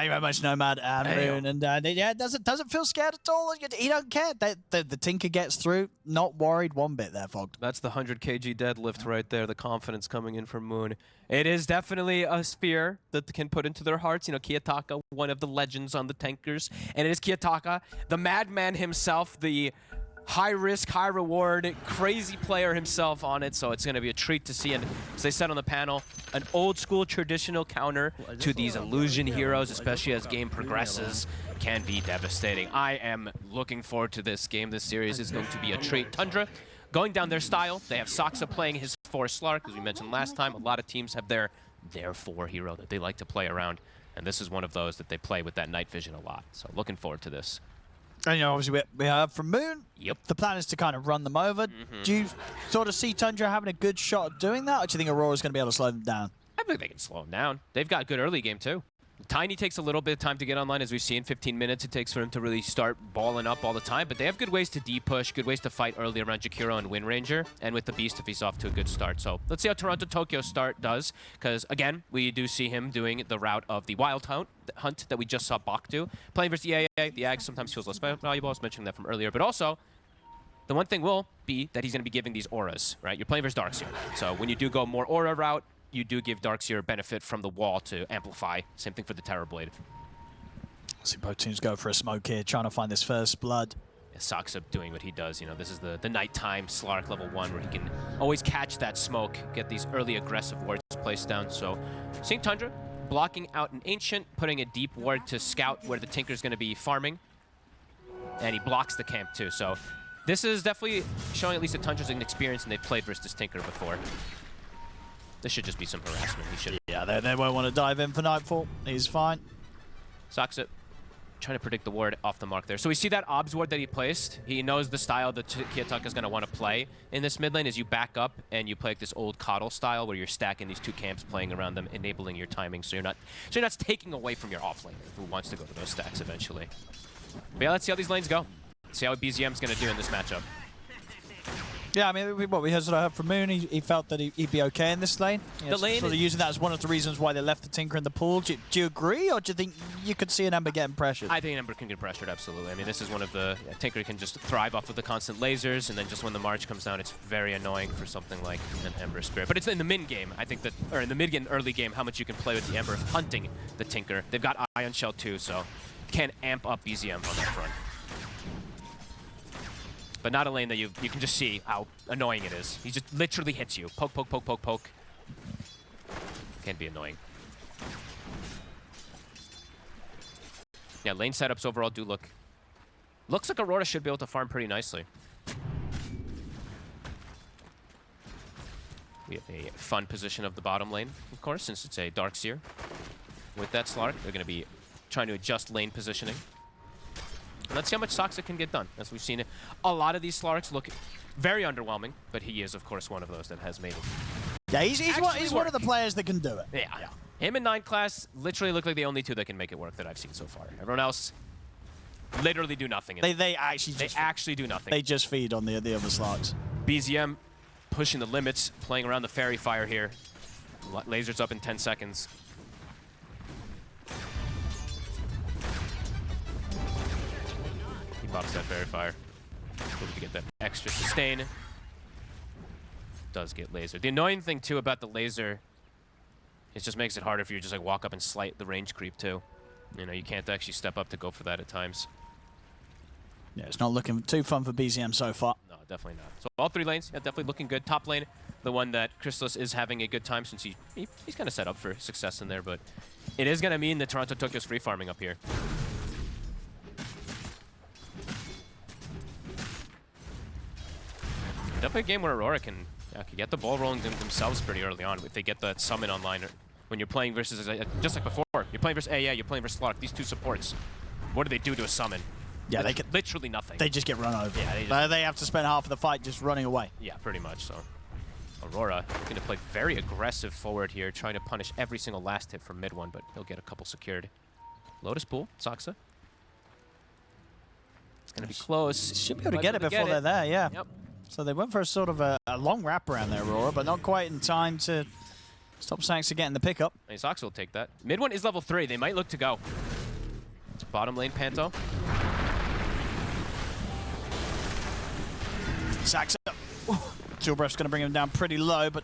you very much, Nomad and Moon. And yeah, doesn't feel scared at all. He don't care. The Tinker gets through. Not worried one bit there, Fogged. That's the 100 kg deadlift right there. The confidence coming in from Moon. It is definitely a fear that can put into their hearts. You know, Kiyotaka, one of the legends on the tankers. And it is Kiyotaka, the madman himself, the high risk, high reward, crazy player himself on it, so it's going to be a treat to see. And as they said on the panel, an old school traditional counter to these illusion heroes, especially as game progresses, can be devastating. I am looking forward to this game. This series is going to be a treat. Tundra going down their style. They have Saksa playing his 4 Slark, as we mentioned last time. A lot of teams have their 4 hero that they like to play around, and this is one of those that they play with that night vision a lot. So looking forward to this. And, you know, obviously we heard from Moon. Yep. The plan is to kind of run them over. Do you sort of see Tundra having a good shot at doing that, or do you think Aurora's going to be able to slow them down? I think they can slow them down. They've got good early game, too. Tiny takes a little bit of time to get online, as we've seen. 15 minutes it takes for him to really start balling up all the time. But they have good ways to D-push, good ways to fight early around Jakiro and Wind Ranger, and with the Beast if he's off to a good start. So let's see how Toronto-Tokyo start does, because, again, we do see him doing the route of the Wild Hunt that we just saw Bach do. Playing versus the AA, the Ag sometimes feels less valuable. I was mentioning that from earlier. But also, the one thing will be that he's going to be giving these auras, right? You're playing versus Darkseer. So when you do go more aura route, you do give Darkseer benefit from the wall to amplify. Same thing for the Terrorblade. See both teams go for a smoke here, trying to find this first blood. Yeah, Saksa doing what he does. You know, this is the nighttime Slark level 1 where he can always catch that smoke, get these early aggressive wards placed down. So seeing Tundra blocking out an Ancient, putting a deep ward to scout where the Tinker's going to be farming. And he blocks the camp too. So this is definitely showing at least that Tundra's an experience and they've played versus this Tinker before. This should just be some harassment. He should. Yeah, they won't want to dive in for Nightfall. He's fine. Saksa trying to predict the ward off the mark there. So we see that Obs ward that he placed. He knows the style that Kiyotaka is going to want to play in this mid lane is you back up and you play like this old Coddle style where you're stacking these 2 camps, playing around them, enabling your timing so you're not taking away from your off laner who wants to go to those stacks eventually. But yeah, let's see how these lanes go. See how BZM's going to do in this matchup. Yeah, I mean, what we heard from Moon, he felt that he'd be okay in this lane. The lane sort of using that as one of the reasons why they left the Tinker in the pool. Do you agree, or do you think you could see an Ember getting pressured? I think Ember can get pressured, absolutely. I mean, this is one of the... Tinker can just thrive off of the constant lasers, and then just when the March comes down, it's very annoying for something like an Ember Spirit. But it's in the mid-game, I think that... Or in the mid-game, early game, how much you can play with the Ember hunting the Tinker. They've got Ion Shell too, so can amp up BZM on that front. But not a lane that you can just see how annoying it is. He just literally hits you. Poke, poke, poke, poke, poke. Can be annoying. Yeah, lane setups overall do look... Looks like Aurora should be able to farm pretty nicely. We have a fun position of the bottom lane, of course, since it's a Darkseer. With that Slark, they're going to be trying to adjust lane positioning. And let's see how much Saksa can get done. As we've seen, a lot of these Slarks look very underwhelming, but he is, of course, one of those that has made it. Yeah, he's one of the players that can do it. Yeah. Him and 9 class literally look like the only 2 that can make it work that I've seen so far. Everyone else literally do nothing. They actually do nothing. They just feed on the other Slarks. BZM pushing the limits, playing around the Fairy Fire here. Lasers up in 10 seconds. He pops that Fairy Fire. Able to get that extra sustain. Does get laser. The annoying thing too about the laser, it just makes it harder for you to just like walk up and slight the range creep too. You know, you can't actually step up to go for that at times. Yeah, it's not looking too fun for BZM so far. No, definitely not. So all 3 lanes, yeah, definitely looking good. Top lane, the one that Crystallis is having a good time since he's kind of set up for success in there, but it is going to mean that Toronto-Tokyo's free farming up here. Definitely a game where Aurora can get the ball rolling themselves pretty early on if they get that summon online. When you're playing versus, just like before, you're playing versus AA, you're playing versus Slark, these 2 supports. What do they do to a summon? Yeah, they can, literally nothing. They just get run over. Yeah, they have to spend half of the fight just running away. Yeah, pretty much so. Aurora going to play very aggressive forward here, trying to punish every single last hit from mid one, but he'll get a couple secured. Lotus Pool, Saksa. It's going to be close. Should be able to get it before they're there, yeah. Yep. So they went for a sort of a long wraparound there, Aurora, but not quite in time to stop Saksa getting the pickup. Saksa will take that. Mid one is level 3. They might look to go. bottom lane, Panto. Sacks up. Jewelbreath's going to bring him down pretty low, but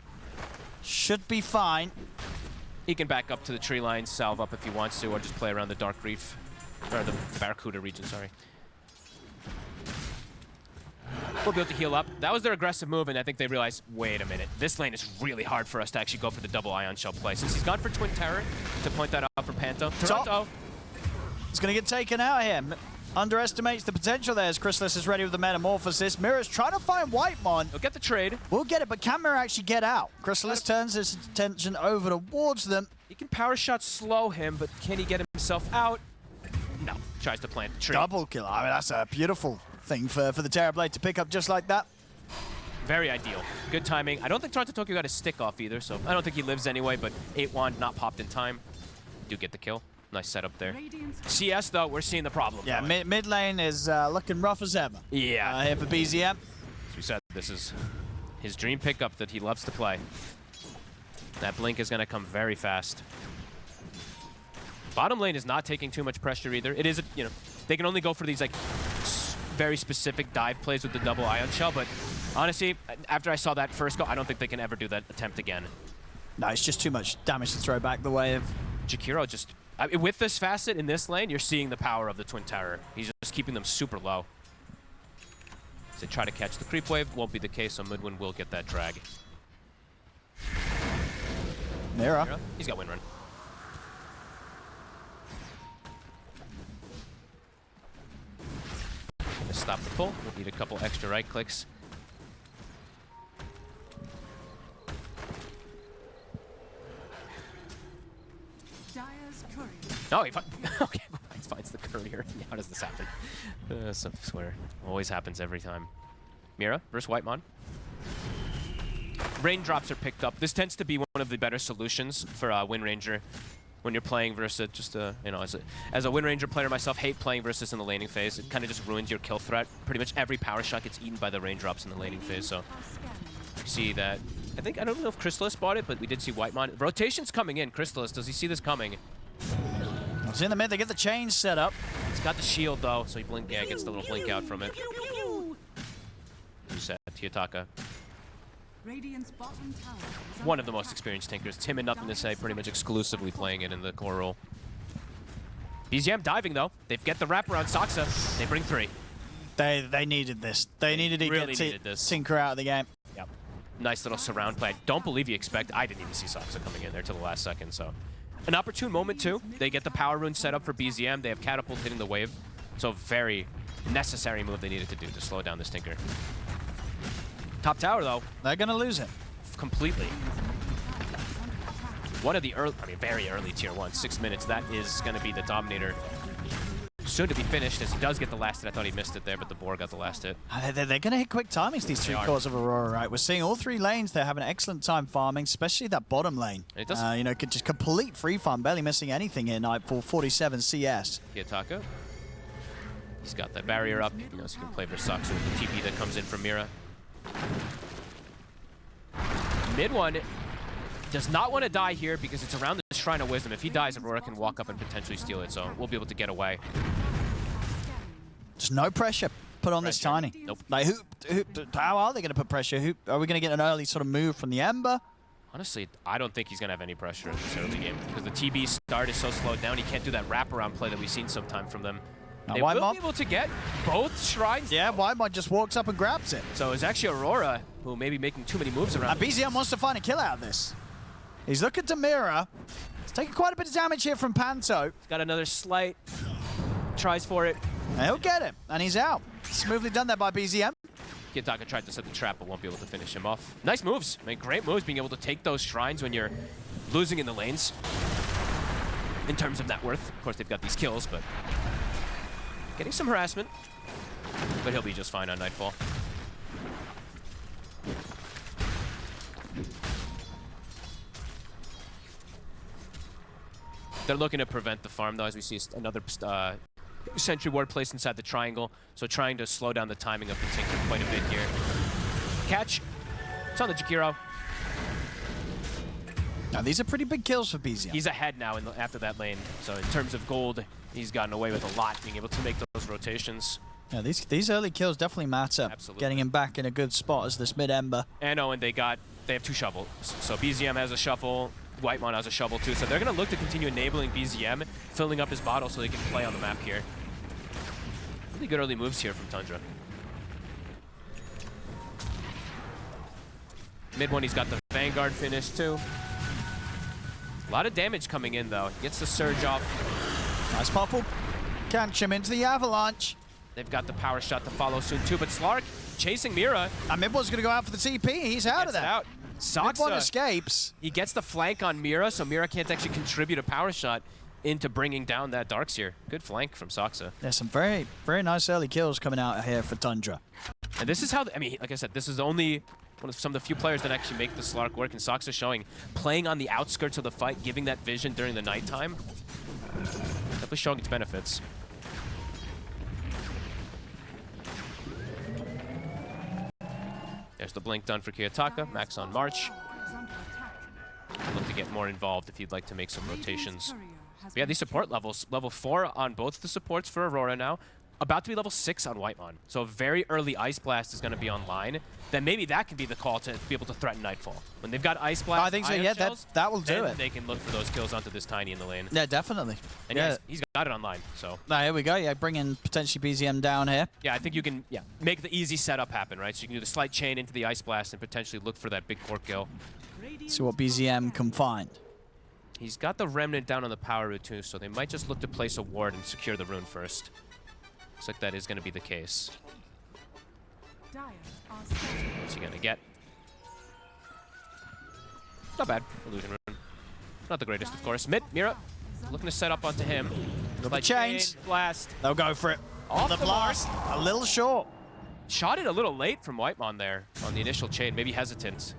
should be fine. He can back up to the tree line, salve up if he wants to, or just play around the Dark Reef. Or the Barracuda region, sorry. We'll be able to heal up. That was their aggressive move, and I think they realized, wait a minute, this lane is really hard for us to actually go for the double Ion Shell play. Since he's gone for Twin Terror, to point that out for Panto. Toronto. It's going to get taken out here. Underestimates the potential there as Chrysalis is ready with the Metamorphosis. Mira's trying to find Whitemon. He'll get the trade. We'll get it, but can Mira actually get out? Chrysalis turns his attention over towards them. He can power shot slow him, but can he get himself out? No. Tries to plant the tree. Double kill. I mean, that's a beautiful thing for the Terrorblade to pick up just like that. Very ideal. Good timing. I don't think Toronto Tokyo got his stick off either, so I don't think he lives anyway, but 8 wand not popped in time. Do get the kill. Nice setup there. CS, though, we're seeing the problem. Yeah, mid lane is looking rough as ever. Yeah. Here for BZM. As we said, this is his dream pickup that he loves to play. That blink is going to come very fast. Bottom lane is not taking too much pressure either. It is, they can only go for these like very specific dive plays with the double Ion Shell, but honestly, after I saw that first go, I don't think they can ever do that attempt again. No, it's just too much damage to throw back the way of... Jakiro just... with this facet in this lane, you're seeing the power of the Twin Terror. He's just keeping them super low. So try to catch the creep wave. Won't be the case, so Midwin will get that drag. Mira. He's got win run. Gonna stop the pull. We'll need a couple extra right clicks. Oh, he okay, he finds the courier. How does this happen? I swear. Always happens every time. Mira versus Whitemon. Raindrops are picked up. This tends to be one of the better solutions for Wind Ranger when you're playing versus just as a Wind Ranger player myself, hate playing versus in the laning phase. It kind of just ruins your kill threat. Pretty much every power shot gets eaten by the raindrops in the laning phase. So you see that. I don't know if Chrysalis bought it, but we did see Whitemon. Rotation's coming in. Chrysalis, does he see this coming? It's in the mid, they get the chains set up. He's got the shield though, so he gets the little blink out from it. Reset, Tiyataka. One of the most experienced Tinkers. Tim and nothing to say, pretty much exclusively playing it in the core role. BZM diving though. They get the wraparound Saksa. They bring 3. They needed this. They needed to really get this. Tinker out of the game. Yep. Nice little surround play. I don't believe you expect. I didn't even see Saksa coming in there till the last second, so. An opportune moment too. They get the power rune set up for BZM. They have catapult hitting the wave. So very necessary move they needed to do to slow down this Tinker. Top tower though. They're gonna lose it. Completely. One of the very early tier 1, 6 minutes. That is gonna be the Dominator. Soon to be finished as he does get the last hit. I thought he missed it there, but the Boar got the last hit. They're going to hit quick timings, these 3 cores of Aurora, right? We're seeing all 3 lanes. They're having an excellent time farming, especially that bottom lane. It does. Could just complete free farm, barely missing anything here, Nightfall, 47 CS. Kiyotaka. He's got that barrier up, so you can play for Saksa with the TP that comes in from Mira. Mid one does not want to die here because it's around the Shrine of Wisdom. If he dies, Aurora can walk up and potentially steal it, so we'll be able to get away. Just no pressure put on this Tiny. Nope. Like, how are they going to put pressure? Are we going to get an early sort of move from the Ember? Honestly, I don't think he's going to have any pressure in this early game because the TB start is so slowed down. He can't do that wraparound play that we've seen sometime from them. They will be able to get both shrines. Yeah, Whitemon just walks up and grabs it. So it's actually Aurora who may be making too many moves around. And BZM wants to find a kill out of this. He's looking to Mira. He's taking quite a bit of damage here from Panto. He's got another slight. Tries for it. And he'll get him. And he's out. Smoothly done there by BZM. Kiyotaka tried to set the trap, but won't be able to finish him off. Nice moves. Great moves being able to take those shrines when you're losing in the lanes. In terms of net worth. Of course, they've got these kills, but getting some harassment. But he'll be just fine on Nightfall. They're looking to prevent the farm, though, as we see another sentry ward placed inside the triangle. So trying to slow down the timing of the Tinker quite a bit here. Catch. It's on the Jakiro. Now, these are pretty big kills for BZM. He's ahead now after that lane. So in terms of gold, he's gotten away with a lot, being able to make those rotations. Yeah, these early kills definitely matter. Absolutely. Getting him back in a good spot as this mid-ember. And oh, and they have 2 shovels. So BZM has a shovel, Whitemon has a shovel too. So they're going to look to continue enabling BZM, filling up his bottle so they can play on the map here. Really good early moves here from Tundra. Mid one, he's got the Vanguard finish too. A lot of damage coming in though. Gets the surge off. Nice purple. Can't chim into the avalanche. They've got the power shot to follow soon too, but Slark chasing Mira. And mid one's going to go out for the TP. He's out of there. Mid one escapes. He gets the flank on Mira, so Mira can't actually contribute a power shot into bringing down that Darkseer. Good flank from Soxa. There's some very, very nice early kills coming out here for Tundra. And this is how, I mean, like I said, this is only one of some of the few players that actually make the Slark work, and Soxa showing playing on the outskirts of the fight, giving that vision during the nighttime. Definitely showing its benefits. There's the blink done for Kiyotaka. Max on March. Look to get more involved if you'd like to make some rotations. But yeah, these support levels. Level 4 on both the supports for Aurora now. About to be level 6 on Whitemon. So a very early Ice Blast is going to be online. Then maybe that can be the call to be able to threaten Nightfall. When they've got Ice Blast, I think so, yeah, shells, that will do it. They can look for those kills onto this Tiny in the lane. Yeah, definitely. And yeah, he's got it online, so. Now, here we go. Yeah, bringing potentially BZM down here. Yeah, I think you can make the easy setup happen, right? So you can do the slight chain into the Ice Blast and potentially look for that big core kill. See what BZM can find. He's got the Remnant down on the power route too, so they might just look to place a ward and secure the rune first. Looks like that is going to be the case. What's he going to get? Not bad. Illusion rune. Not the greatest, of course. Mid, Mira, looking to set up onto him. Like chains. Blast. They'll go for it. Off the blast. A little short. Shot it a little late from Whitemon there on the initial chain. Maybe hesitant.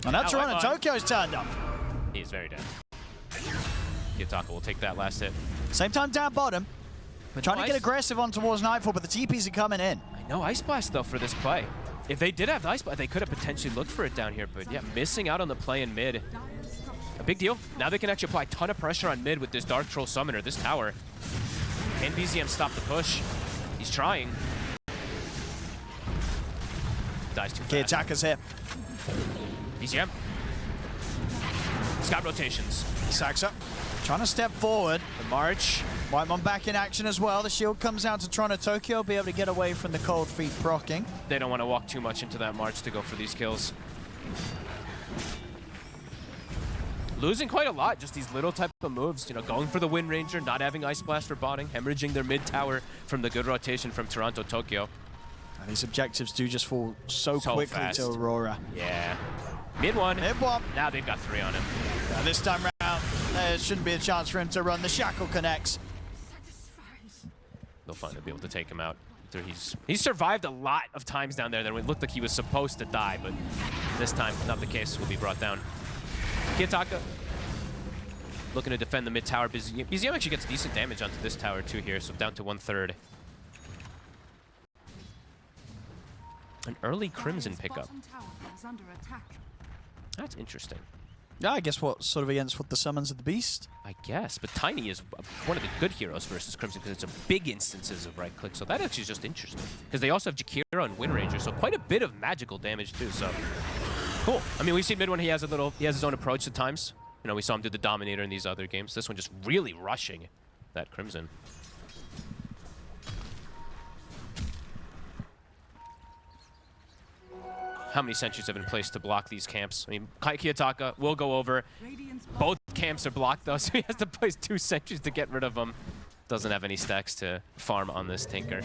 And that's Toronto Tokyo's turned up. He's very dead. Kiyotaka will take that last hit. Same time down bottom. We're trying to get aggressive on towards Nightfall, but the TPs are coming in. I know Ice Blast, though, for this play. If they did have the Ice Blast, they could have potentially looked for it down here, but yeah, missing out on the play in mid. A big deal. Now they can actually apply a ton of pressure on mid with this Dark Troll Summoner, this tower. Can BZM stop the push? He's trying. Dies too fast. Kiyotaka's here. BZM. Scout rotations. Sacks up. Trying to step forward. The March. Whitemon back in action as well. The shield comes out to Toronto Tokyo. Be able to get away from the cold feet proccing. They don't want to walk too much into that March to go for these kills. Losing quite a lot, just these little type of moves. You know, going for the Wind Ranger, not having Ice Blast for botting, hemorrhaging their mid tower from the good rotation from Toronto Tokyo. And these objectives do just fall so quickly fast. to Aurora. Yeah. Mid one. Mid one. Now they've got 3 on him. Now this time round, there shouldn't be a chance for him to run. The shackle connects. They'll finally be able to take him out. He's survived a lot of times down there that it looked like he was supposed to die, but this time, not the case. Will be brought down. Kiyotaka looking to defend the mid tower. BZM actually gets decent damage onto this tower too here, so down to 1/3. An early Crimson pickup. That's interesting. Yeah, I guess what sort of against what the summons of the beast. I guess, but Tiny is one of the good heroes versus Crimson because it's a big instances of right click. So that actually is just interesting because they also have Jakira and Wind Ranger, so quite a bit of magical damage too. So cool. I mean, we've seen mid one. He has his own approach at times. You know, we saw him do the Dominator in these other games. This one just really rushing that Crimson. How many sentries have been placed to block these camps? I mean, Kiyotaka will go over. Both camps are blocked, though, so he has to place 2 sentries to get rid of them. Doesn't have any stacks to farm on this Tinker.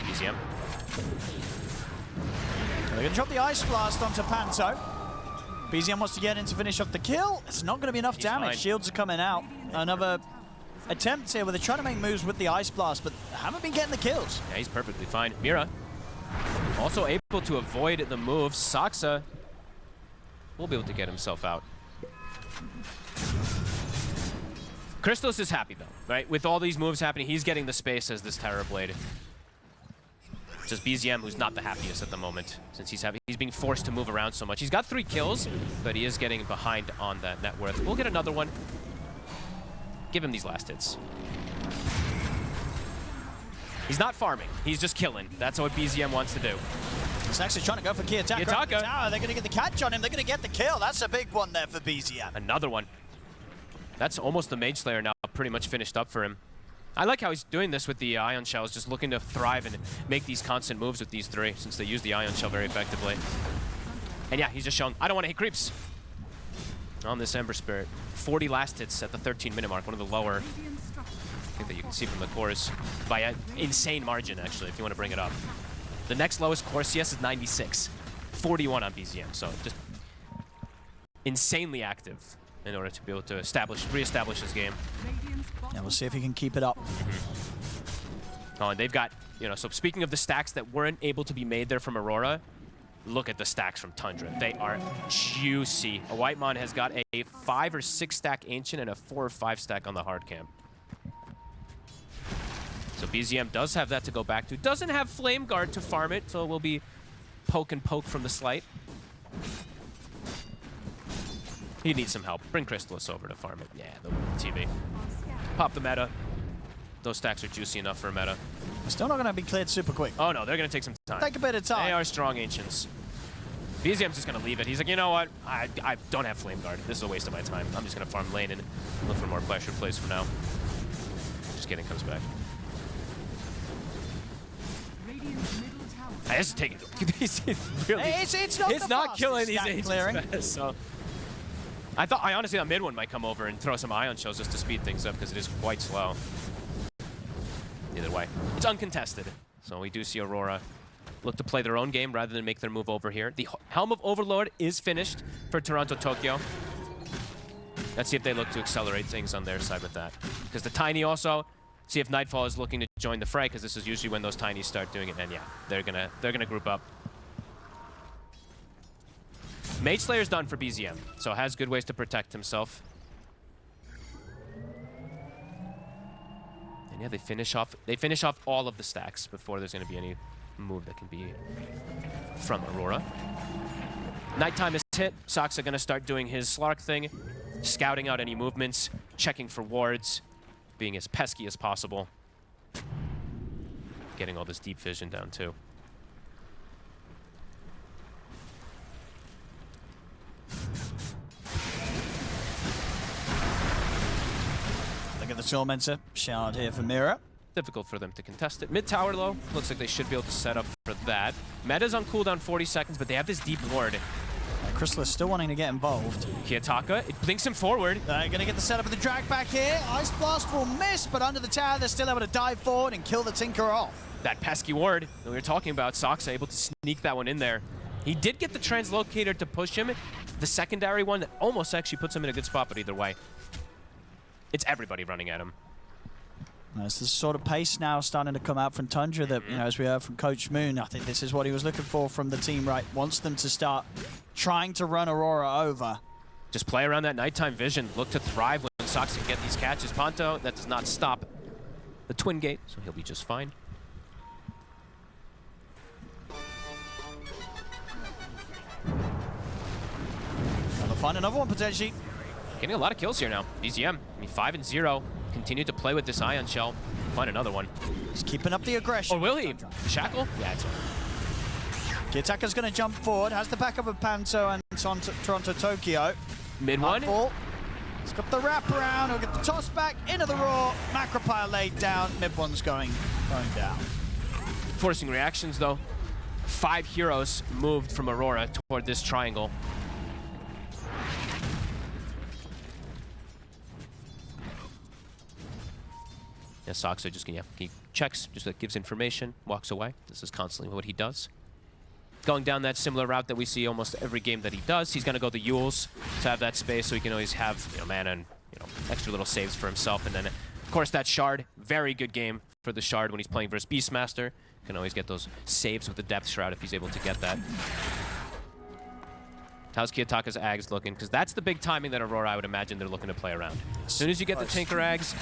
BZM. They're going to drop the Ice Blast onto Panto. BZM wants to get in to finish off the kill. It's not going to be enough damage. Fine. Shields are coming out. Another attempt here where they're trying to make moves with the Ice Blast, but haven't been getting the kills. Yeah, he's perfectly fine. Mira also able to avoid the moves. Soxa will be able to get himself out. Crystallis is happy though, right? With all these moves happening, he's getting the space as this Terror Blade. Just BZM, who's not the happiest at the moment, since he's being forced to move around so much. He's got 3 kills, but he is getting behind on that net worth. We'll get another one. Give him these last hits. He's not farming. He's just killing. That's what BZM wants to do. He's actually trying to go for Kiyotaka. They're going to get the catch on him. They're going to get the kill. That's a big one there for BZM. Another one. That's almost the Mage Slayer now, pretty much finished up for him. I like how he's doing this with the Ion Shells, just looking to thrive and make these constant moves with these 3, since they use the Ion Shell very effectively. And yeah, he's just showing, I don't want to hit creeps on this Ember Spirit. 40 last hits at the 13-minute mark, one of the lower, I think that you can see from the cores, by an insane margin, actually, if you want to bring it up. The next lowest core CS is 96. 41 on BZM, so just insanely active in order to be able to re-establish his game. Yeah, we'll see if he can keep it up. Oh, and they've got, so speaking of the stacks that weren't able to be made there from Aurora, look at the stacks from Tundra. They are juicy. A Whitemon has got a 5 or 6 stack Ancient and a 4 or 5 stack on the hard camp. So BZM does have that to go back to. Doesn't have Flame Guard to farm it, so it will be poke and poke from the Slight. He needs some help. Bring Crystallis over to farm it. Yeah, the TV. Pop the meta. Those stacks are juicy enough for a meta. Still not going to be cleared super quick. Oh no, they're going to take some time. Take a bit of time. They are strong Ancients. BZM's just going to leave it. He's like, you know what? I don't have Flame Guard. This is a waste of my time. I'm just going to farm lane and look for more pressure plays for now. Just kidding, comes back. I just take it. Really, it's not killing these Ancients. So I honestly thought mid one might come over and throw some Ion Shells just to speed things up because it is quite slow. Either way, it's uncontested. So we do see Aurora look to play their own game rather than make their move over here. The Helm of Overlord is finished for Toronto Tokyo. Let's see if they look to accelerate things on their side with that. Because the Tiny also, see if Nightfall is looking to join the fray, because this is usually when those Tinies start doing it. And yeah, they're gonna group up. Mage Slayer's done for BZM, so has good ways to protect himself. And yeah, they finish off all of the stacks before there's gonna be any move that can be from Aurora. Nighttime is hit. Sox are gonna start doing his Slark thing, scouting out any movements, checking for wards, being as pesky as possible. Getting all this deep vision down too. Look at the Tormentor. Shard here for Mira. Difficult for them to contest it. Mid tower though, looks like they should be able to set up for that. Meta's on cooldown 40 seconds, but they have this deep ward. Crystal is still wanting to get involved. Kiyotaka, it blinks him forward. They're going to get the setup of the drag back here. Ice Blast will miss, but under the tower, they're still able to dive forward and kill the Tinker off. That pesky ward that we were talking about, Sox able to sneak that one in there. He did get the Translocator to push him. The secondary one that almost actually puts him in a good spot, but either way, it's everybody running at him. There's this sort of pace now starting to come out from Tundra that, as we heard from Coach Moon, I think this is what he was looking for from the team, right? Wants them to start trying to run Aurora over. Just play around that nighttime vision. Look to thrive when Sox can get these catches. Ponto, that does not stop the Twin Gate, so he'll be just fine. They'll find another one potentially. Getting a lot of kills here now. BZM, 5-0. Continue to play with this Ion Shell. Find another one. He's keeping up the aggression. Or will he? Shackle? Yeah, it's Kiyotaka's going to jump forward. Has the backup of Panto and Toronto Tokyo. Mid one. He's got the wraparound. He'll get the toss back into the raw. Macropile laid down. Mid one's going down. Forcing reactions though. 5 heroes moved from Aurora toward this triangle. Yeah, Sox are just gonna, he checks, just like gives information, walks away. This is constantly what he does. Going down that similar route that we see almost every game that he does. He's gonna go the AVULUS to have that space so he can always have mana and extra little saves for himself. And then of course that Shard, very good game for the Shard when he's playing versus Beastmaster. Can always get those saves with the Depth Shroud if he's able to get that. How's Kiyotaka's Ags looking? Because that's the big timing that Aurora, I would imagine, they're looking to play around. As soon as you get the Tinker Ags,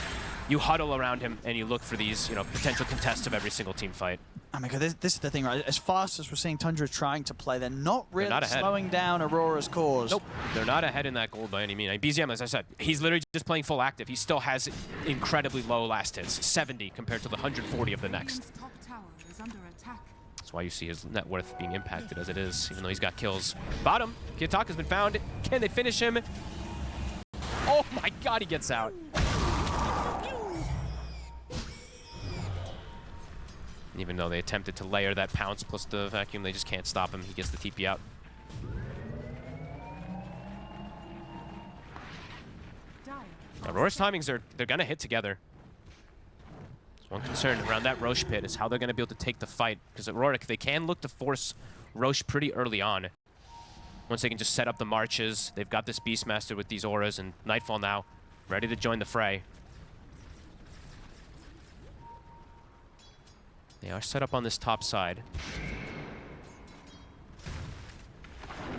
you huddle around him and you look for these, potential contests of every single team fight. I mean, this is the thing, right? As fast as we're seeing Tundra trying to play, they're not really slowing down Aurora's cause. Nope, they're not ahead in that gold by any means. I mean, BZM, as I said, he's literally just playing full active. He still has incredibly low last hits, 70 compared to the 140 of the next. That's why you see his net worth being impacted as it is, even though he's got kills. Bottom, Kiyotaka's been found. Can they finish him? Oh my god, he gets out. Even though they attempted to layer that pounce plus the vacuum, they just can't stop him. He gets the TP out. Aurora's timings they're gonna hit together. There's one concern around that Roche pit is how they're gonna be able to take the fight. Because Aurora, they can look to force Roche pretty early on. Once they can just set up the marches, they've got this Beastmaster with these auras, and Nightfall now ready to join the fray. They are set up on this top side.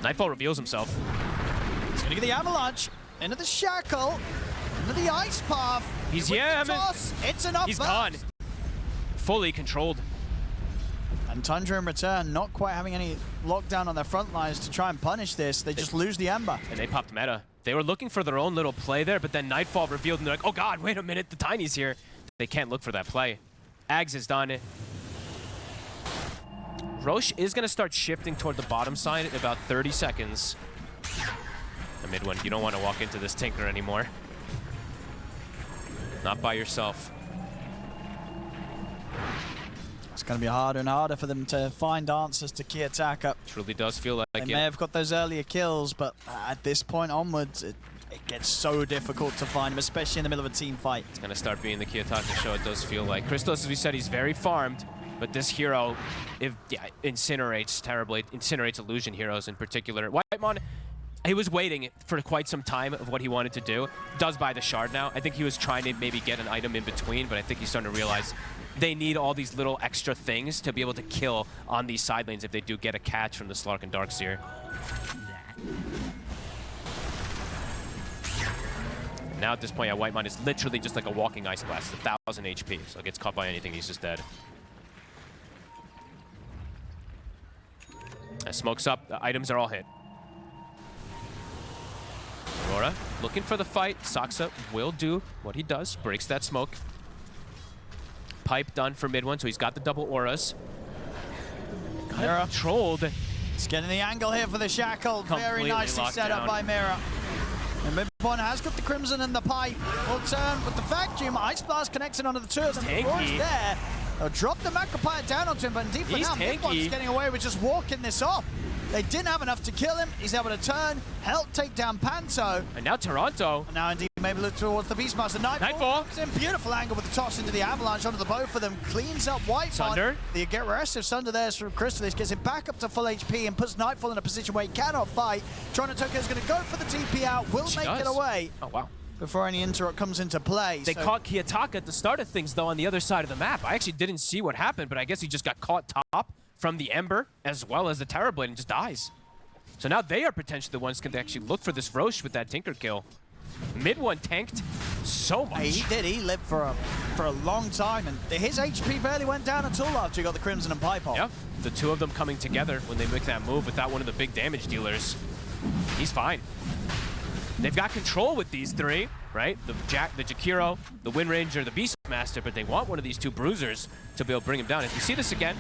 Nightfall reveals himself. He's gonna get the avalanche into the shackle, into the ice path. He's It's enough. He's gone. Fully controlled. And Tundra in return, not quite having any lockdown on their front lines to try and punish this. They just lose the Ember. And they popped meta. They were looking for their own little play there, but then Nightfall revealed, and they're like, oh god, wait a minute, the Tiny's here. They can't look for that play. Ags is done. Roche is going to start shifting toward the bottom side in about 30 seconds. The mid one, you don't want to walk into this Tinker anymore. Not by yourself. It's going to be harder and harder for them to find answers to Kiyotaka. Truly does feel like they it. may have got those earlier kills, but at this point onwards, it gets so difficult to find him, especially in the middle of a team fight. It's going to start being the Kiyotaka show, it does feel like. Crystal, as we said, he's very farmed. But this hero, incinerates terribly. Incinerates illusion heroes in particular. Whitemon, he was waiting for quite some time of what he wanted to do. Does buy the shard now. I think he was trying to maybe get an item in between, but I think he's starting to realize they need all these little extra things to be able to kill on these side lanes if they do get a catch from the Slark and Darkseer. Now at this point, Whitemon is literally just like a walking ice blast, 1,000 HP. So gets caught by anything, he's just dead. As smoke's up, the items are all hit. Aurora looking for the fight. Saksa will do what he does, breaks that smoke. Pipe done for mid one, so he's got the double auras. Got controlled. He's getting the angle here for the shackle. Very nicely set up by Mira. And mid one has got the Crimson and the pipe. Will turn with the vacuum. Ice Blast connected onto the two of them. Aurora's there. They'll drop the Macropire down onto him, but indeed for now, mid one's getting away with just walking this off. They didn't have enough to kill him. He's able to turn, help take down Panto. And now Toronto. And now indeed maybe look towards the Beastmaster. Nightfall. In beautiful angle with the toss into the avalanche onto the both of them. Cleans up Whitemon. The aggressive Sunder there from Crystallis gets him back up to full HP and puts Nightfall in a position where he cannot fight. Toronto Tokyo is going to go for the TP out. Will make it away. Oh, wow. Before any interrupt comes into play. They caught Kiyotaka at the start of things, though, on the other side of the map. I actually didn't see what happened, but I guess he just got caught top from the Ember as well as the Terrorblade and just dies. So now they are potentially the ones who can actually look for this Roche with that Tinker kill. Mid one tanked so much. He did. He lived for a long time, and his HP barely went down at all after he got the Crimson and Pipe off. Yeah, the two of them coming together when they make that move without one of the big damage dealers. He's fine. They've got control with these three, right? The Jakiro, the Wind Ranger, the Beastmaster, but they want one of these two bruisers to be able to bring him down. If you see this again,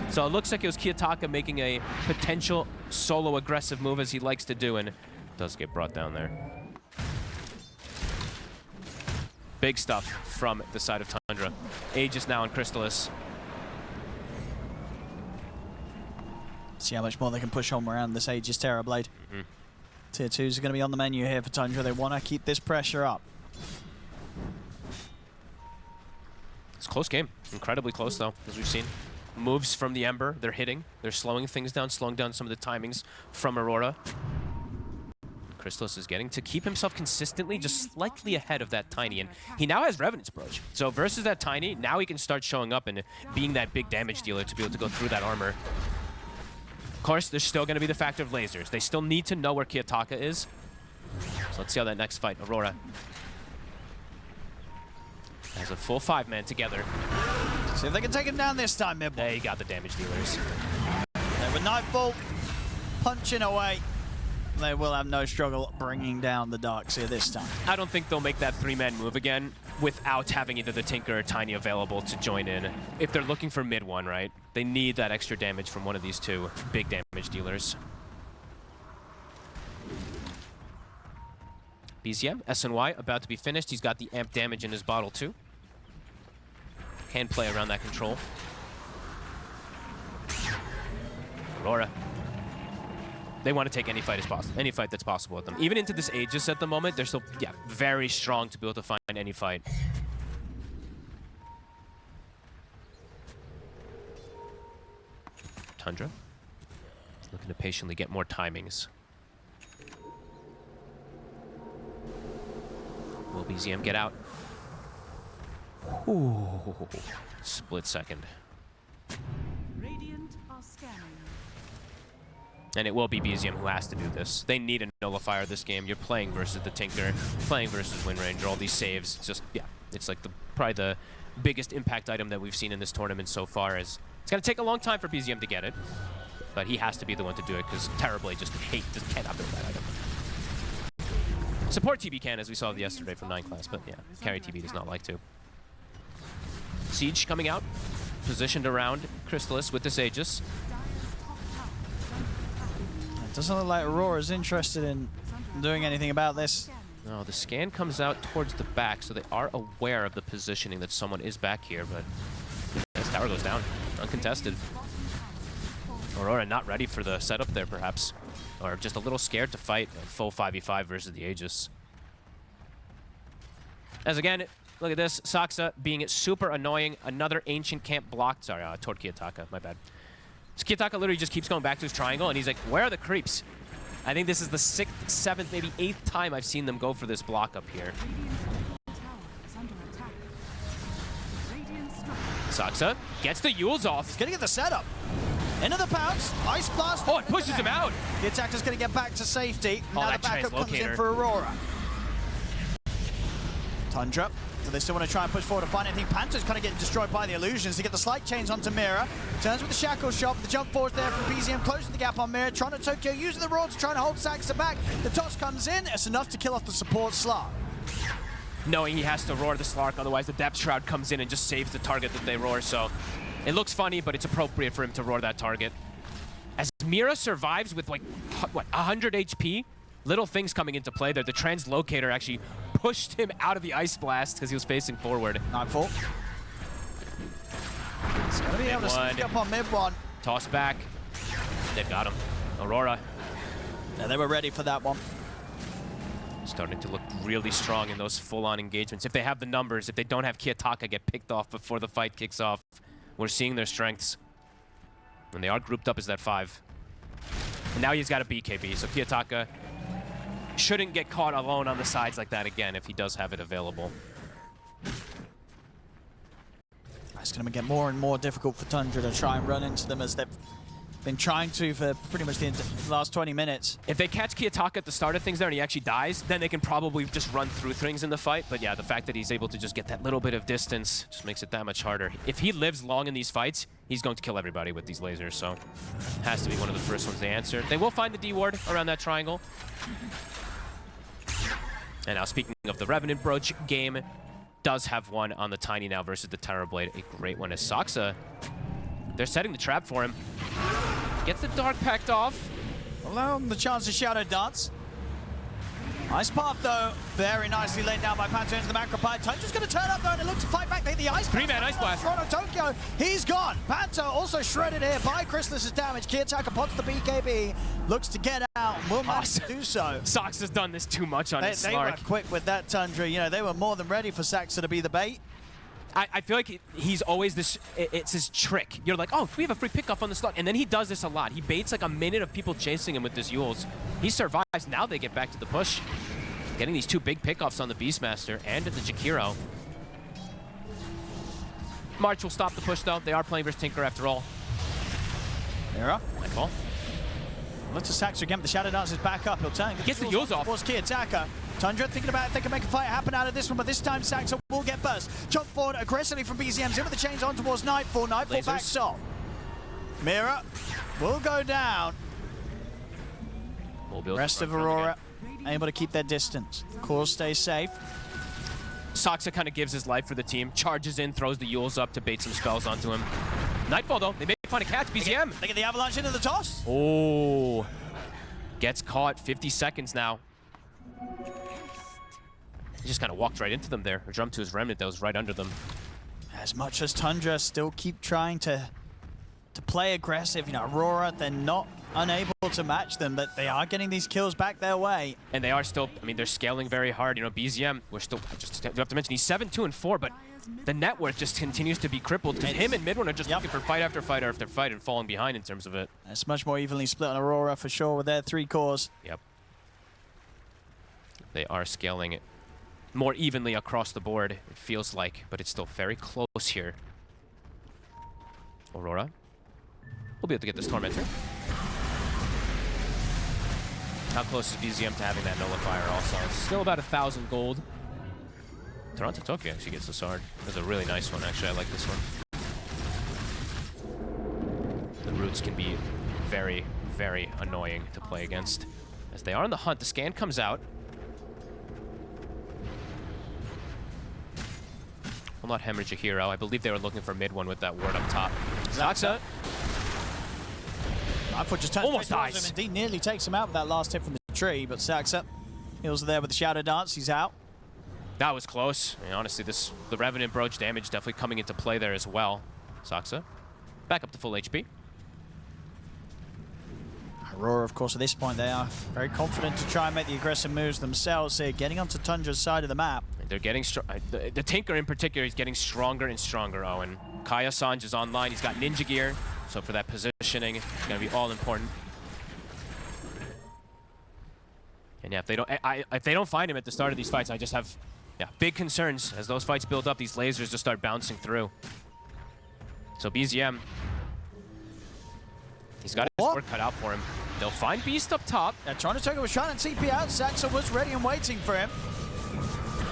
so it looks like it was Kiyotaka making a potential solo aggressive move as he likes to do, and it does get brought down there. Big stuff from the side of Tundra. Aegis now on Crystallis. See how much more they can push home around this Aegis Terrorblade. Tier 2s are going to be on the menu here for Tundra. They want to keep this pressure up. It's a close game. Incredibly close, though, as we've seen. Moves from the Ember. They're hitting. They're slowing things down, slowing down some of the timings from Aurora. Crystallis is getting to keep himself consistently just slightly ahead of that Tiny, and he now has Revenant's Approach. So versus that Tiny, now he can start showing up and being that big damage dealer to be able to go through that armor. Of course, there's still going to be the factor of lasers. They still need to know where Kiyotaka is. So let's see how that next fight. Aurora has a full 5-man together. See if they can take him down this time, mid. They got the damage dealers. They were Nightfall punching away. They will have no struggle bringing down the Darkseer this time. I don't think they'll make that 3-man move again without having either the Tinker or Tiny available to join in. If they're looking for mid one, right? They need that extra damage from one of these two big damage dealers. BZM, SNY, about to be finished. He's got the amp damage in his bottle too. Can play around that control. Aurora. They want to take any fight as possible, any fight that's possible with them. Even into this Aegis at the moment, they're still, yeah, very strong to be able to find any fight. Tundra, looking to patiently get more timings. Will BZM get out? Ooh, split second. Radiant are scanning. And it will be BZM who has to do this. They need a nullifier this game. You're playing versus the Tinker, playing versus Wind Ranger, all these saves. It's just, yeah, it's like probably the biggest impact item that we've seen in this tournament so far. It's going to take a long time for BZM to get it, but he has to be the one to do it because Terrorblade just cannot build that item. Support TB can, as we saw yesterday from 9 class, but yeah, carry TB does not like to. Siege coming out, positioned around Crystallis with this Aegis. Doesn't look like Aurora's interested in doing anything about this. No, the scan comes out towards the back, so they are aware of the positioning that someone is back here, but this tower goes down, uncontested. Aurora not ready for the setup there, perhaps, or just a little scared to fight a full 5v5 versus the Aegis. As again, look at this, Saksa being super annoying. Another ancient camp blocked. Sorry, toward Kiyotaka, my bad. So Kiyotaka literally just keeps going back to his triangle, and he's like, where are the creeps? I think this is the 6th, 7th, maybe 8th time I've seen them go for this block up here. Saksa gets the Yules off. He's going to get the setup. Into the pounce. Ice Blast. Oh, it pushes him out. Kiyotaka's going to get back to safety. Oh, now that the backup comes in translocator. for Aurora. Tundra. So they still want to try and push forward to find anything. Panto's kind of getting destroyed by the illusions. They get the slight change onto Mira. Turns with the shackle shot. The jump forward there from BZM, closing the gap on Mira. Toronto Tokyo using the roar to try and hold Saxa back. The toss comes in. It's enough to kill off the support Slark. Knowing he has to roar the Slark, otherwise the Depth Shroud comes in and just saves the target that they roar. So it looks funny, but it's appropriate for him to roar that target. As Mira survives with like, what, 100 HP? Little things coming into play there. The translocator actually pushed him out of the Ice Blast because he was facing forward. Nightfall. He's going to be able to sneak up on mid one. Toss back. They've got him. Aurora. Yeah, they were ready for that one. Starting to look really strong in those full-on engagements. If they have the numbers, if they don't have Kiyotaka get picked off before the fight kicks off, we're seeing their strengths. And they are grouped up as that 5. And now he's got a BKB, so Kiyotaka shouldn't get caught alone on the sides like that again if he does have it available. It's going to get more and more difficult for Tundra to try and run into them as they've been trying to for pretty much the last 20 minutes. If they catch Kiyotaka at the start of things there and he actually dies, then they can probably just run through things in the fight. But yeah, the fact that he's able to just get that little bit of distance just makes it that much harder. If he lives long in these fights, he's going to kill everybody with these lasers, so has to be one of the first ones they answer. They will find the D-ward around that triangle. And now speaking of the Revenant Brooch game, does have one on the Tiny now versus the Terrorblade. A great one as Saksa. They're setting the trap for him. Gets the Dark Pact off. Allow him the chance to Shadow Dance. Nice path though. Very nicely laid down by Panto into the Macropie. Tundra's going to turn up though and it looks to fight back. They the Ice Blast. 3-man Ice Blast. Toronto Tokyo. He's gone. Panto also shredded here by Crystallis' damage. Kiyotaka pops the BKB. Looks to get out. Will manage to do so. Sax has done this too much on his They Slark. were quick with that Tundra. You know, they were more than ready for Saxa to be the bait. I feel like he's always this, it's his trick. You're like, oh, we have a free pickoff on the slot. And then he does this a lot. He baits like a minute of people chasing him with this Yules. He survives. Now they get back to the push. Getting these 2 big pickoffs on the Beastmaster and the Jakiro. March will stop the push though. They are playing versus Tinker after all. Mira. Nightfall. Let's attack again, but the Shadow Dance is back up. He'll turn. Gets the Yules off. Towards Kiyotaka. Tundra thinking about if they can make a fight happen out of this one, but this time Saxo will get burst. Jump forward aggressively from BZMs in with the chains on towards Nightfall. Nightfall Lasers. backs off. Mira will go down. Rest of Aurora able to keep their distance. Core stays safe. Saksa kind of gives his life for the team, charges in, throws the Yules up to bait some spells onto him. Nightfall though, they may find a catch, BZM. They get the Avalanche into the toss. Oh, gets caught, 50 seconds now. He just kind of walked right into them there, or jumped to his remnant that was right under them. As much as Tundra still keep trying to play aggressive, you know, Aurora, they're not unable to match them, but they are getting these kills back their way. And they are still, I mean, they're scaling very hard. You know, BZM, we're still, just you have to mention, he's 7-2-4, but the net worth just continues to be crippled because him and Mid1 are just looking for fight after fight after fight and falling behind in terms of it. It's much more evenly split on Aurora for sure with their 3 cores. Yep. They are scaling it more evenly across the board, it feels like, but it's still very close here. Aurora will be able to get this Tormentor. How close is BZM to having that Nullifier also? It's still about 1,000 gold. Toronto Tokyo actually gets the Sword. That's a really nice one, actually. I like this one. The Roots can be very, very annoying to play against. As they are on the hunt, the scan comes out. Will not hemorrhage a hero. I believe they were looking for Mid1 with that ward up top. Zaksa. Nightfall just turns almost towards dies. him. Indeed, nearly takes him out with that last hit from the tree, but Saxa heals there with the Shadow Dance. He's out. That was close. I mean, honestly, the Revenant Broach damage definitely coming into play there as well. Saksa, back up to full HP. Aurora, of course, at this point, they are very confident to try and make the aggressive moves themselves here, getting onto Tundra's side of the map. They're getting the Tinker in particular is getting stronger and stronger, Owen. Kaya Sanj is online. He's got ninja gear, so for that positioning, it's going to be all important. And yeah, if they don't find him at the start of these fights, I just have big concerns as those fights build up. These lasers just start bouncing through. So BZM, he's got his work cut out for him. They'll find Beast up top. Toronto Tokyo was trying to TP out. Saxa was ready and waiting for him.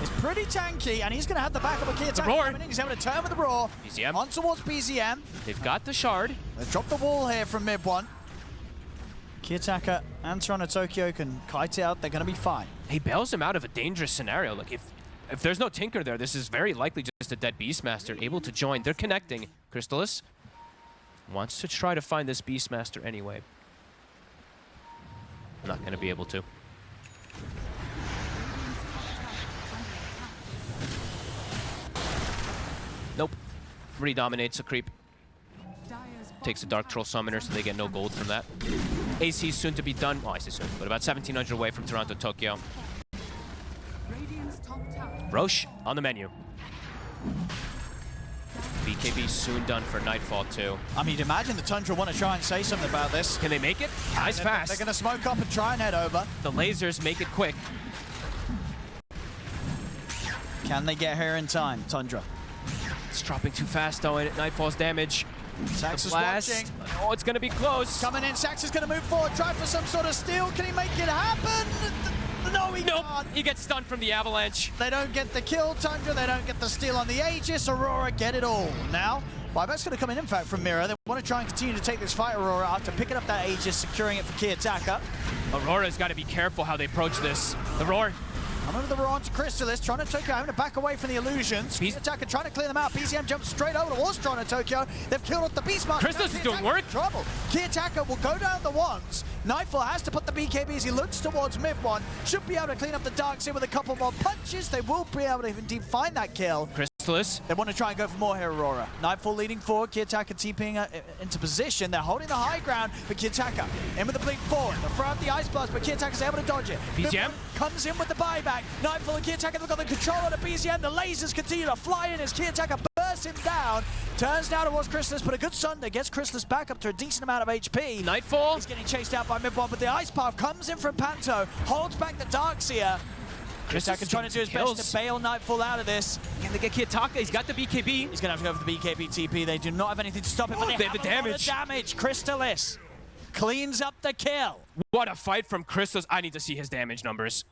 It's pretty tanky, and he's going to have the backup of Kiyotaka coming in. He's having a turn with the Roar. BZM. On towards BZM. They've got the Shard. They've dropped the wall here from Mid1. Kiyotaka and Toronto Tokyo can kite it out. They're going to be fine. He bails him out of a dangerous scenario. Like, if there's no Tinker there, this is very likely just a dead Beastmaster able to join. They're connecting. Crystallis wants to try to find this Beastmaster anyway. Not going to be able to. Nope. Redominates a creep. Takes a Dark Troll Summoner, so they get no gold from that. AC is soon to be done. Oh, I say soon, but about 1,700 away from Toronto Tokyo. Rosh on the menu. BKB soon done for Nightfall too. I mean, you'd imagine the Tundra want to try and say something about this. Can they make it? Nice fast. They're going to smoke up and try and head over. The lasers make it quick. Can they get here in time, Tundra? It's dropping too fast though, and Nightfall's damage. Sax is Blast. watching. Oh, it's going to be close. Coming in, Sax is going to move forward, try for some sort of steal. Can he make it happen? No, he can't. He gets stunned from the avalanche. They don't get the kill, Tundra. They don't get the steal on the Aegis. Aurora get it all. Now, Buyback's going to come in fact, from Mira. They want to try and continue to take this fight, Aurora, after picking up that Aegis, securing it for Kiyotaka. Aurora's got to be careful how they approach this. The Roar. Coming with the Roar onto Crystallis. Toronto Tokyo having to back away from the illusions. Kiyotaka trying to clear them out. BZM jumps straight over towards Toronto Tokyo. They've killed off the Beastmaster. Crystallis is doing work. Trouble. Kiyotaka will go down the ones. Nightfall has to put the BKB as he looks towards Mid1. Should be able to clean up the Dark Sea with a couple more punches. They will be able to indeed find that kill. Crystallis. They want to try and go for more here, Aurora. Nightfall leading forward. Kiyotaka TPing into position. They're holding the high ground, but Kiyotaka in with the blink forward. They'll throw out the Ice Blast, but Kiyotaka's able to dodge it. BZM comes in with the buyback. Nightfall and Kiyotaka have got the control on the BZM. The lasers continue to fly in as Kiyotaka bursts him down. Turns down towards Crystallis, but a good Sunder gets Crystallis back up to a decent amount of HP. Nightfall. He's getting chased out by Mid1, but the Ice Path comes in from Panto, holds back the Darkseer. Kiyotaka trying to do his best to bail Nightfall out of this. Can they get Kiyotaka? He's got the BKB. He's going to have to go for the BKB TP. They do not have anything to stop him. But they have the damage. Crystallis. cleans up the kill. What a fight from Crystal's. I need to see his damage numbers.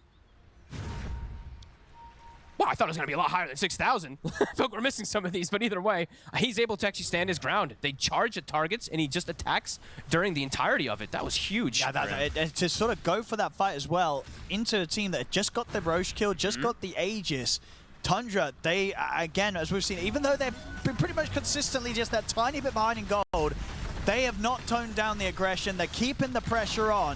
Wow, I thought it was going to be a lot higher than 6,000. I feel like we're missing some of these, but either way, he's able to actually stand his ground. They charge at targets, and he just attacks during the entirety of it. That was huge. Yeah, to sort of go for that fight as well into a team that just got the Roche kill, just got the Aegis. Tundra, they, again, as we've seen, even though they've been pretty much consistently just that tiny bit behind in gold, they have not toned down the aggression. They're keeping the pressure on.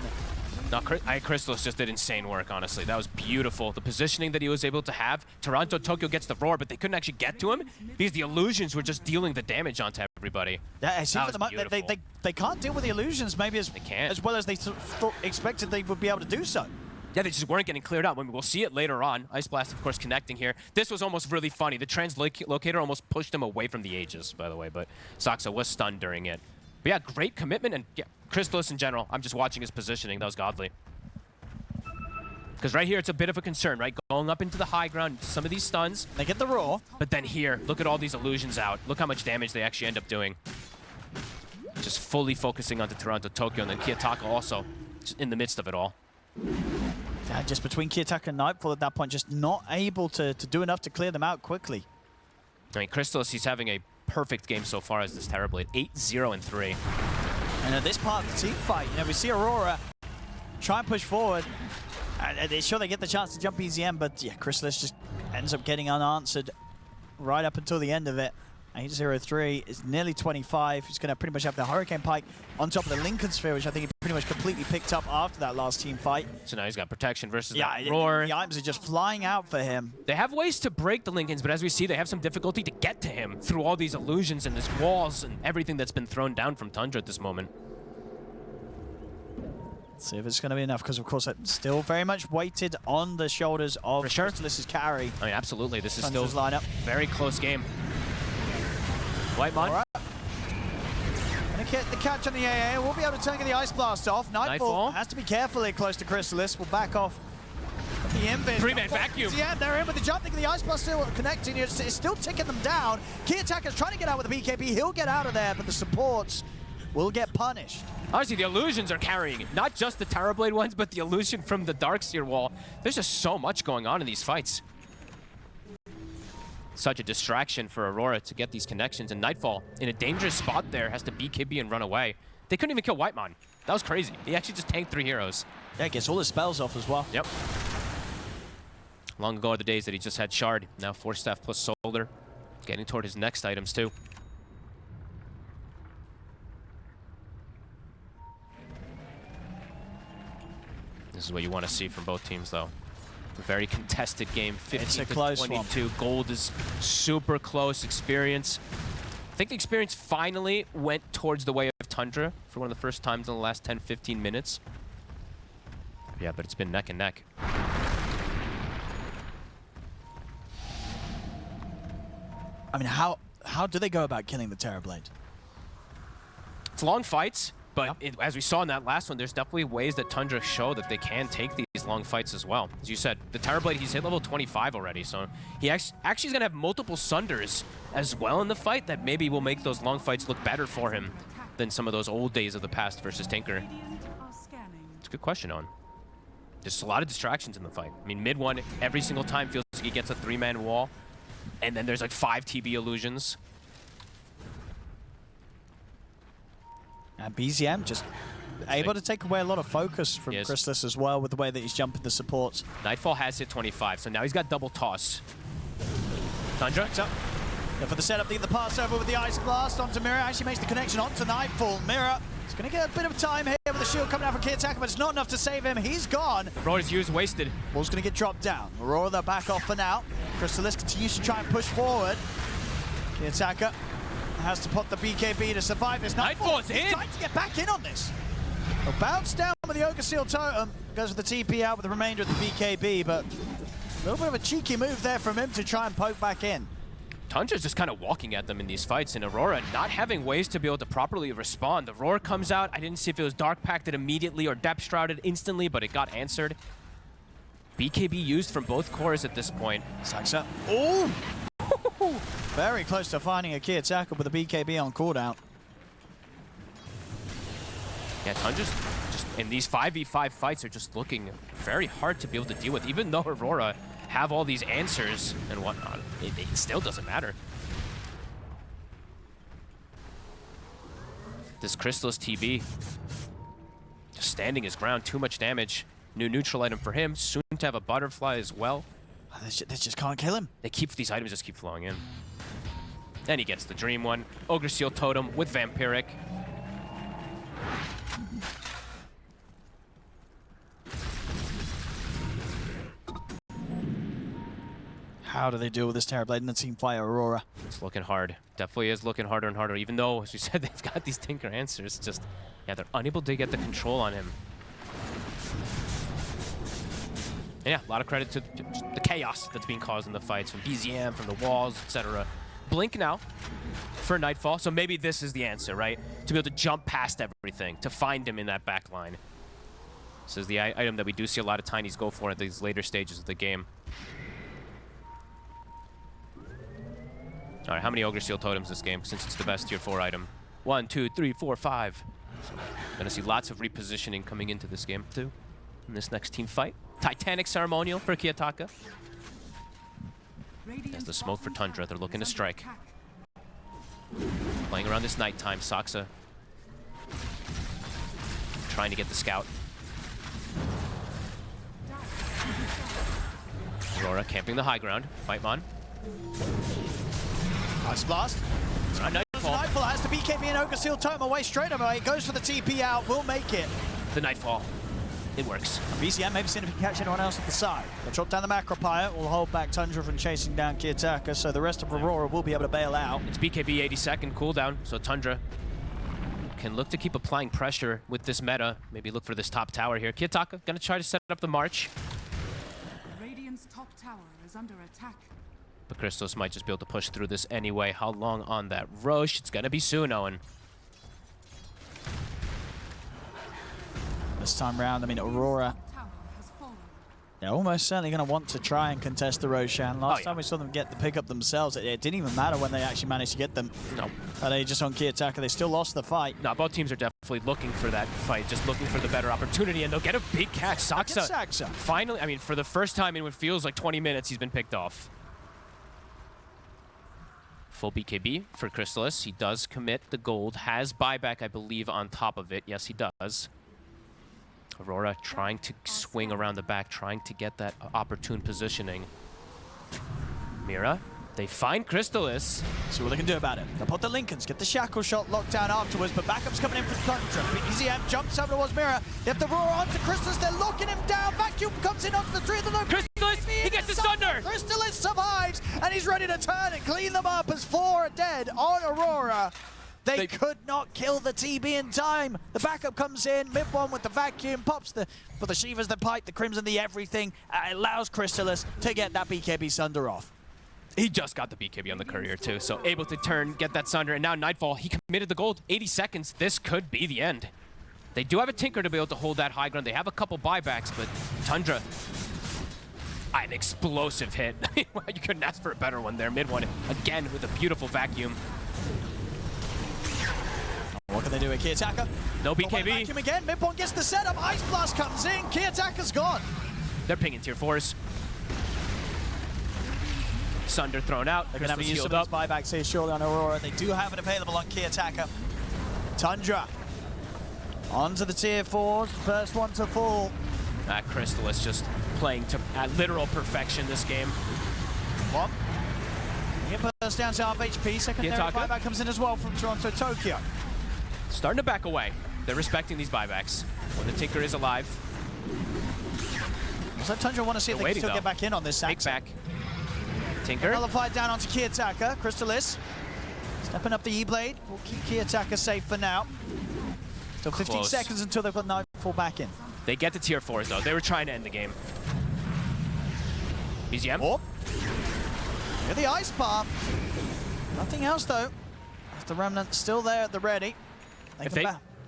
No, Crystalus just did insane work, honestly. That was beautiful. The positioning that he was able to have. Toronto, Tokyo gets the roar, but they couldn't actually get to him because the illusions were just dealing the damage onto everybody. Yeah, I see for the moment they can't deal with the illusions maybe as well as they expected they would be able to do so. Yeah, they just weren't getting cleared out. We'll see it later on. Ice Blast, of course, connecting here. This was almost really funny. The translocator almost pushed him away from the Aegis, by the way, but Saxa was stunned during it. But yeah, great commitment, and yeah, Crystalus in general. I'm just watching his positioning. That was godly. Because right here, it's a bit of a concern, right? Going up into the high ground, some of these stuns. They get the roar. But then here, look at all these illusions out. Look how much damage they actually end up doing. Just fully focusing onto Toronto, Tokyo, and then Kiyotaka also just in the midst of it all. Yeah, just between Kiyotaka and Nightfall at that point, just not able to do enough to clear them out quickly. I mean, Crystalus, he's having a perfect game so far as this Terrorblade. 8-0-3. And at this part of the team fight, you know, we see Aurora try and push forward. Sure, they get the chance to jump EZM, but yeah, Crystalus just ends up getting unanswered right up until the end of it. 8-0-3 is nearly 25. He's going to pretty much have the Hurricane Pike on top of the Lincoln Sphere, which I think he pretty much completely picked up after that last team fight. So now he's got protection versus that roar. The items are just flying out for him. They have ways to break the Lincolns, but as we see, they have some difficulty to get to him through all these illusions and his walls and everything that's been thrown down from Tundra at this moment. Let's see if it's going to be enough, because of course it's still very much weighted on the shoulders of Crystalis' carry. I mean, absolutely. This is Tundra's still a very close game. Whitemon. All right. Gonna get the catch on the AA. We'll be able to turn the Ice Blast off. Nightfall has to be carefully close to Crystalis. We'll back off the invis. Three-man vacuum. Yeah, they're in with the jump. Thinking the Ice Blast still connecting. It's still ticking them down. Kiyotaka's trying to get out with the BKB. He'll get out of there, but the supports will get punished. Honestly, the illusions are carrying it. Not just the Terrorblade ones, but the illusion from the Darkseer wall. There's just so much going on in these fights. Such a distraction for Aurora to get these connections, and Nightfall in a dangerous spot there has to BKB and run away. They couldn't even kill Whitemon. That was crazy. He actually just tanked 3 heroes. Yeah, gets all his spells off as well. Yep. Long ago are the days that he just had Shard. Now Force Staff plus Soldier. Getting toward his next items too. This is what you want to see from both teams though. A very contested game, 15-22. Gold is super close. Experience. I think Experience finally went towards the way of Tundra for one of the first times in the last 10-15 minutes. Yeah, but it's been neck and neck. I mean, how do they go about killing the Terrorblade? It's long fights. But as we saw in that last one, there's definitely ways that Tundra show that they can take these long fights as well. As you said, the Terrorblade, he's hit level 25 already, so he actually is going to have multiple Sunders as well in the fight that maybe will make those long fights look better for him than some of those old days of the past versus Tinker. It's a good question, Owen. There's a lot of distractions in the fight. I mean, mid one, every single time feels like he gets a 3-man wall, and then there's like 5 TB illusions. And BZM just able to take away a lot of focus from Crystalis as well with the way that he's jumping the supports. Nightfall has hit 25, so now he's got double toss. Tundra. So, for the setup, the pass over with the Ice Blast onto Mira. Actually makes the connection onto Nightfall. Mira is going to get a bit of time here with the shield coming out from Kiyotaka, but it's not enough to save him. He's gone. Aurora's used, wasted. Ball's going to get dropped down. Aurora, they're back off for now. Crystalis continues to try and push forward. Kiyotaka has to put the BKB to survive this. Nightfall's in! He's trying to get back in on this. A bounce down with the Ogre Seal Totem. Goes with the TP out with the remainder of the BKB, but a little bit of a cheeky move there from him to try and poke back in. Tundra's just kind of walking at them in these fights, and Aurora not having ways to be able to properly respond. The roar comes out. I didn't see if it was Dark Pacted immediately or Depth Shrouded instantly, but it got answered. BKB used from both cores at this point. Saxa. Oh! Very close to finding a Kiyotaka with a BKB on cooldown. Yeah, Tundra's just in these 5v5 fights are just looking very hard to be able to deal with, even though Aurora have all these answers and whatnot. It still doesn't matter. This Crystal's TB just standing his ground, too much damage. New neutral item for him, soon to have a butterfly as well. They just can't kill him. These items just keep flowing in. And he gets the dream one. Ogre Seal Totem with Vampiric. How do they deal with this Terrorblade in the team fight, Aurora? It's looking hard. Definitely is looking harder and harder, even though, as you said, they've got these Tinker answers. Just, yeah, they're unable to get the control on him. And yeah, a lot of credit to the chaos that's being caused in the fights from BZM, from the walls, etc. Blink now for Nightfall, so maybe this is the answer, right? To be able to jump past everything, to find him in that back line. This is the item that we do see a lot of Tinies go for at these later stages of the game. All right, how many Ogre Seal Totems this game, since it's the best tier 4 item? 1, 2, 3, 4, 5. So gonna see lots of repositioning coming into this game, too, in this next team fight. Titanic Ceremonial for Kiyotaka. There's the smoke for Tundra. They're looking to strike. Playing around this nighttime. Saksa trying to get the scout. Aurora camping the high ground. Fightmon. Ice Blast. Nightfall has the BKB and Ogre Seal Totem away straight away. Goes for the TP out. Will make it. The Nightfall. It works. BCM maybe seeing if he can catch anyone else at the side. They'll drop down the Macro Pirate. Will hold back Tundra from chasing down Kiyotaka, so the rest of Aurora will be able to bail out. It's BKB 80-second cooldown, so Tundra can look to keep applying pressure with this meta. Maybe look for this top tower here. Kiyotaka gonna try to set up the march. Radiant's top tower is under attack. But Crystallis might just be able to push through this anyway. How long on that Rosh? It's gonna be soon, Owen. This time round, I mean, Aurora, they're almost certainly going to want to try and contest the Roshan. Last time we saw them get the pickup themselves, it didn't even matter when they actually managed to get them. No. They just on Kiyotaka, they still lost the fight. No, both teams are definitely looking for that fight, just looking for the better opportunity, and they'll get a big catch. Saksa, finally, I mean, for the first time in what feels like 20 minutes, he's been picked off. Full BKB for Crystallis. He does commit the gold, has buyback, I believe, on top of it. Yes, he does. Aurora trying to swing around the back, trying to get that opportune positioning. Mira, they find Crystallis. See what they can do about it. They'll put the Lincolns, get the shackle shot locked down afterwards, but backup's coming in from Tundra. BZM jumps over towards Mira. They have to roar onto Crystallis. They're locking him down. Vacuum comes in onto the tree of the loop. Crystallis, he gets the Sunder. Crystallis survives, and he's ready to turn and clean them up as 4 are dead on Aurora. They could not kill the TB in time. The backup comes in, mid one with the vacuum, pops the Shivas, the pipe, the Crimson, the everything. Allows Crystallis to get that BKB Sunder off. He just got the BKB on the courier too, so able to turn, get that Sunder, and now Nightfall, he committed the gold. 80 seconds, this could be the end. They do have a Tinker to be able to hold that high ground. They have a couple buybacks, but Tundra, an explosive hit. You couldn't ask for a better one there. Mid one, again with a beautiful vacuum. What can they do with Kiyotaka? No BKB. Vacuum again. Midpoint gets the setup. Ice Blast comes in. Kiyotaka's gone. They're pinging tier 4s. Sunder thrown out. They're going to have to use some of those buybacks here surely on Aurora. They do have it available on Kiyotaka. Tundra onto the tier 4s. First one to fall. Crystallis just playing to at literal perfection this game. What? He bursts down to half HP. Secondary buyback comes in as well from Toronto, Tokyo. Starting to back away. They're respecting these buybacks. When the Tinker is alive. So Tundra want to see if they can still get back in on this. Take back. Tinker. Nullified down onto Kiyotaka. Crystallis stepping up the E-Blade. We'll keep Kiyotaka safe for now. Still 15 seconds until they've got Nightfall back in. They get the tier 4s though. They were trying to end the game. BZM. Oh. Look at the ice path. Nothing else though. The Remnant still there at the ready.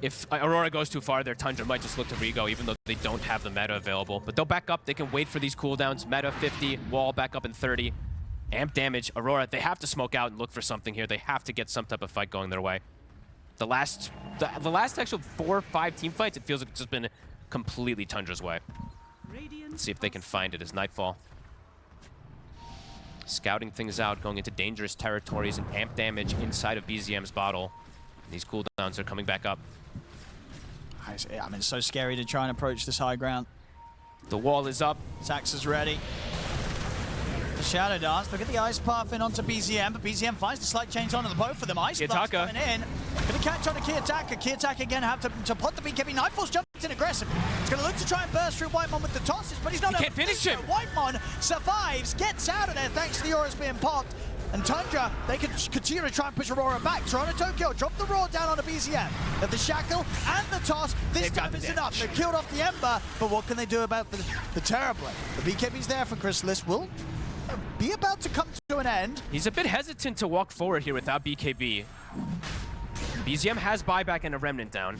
If Aurora goes too far, their Tundra might just look to re-go, even though they don't have the meta available. But they'll back up. They can wait for these cooldowns. Meta 50, wall back up in 30. Amp damage. Aurora, they have to smoke out and look for something here. They have to get some type of fight going their way. The last actual 4 or 5 team fights, it feels like it's just been completely Tundra's way. Let's see if they can find it as Nightfall. Scouting things out, going into dangerous territories and amp damage inside of BZM's bottle. These cooldowns are coming back up. I mean, it's so scary to try and approach this high ground. The wall is up. Sax is ready. The Shadow Dance, look at the Ice Path in onto BZM, but BZM finds the slight change onto the both of them. Ice Blast coming in. Gonna catch on to Kiyotaka. Kiyotaka again have to put the BKB. Nightfall's jumped in aggressive. He's gonna look to try and burst through Whitemon with the tosses, but he's not able to finish him. Whitemon survives, gets out of there thanks to the auras being popped. And Tundra, they can continue to try and push Aurora back. Toronto Tokyo drop the Roar down onto BZM. At the Shackle and the toss, this time is enough. They've killed off the Ember, but what can they do about the Terrorblade? The BKB's there for Chrysalis. Will be about to come to an end. He's a bit hesitant to walk forward here without BKB. BZM has buyback and a Remnant down.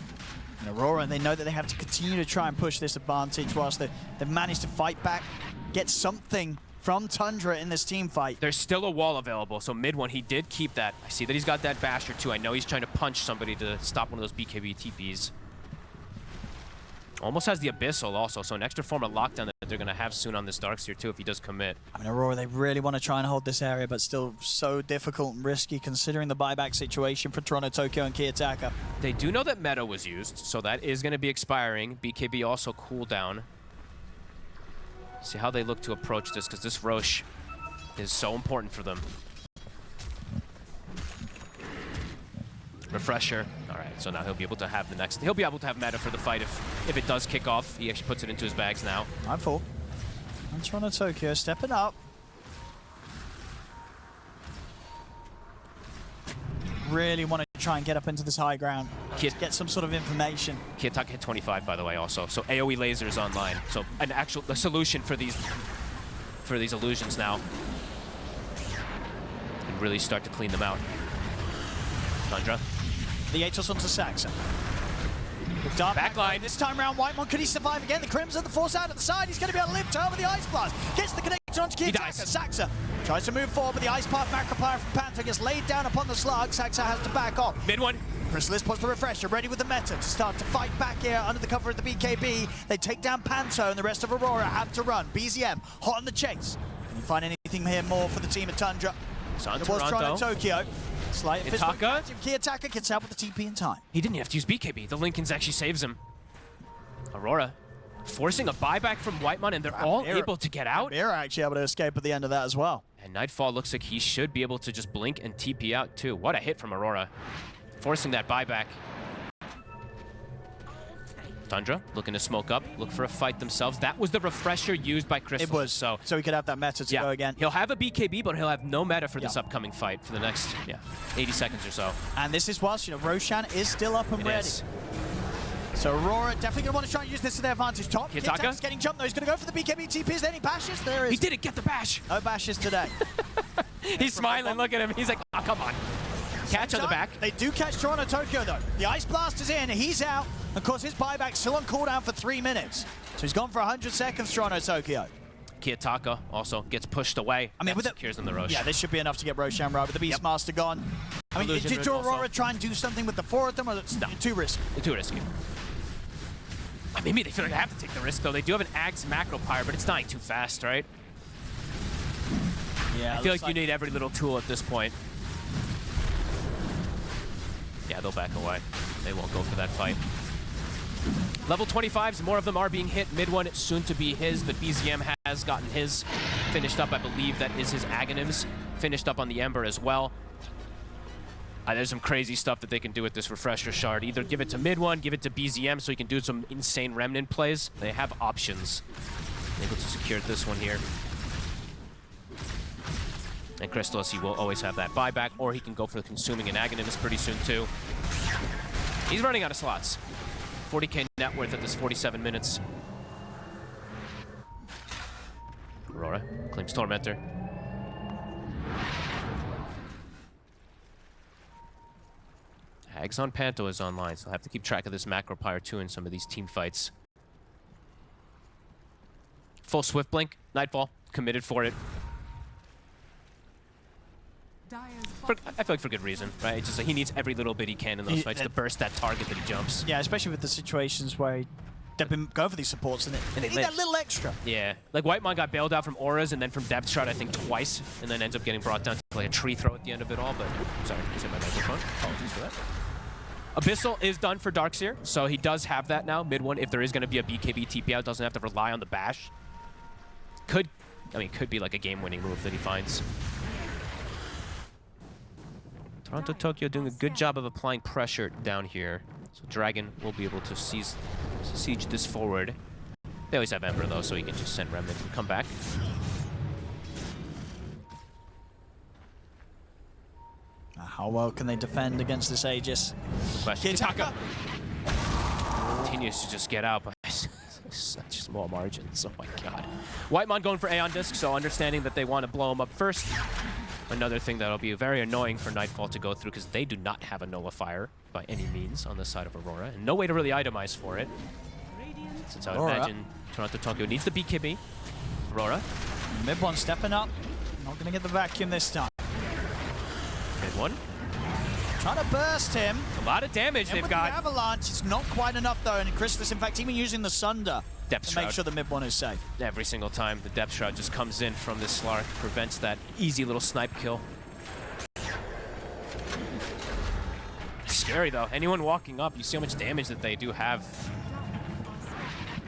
And Aurora, they know that they have to continue to try and push this advantage whilst they've managed to fight back, get something from Tundra in this team fight. There's still a wall available, so mid one, he did keep that. I see that he's got that basher too. I know he's trying to punch somebody to stop one of those BKB TPs. Almost has the Abyssal also, so an extra form of lockdown that they're going to have soon on this Darkseer too if he does commit. I mean, Aurora, they really want to try and hold this area, but still so difficult and risky considering the buyback situation for Toronto Tokyo and Kiyotaka. They do know that meta was used, so that is going to be expiring. BKB also cooldown. See how they look to approach this, because this Rosh is so important for them. Refresher. All right, so now he'll be able to have the next. He'll be able to have meta for the fight if it does kick off. He actually puts it into his bags now. I'm full. And Toronto Tokyo stepping up. Really want to try and get up into this high ground. Get some sort of information. Kiyotaka hit 25, by the way, also. So AoE lasers online. So a solution for these illusions now. And really start to clean them out. Tundra. The Atos onto Saxa. Backline. This time around, Whitemon, could he survive again? The Crimson, the force out at the side. He's going to be able to live to over the Ice Blast. Gets the connection onto Kiyotaka. Saxa tries to move forward, but the Ice Path Macropire from Panther gets laid down upon the slug. Saxa has to back off. Mid one. Chrysalis puts the Refresher, ready with the meta to start to fight back here under the cover of the BKB. They take down Panto, and the rest of Aurora have to run. BZM, hot on the chase. Can you find anything here more for the team of Tundra? It was Toronto Tokyo. Slight Kiyotaka. Kiyotaka gets out with the TP in time. He didn't have to use BKB. The Lincolns actually saves him. Aurora forcing a buyback from Whitemon, and they're all able to get out. They're actually able to escape at the end of that as well. And Nightfall looks like he should be able to just blink and TP out too. What a hit from Aurora. Forcing that buyback. Tundra looking to smoke up, look for a fight themselves. That was the Refresher used by Crystal. It was, so he could have that meta to go again. He'll have a BKB, but he'll have no meta for this upcoming fight for the next 80 seconds or so. And this is whilst, Roshan is still up and ready. So Aurora definitely going to want to try and use this to their advantage. Top. Kiyotaka's getting jumped though. He's going to go for the BKB TP. Is there any bashes? There is. He didn't get the bash. No bashes today. He's smiling. Look at him. He's like, oh, come on. Catch on the back. They do catch Toronto Tokyo though. The Ice Blast is in. He's out. Of course, his buyback's still on cooldown for 3 minutes. So he's gone for 100 seconds, Toronto Tokyo. Kiyotaka also gets pushed away. I mean, secures them the Rosh. Yeah, this should be enough to get Roshan right with the Beastmaster gone. I mean, did Aurora try and do something with the 4 of them, or it's too risky? Too risky. Maybe they feel like they have to take the risk, though. They do have an Axe Macro Pyre, but it's dying too fast, right? Yeah, I feel like you need every little tool at this point. Yeah, they'll back away. They won't go for that fight. Level 25s, more of them are being hit. Mid one, soon to be his, but BZM has gotten his finished up. I believe that is his Aghanims finished up on the Ember as well. There's some crazy stuff that they can do with this Refresher Shard. Either give it to mid one, give it to BZM so he can do some insane Remnant plays. They have options. Able to secure this one here. And Crystallis, he will always have that buyback, or he can go for the Consuming and Aghanims pretty soon too. He's running out of slots. 40k net worth at this 47 minutes. Aurora claims Tormentor. Hags on Panto is online, so I'll have to keep track of this Macro Pyre too in some of these team fights. Full Swift Blink, Nightfall, committed for it. Dire's I feel like for good reason, right? It's just like he needs every little bit he can in those fights to burst that target that he jumps. Yeah, especially with the situations where they've been going for these supports and they need that little extra. Yeah, like Whitemon got bailed out from auras and then from depth shot I think twice, and then ends up getting brought down to like a tree throw at the end of it all. But sorry, I said my microphone. Apologies for that. Abyssal is done for Darkseer, so he does have that now. Mid one, if there is going to be a BKB TP out, doesn't have to rely on the bash. Could be like a game-winning move that he finds. Toronto Tokyo doing a good job of applying pressure down here. So Dragon will be able to siege this forward. They always have Ember though, so he can just send Remnant and come back. How well can they defend against this Aegis? Good question. Kitaka continues to just get out, but such small margins. Oh my god. Whitemon going for Aeon Disc, so understanding that they want to blow him up first. Another thing that'll be very annoying for Nightfall to go through, because they do not have a nullifier by any means on the side of Aurora, and no way to really itemize for it. Since I would imagine Toronto Tokyo needs the BKB. Aurora. Mid one stepping up. Not going to get the vacuum this time. Mid one. Trying to burst him. A lot of damage they've got. The avalanche, it's not quite enough though, and Chrysalis, in fact, even using the Sunder to make sure the mid one is safe. Every single time the Depth Shroud just comes in from this Slark, prevents that easy little snipe kill. Scary though. Anyone walking up, you see how much damage that they do have.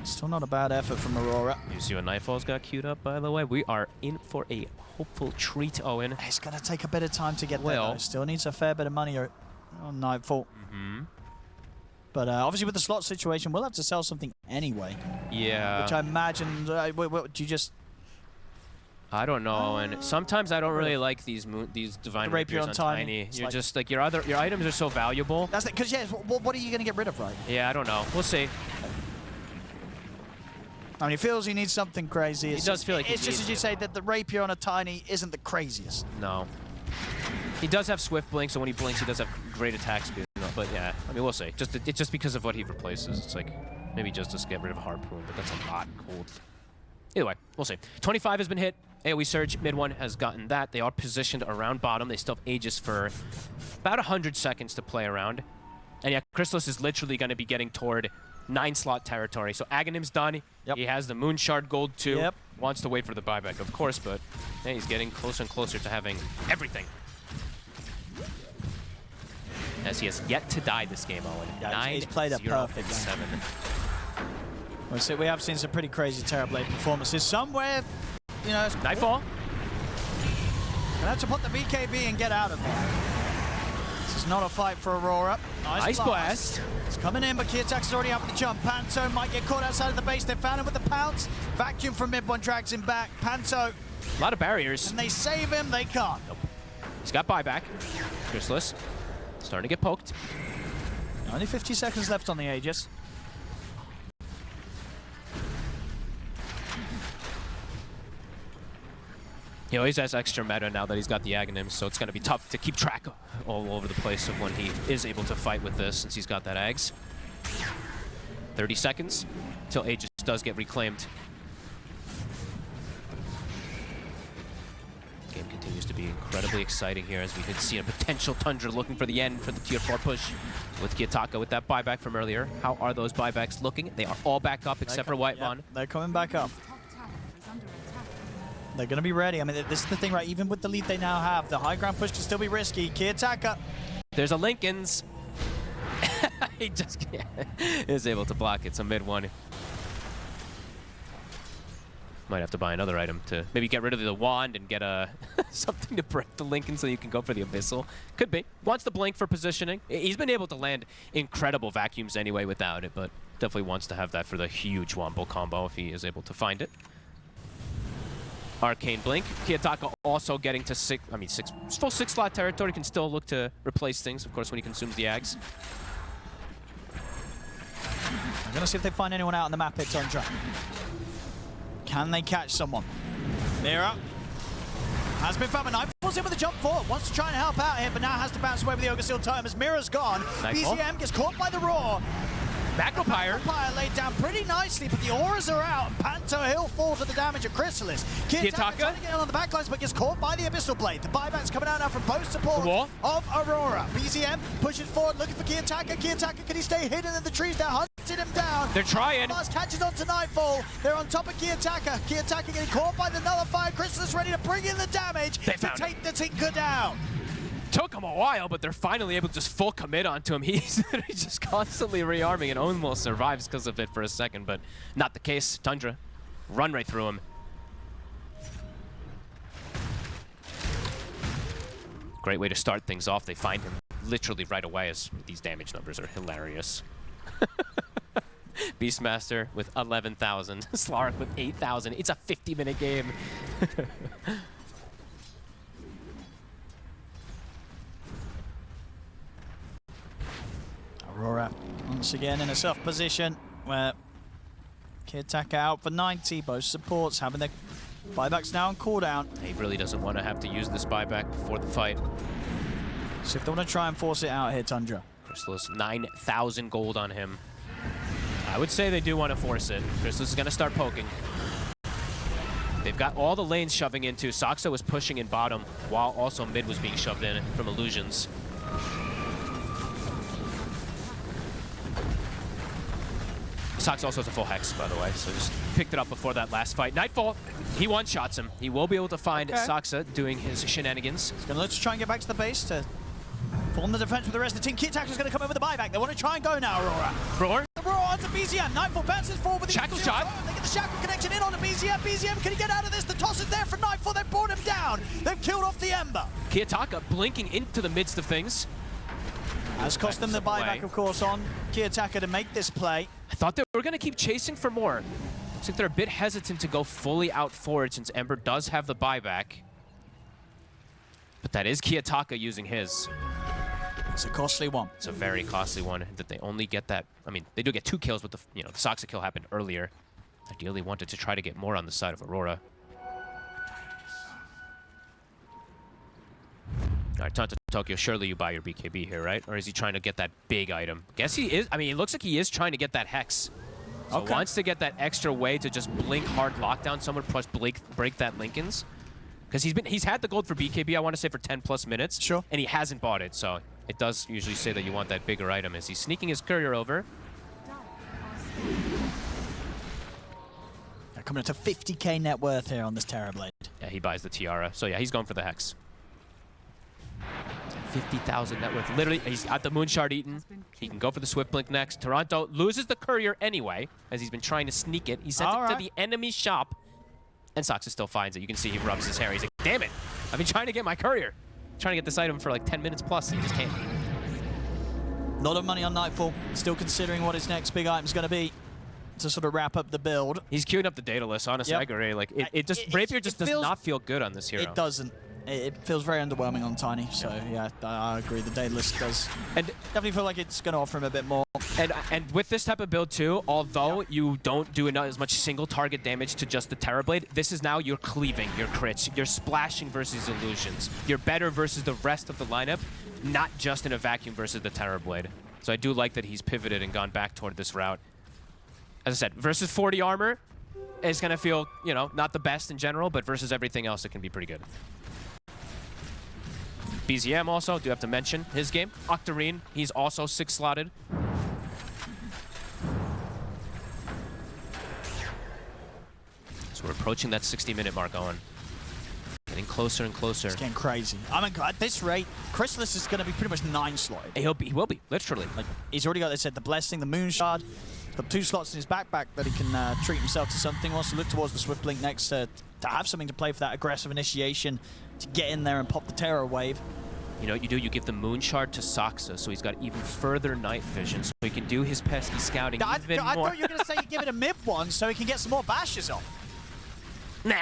Still not a bad effort from Aurora. You see what Nightfall's got queued up, by the way? We are in for a hopeful treat, Owen. It's going to take a bit of time to get there, though. Still needs a fair bit of money on Nightfall. But obviously with the slot situation, we'll have to sell something anyway. Yeah. Which I imagine, do you just... I don't know, and sometimes I don't really like these divine rapiers on Tiny. You're like, just like your items are so valuable. That's because what are you going to get rid of, right? Yeah, I don't know. We'll see. I mean, he feels he needs something crazy. He does feel like it's just as you say that the rapier on a Tiny isn't the craziest. No. He does have swift blink, so when he blinks, he does have great attack speed. But yeah, I mean, we'll see. It's just because of what he replaces. It's like maybe just to get rid of a Harpoon, but that's a lot cold. Either way, we'll see. 25 has been hit. AoE Surge, mid one has gotten that. They are positioned around bottom. They still have Aegis for about 100 seconds to play around. And yeah, Chrysalis is literally going to be getting toward 9-slot territory. So Aghanim's done. He has the Moon Shard Gold too. Wants to wait for the buyback, of course, but yeah, he's getting closer and closer to having everything. As he has yet to die this game, Owen. Yeah, he's played a perfect 7. We have seen some pretty crazy Terrorblade performances. Somewhere, you know... Nightfall. Gonna have to put the BKB and get out of there. This is not a fight for Aurora. Nice blast. It's coming in, but Kiyotak's already up with the jump. Panto might get caught outside of the base. They found him with the pounce. Vacuum from mid one drags him back. Panto. A lot of barriers. And they save him. They can't. Nope. He's got buyback. Chrysalis starting to get poked. Only 50 seconds left on the Aegis. He always has extra meta now that he's got the Aghanim, so it's going to be tough to keep track all over the place of when he is able to fight with this, since he's got that Ags. 30 seconds until Aegis does get reclaimed. Game continues to be incredibly exciting here, as we could see a potential Tundra looking for the end for the tier 4 push with Kiyotaka with that buyback from earlier. How are those buybacks looking? They are all back up except for Whitemon. They're coming back up. They're going to be ready. I mean, this is the thing, right? Even with the lead they now have, the high ground push can still be risky. Kiyotaka. There's a Lincoln's. He just is able to block it. So mid one. Might have to buy another item to maybe get rid of the wand and get something to break the Lincoln so you can go for the Abyssal. Could be. Wants the blink for positioning. He's been able to land incredible vacuums anyway without it, but definitely wants to have that for the huge wombo combo if he is able to find it. Arcane Blink. Kiyotaka also getting to full 6-slot territory, can still look to replace things, of course, when he consumes the Ags. I'm going to see if they find anyone out on the map at Tundra. Can they catch someone? Mira has been found, but Nightfall's in with a jump forward. Wants to try and help out here, but now has to bounce away with the Ogre Seal Totem as Mira's gone. Nightfall. BZM gets caught by the Roar. Macropyre. Macropyre laid down pretty nicely, but the auras are out, and Panto Hill fall to the damage of Chrysalis. Kiyotaka trying to get on the backlines, but gets caught by the Abyssal Blade. The buyback's coming out now from both support of Aurora. BZM pushes forward, looking for Kiyotaka. Kiyotaka, can he stay hidden in the trees? They're hunting him down. They're trying. Fast catches on to Nightfall. They're on top of Kiyotaka. Kiyotaka getting caught by the Nullifier. Chrysalis ready to bring in the damage to take the Tinker down. Took him a while, but they're finally able to just full commit onto him. He's just constantly rearming and almost survives because of it for a second, but not the case. Tundra, run right through him. Great way to start things off. They find him literally right away, as these damage numbers are hilarious. Beastmaster with 11,000, Slark with 8,000. It's a 50-minute game. Aurora once again in a soft position where Kiyotaka out for 90. Both supports having their buybacks now on cooldown. He really doesn't want to have to use this buyback before the fight. So if they want to try and force it out here, Tundra. Chrysalis, 9,000 gold on him. I would say they do want to force it. Chrysalis is going to start poking. They've got all the lanes shoving into. Saxa was pushing in bottom while also mid was being shoved in from illusions. Sox also has a full hex, by the way, so just picked it up before that last fight. Nightfall, he one-shots him. He will be able to find Saxa doing his shenanigans. He's going to look to try and get back to the base to form the defense with the rest of the team. Kiyotaka's going to come in with the buyback. They want to try and go now, Aurora. Roar. Aurora onto BZM. Nightfall bounces forward with the shackle shot. They get the shackle connection in onto BZM. BZM, can he get out of this? The toss is there for Nightfall. They've brought him down. They've killed off the Ember. Kiyotaka blinking into the midst of things. Has cost them the buyback, of course, on Kiyotaka to make this play. I thought they were going to keep chasing for more. Looks like they're a bit hesitant to go fully out forward since Ember does have the buyback. But that is Kiyotaka using his. It's a costly one. It's a very costly one that they only get that. I mean, they do get 2 kills, but the Saxa kill happened earlier. Ideally wanted to try to get more on the side of Aurora. All right, Tonto Tokyo, surely you buy your BKB here, right? Or is he trying to get that big item? Guess he is. I mean, it looks like he is trying to get that Hex. So wants to get that extra way to just blink hard lockdown someone, plus break that Lincoln's. Because he's had the gold for BKB, I want to say, for 10+ minutes. Sure. And he hasn't bought it, so it does usually say that you want that bigger item as he's sneaking his courier over. They're coming to 50k net worth here on this Terrorblade. Yeah, he buys the Tiara. So yeah, he's going for the Hex. 50,000 net worth. Literally, he's got the Moonshard eaten. He can go for the Swift Blink next. Toronto loses the courier anyway, as he's been trying to sneak it. He sent it to the enemy shop, and Saxa still finds it. You can see he rubs his hair. He's like, damn it, I've been trying to get my courier. Trying to get this item for like 10 minutes plus, and he just can't. A lot of money on Nightfall. Still considering what his next big item's going to be to sort of wrap up the build. He's queuing up the data list, honestly. I agree. Like, Rapier just does not feel good on this hero. It doesn't. It feels very underwhelming on Tiny, so yeah, I agree. The data list does definitely feel like it's going to offer him a bit more. And with this type of build too, although you don't do as much single target damage to just the Terrorblade, this is now you're cleaving your crits, you're splashing versus illusions. You're better versus the rest of the lineup, not just in a vacuum versus the Terrorblade. So I do like that he's pivoted and gone back toward this route. As I said, versus 40 armor is going to feel, not the best in general, but versus everything else, it can be pretty good. BZM also, do have to mention his game. Octarine, he's also 6-slotted. So we're approaching that 60-minute mark, Owen. Getting closer and closer. It's getting crazy. I mean, at this rate, Chrysalis is going to be pretty much 9-slotted. He will be, literally. Like, he's already got, they said, the Blessing, the Moonshard. He's got 2 slots in his backpack that he can treat himself to something. Wants to look towards the Swift Blink next to have something to play for that aggressive initiation, to get in there and pop the Terror Wave. You know what you do? You give the Moonshard to Saxa, so he's got even further night vision, so he can do his pesky scouting even more. I thought you were going to say you give it a mid one so he can get some more bashes off. Nah,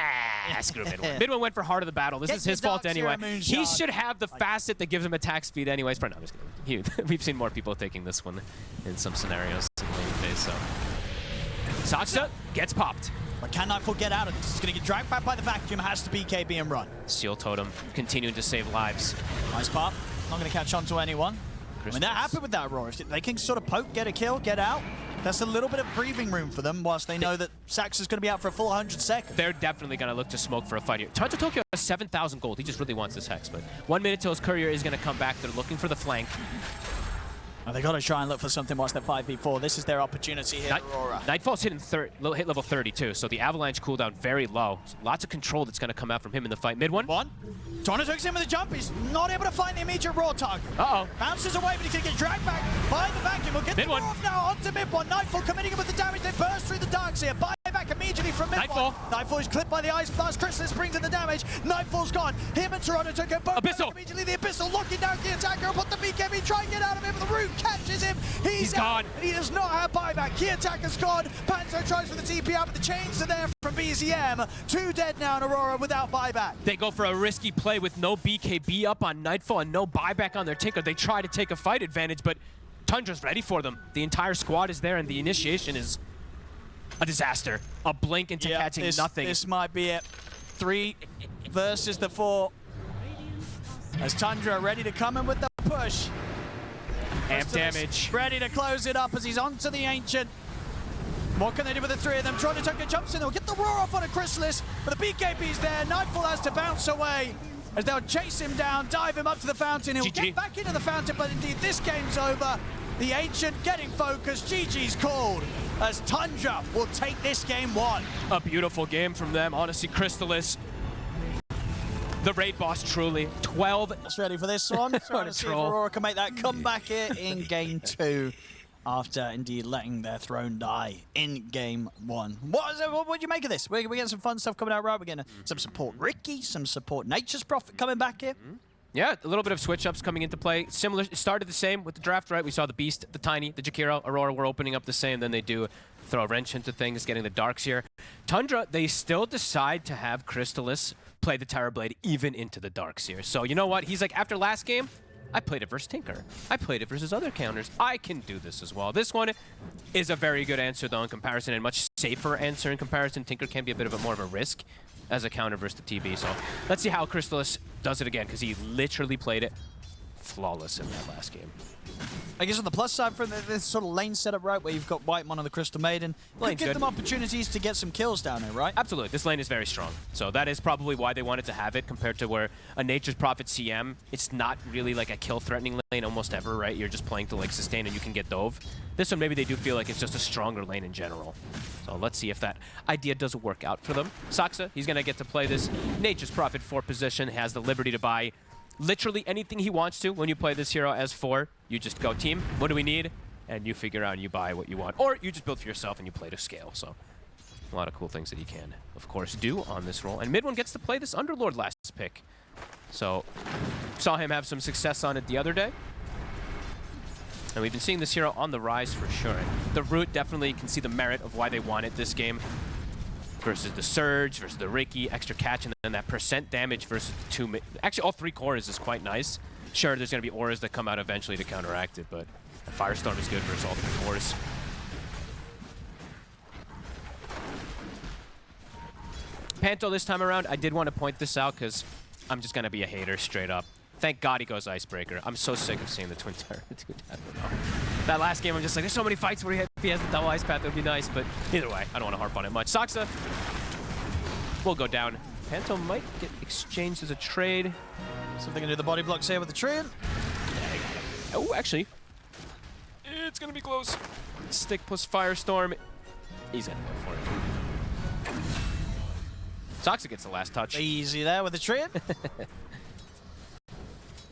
screw Midwin. Midwin went for heart of the battle. This is his fault anyway. He should have the facet that gives him attack speed anyways. No, I'm just kidding. We've seen more people taking this one in some scenarios in lane phase, so. Saxa gets popped. But can Nightfall get out of this? He's going to get dragged back by the vacuum, has to BKB and run. Seal Totem continuing to save lives. Nice pop. Not going to catch on to anyone. I mean, they're happy with that, Aurora. They can sort of poke, get a kill, get out. That's a little bit of breathing room for them, whilst they know that Sax is going to be out for a full 100 seconds. They're definitely going to look to smoke for a fight here. Tundra Tokyo has 7,000 gold. He just really wants this Hex, but 1 minute till his courier is going to come back. They're looking for the flank. Oh, they got to try and look for something whilst they're 5v4. This is their opportunity here, Aurora. Nightfall's hitting hit level 32, so the Avalanche cooldown very low. So lots of control that's going to come out from him in the fight. Mid one. Tundra takes him with a jump. He's not able to find the immediate raw target. Uh-oh. Bounces away, but he's going to get dragged back by the vacuum. We'll get the raw off now onto mid one. Nightfall committing him with the damage. They burst through the darks here. Buyback immediately from mid one. Nightfall is clipped by the Ice Blast. Chrysalis brings in the damage. Nightfall's gone. Him and Toronto took a both. Abyssal. Immediately the Abyssal locking down the attacker. Put the BKB, try and get out of him. The root catches him. He's gone. And he does not have buyback. Key attacker's gone. Panto tries for the TP out, but the chains are there from BZM. 2 dead now in Aurora without buyback. They go for a risky play with no BKB up on Nightfall and no buyback on their Tinker. They try to take a fight advantage, but Tundra's ready for them. The entire squad is there, and the initiation is a disaster. A blink into catching nothing. This might be it. 3 versus the 4. As Tundra ready to come in with the push. Amp damage. Ready to close it up as he's onto the Ancient. What can they do with the 3 of them? Trying to take a jumps in. They'll get the roar off on a Chrysalis, but the BKB's there. Nightfall has to bounce away as they'll chase him down, dive him up to the fountain. He'll get back into the fountain, but indeed this game's over. The Ancient getting focused. GG's called as Tundra will take this game 1. A beautiful game from them. Honestly, Chrysalis, the raid boss, truly. 12. That's ready for this one. Trying to see if Aurora can make that comeback here in game 2 after indeed letting their throne die in game 1. What do you make of this? We're getting some fun stuff coming out, right? We're getting some support Ricky, some support Nature's Prophet coming back here. Yeah, a little bit of switch-ups coming into play. Similar, it started the same with the draft, right? We saw the Beast, the Tiny, the Jakiro, Aurora were opening up the same. Then they do throw a wrench into things, getting the Darks here. Tundra, they still decide to have Chrysalis play the Terrorblade even into the Darks here. So you know what? He's like, after last game, I played it versus Tinker. I played it versus other counters. I can do this as well. This one is a very good answer, though, in comparison, and much safer answer in comparison. Tinker can be a bit of a more of a risk as a counter versus the TB. So let's see how Chrysalis does it again, because he literally played it flawless in that last game. I guess on the plus side for this sort of lane setup, right, where you've got Whitemon and the Crystal Maiden, could give them opportunities to get some kills down there, right? Absolutely. This lane is very strong. So that is probably why they wanted to have it compared to where a Nature's Prophet CM, it's not really like a kill-threatening lane almost ever, right? You're just playing to like sustain and you can get dove. This one, maybe they do feel like it's just a stronger lane in general. So let's see if that idea does work out for them. Saksa, he's going to get to play this Nature's Prophet 4 position, has the liberty to buy literally anything he wants to. When you play this hero as 4, you just go, team, what do we need? And you figure out and you buy what you want. Or you just build for yourself and you play to scale. So a lot of cool things that he can, of course, do on this role. And mid one gets to play this Underlord last pick. So saw him have some success on it the other day. And we've been seeing this hero on the rise for sure. And the Root definitely can see the merit of why they wanted this game versus the Surge, versus the Ricky, extra catch, and then that percent damage versus the 2 actually, all 3 cores is quite nice. Sure, there's going to be auras that come out eventually to counteract it, but Firestorm is good versus all 3 cores. Panto this time around, I did want to point this out because I'm just going to be a hater straight up. Thank God he goes Icebreaker. I'm so sick of seeing the Twin Tower. I don't know. That last game, I'm just like, there's so many fights where if he has the double ice path, it would be nice, but either way, I don't want to harp on it much. Saksa will go down. Panto might get exchanged as a trade. So if they can do the body blocks here with the trade. Oh, actually, it's going to be close. Stick plus Firestorm. He's going to go for it. Saksa gets the last touch. Easy there with the trade.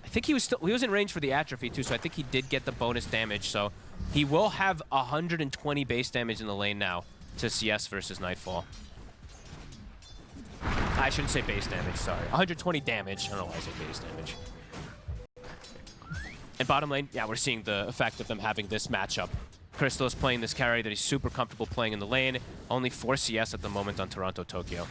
I think he was in range for the atrophy too, so I think he did get the bonus damage. So he will have 120 base damage in the lane now to CS versus Nightfall. I shouldn't say base damage, sorry. 120 damage. I don't know why I say base damage. And bottom lane, yeah, we're seeing the effect of them having this matchup. Crystal is playing this carry that he's super comfortable playing in the lane. Only 4 CS at the moment on Toronto Tokyo.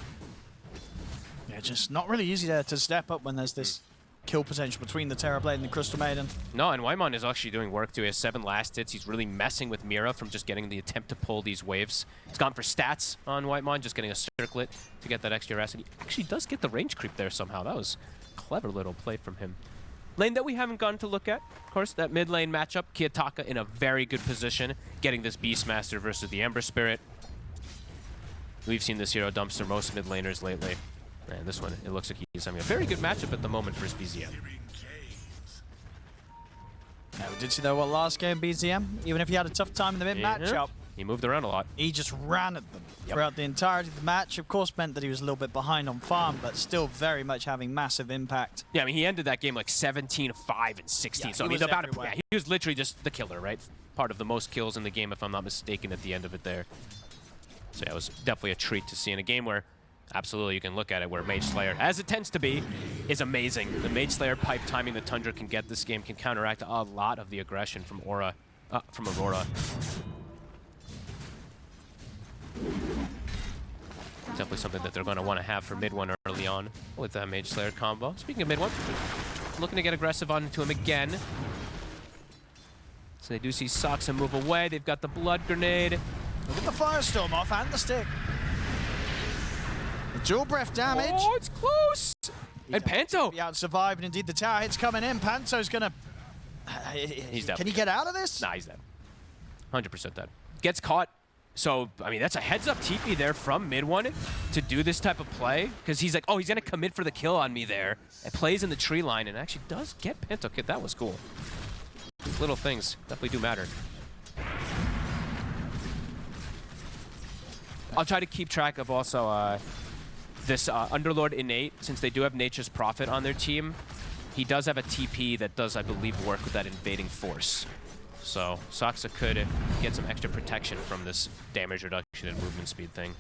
Yeah, just not really easy there to step up when there's this kill potential between the Terrorblade and the Crystal Maiden. No, and Whitemon is actually doing work too. He has 7 last hits. He's really messing with Mira from just getting the attempt to pull these waves. He's gone for stats on Whitemon, just getting a circlet to get that extra rest. And he actually does get the range creep there somehow. That was a clever little play from him. Lane that we haven't gotten to look at, of course, that mid lane matchup. Kiyotaka in a very good position, getting this Beastmaster versus the Ember Spirit. We've seen this hero dumpster most mid laners lately. And this one, it looks like he's having a very good matchup at the moment for his BZM. Yeah, we did see though what last game BZM, even if he had a tough time in the mid matchup, he moved around a lot. he just ran at them throughout the entirety of the match. Of course, meant that he was a little bit behind on farm, but still very much having massive impact. Yeah, I mean, he ended that game like 17, 5, and 16. Yeah, so I mean, he was literally just the killer, right? Part of the most kills in the game, if I'm not mistaken, at the end of it there. So yeah, it was definitely a treat to see in a game where, absolutely, you can look at it where Mage Slayer, as it tends to be, is amazing. The Mage Slayer pipe timing that Tundra can get this game can counteract a lot of the aggression from Aurora. Definitely something that they're going to want to have for mid one early on with that Mage Slayer combo. Speaking of mid one, looking to get aggressive onto him again. So they do see Saksa move away. They've got the Blood Grenade. Look at the Firestorm off and the stick. The dual breath damage. Oh, it's close! And Panto! He out-survived, and indeed the tower hit's coming in. Panto's gonna... He's dead. Can he get out of this? Nah, he's dead. 100% dead. Gets caught. So, I mean, that's a heads-up TP there from mid one to do this type of play. Because he's like, oh, he's going to commit for the kill on me there. It plays in the tree line and actually does get Panto kit. That was cool. These little things definitely do matter. I'll try to keep track of also this Underlord Innate, since they do have Nature's Prophet on their team. He does have a TP that does, I believe, work with that invading force. So Saksa could get some extra protection from this damage reduction and movement speed thing.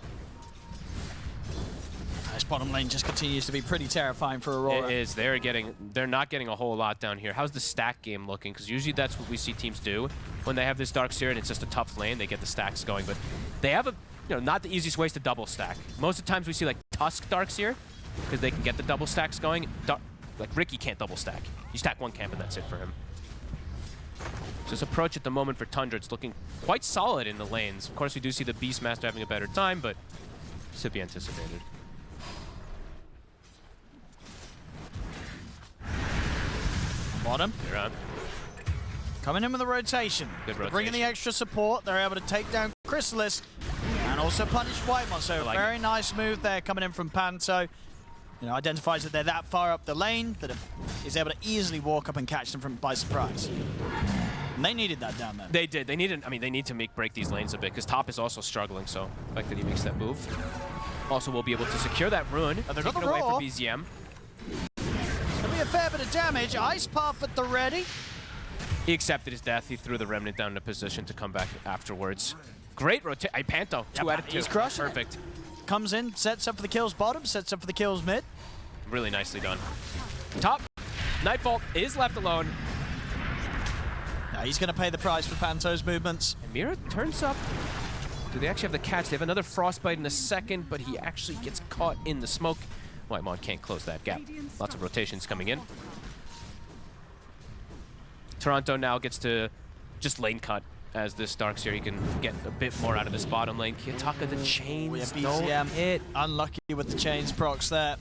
This bottom lane just continues to be pretty terrifying for Aurora. It is. They're not getting a whole lot down here. How's the stack game looking? Because usually that's what we see teams do when they have this Darkseer and it's just a tough lane. They get the stacks going, but they have a not the easiest ways to double stack. Most of the times we see like Tusk Darkseer because they can get the double stacks going. Like Ricky can't double stack. You stack one camp and that's it for him. So this approach at the moment for Tundra, it's looking quite solid in the lanes. Of course, we do see the Beastmaster having a better time, but it's to be anticipated. Bottom. You're on. Coming in with a rotation. Good rotation. Bringing the extra support. They're able to take down Chrysalis and also punish Whitemon. So like very nice move there coming in from Panto. You know, identifies that they're that far up the lane that is able to easily walk up and catch them by surprise. And they needed that down there. They did. They needed. I mean, they need to break these lanes a bit because top is also struggling. So the fact that he makes that move, also will be able to secure that rune. Oh, they've Take got it the away roar. for BZM. There'll be a fair bit of damage. Ice Path at the ready. He accepted his death. He threw the Remnant down in a position to come back afterwards. Great rotation. Panto, 2 out of 2. He's crushing Perfect. It. Comes in, sets up for the kills bottom, sets up for the kills mid. Really nicely done. Top. Nightfall is left alone. Now he's going to pay the price for Panto's movements. And Mira turns up. Do they actually have the catch? They have another Frostbite in a second, but he actually gets caught in the smoke. Whitemon can't close that gap. Lots of rotations coming in. Toronto now gets to just lane cut as this Darkseer. He can get a bit more out of this bottom lane. Kiyotaka, the chains don't hit. Unlucky with the chains procs there.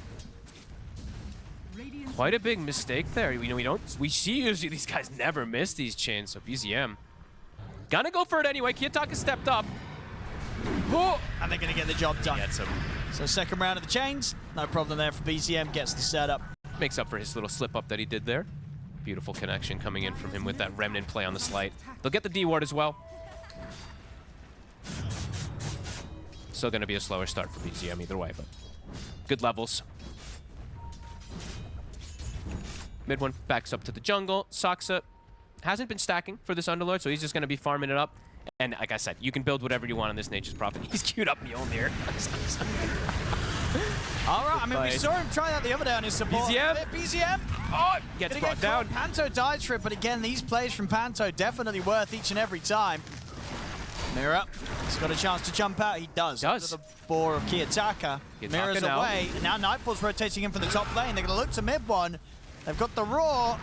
Quite a big mistake there. You know, we see usually these guys never miss these chains. So BZM gonna go for it anyway. Kiyotaka stepped up. Oh, and they're gonna get the job done. Gets him. So second round of the chains, no problem there for BZM. Gets the setup. Makes up for his little slip up that he did there. Beautiful connection coming in from him with that Remnant play on the slight. They'll get the D ward as well. Still gonna be a slower start for BZM either way, but good levels. Mid one backs up to the jungle. Saksa hasn't been stacking for this Underlord, so he's just going to be farming it up. And like I said, you can build whatever you want on this Nature's Prophet. He's queued up Mjolnir. All right, I mean, we saw him try that the other day on his support. BZM. Oh, gets brought down. Panto dies for it, but again, these plays from Panto definitely worth each and every time. Mira, he's got a chance to jump out. He does. Does. The bore of Kiyotaka. Mira's away, and now Nightfall's rotating in from the top lane. They're going to look to mid one. They've got the roar.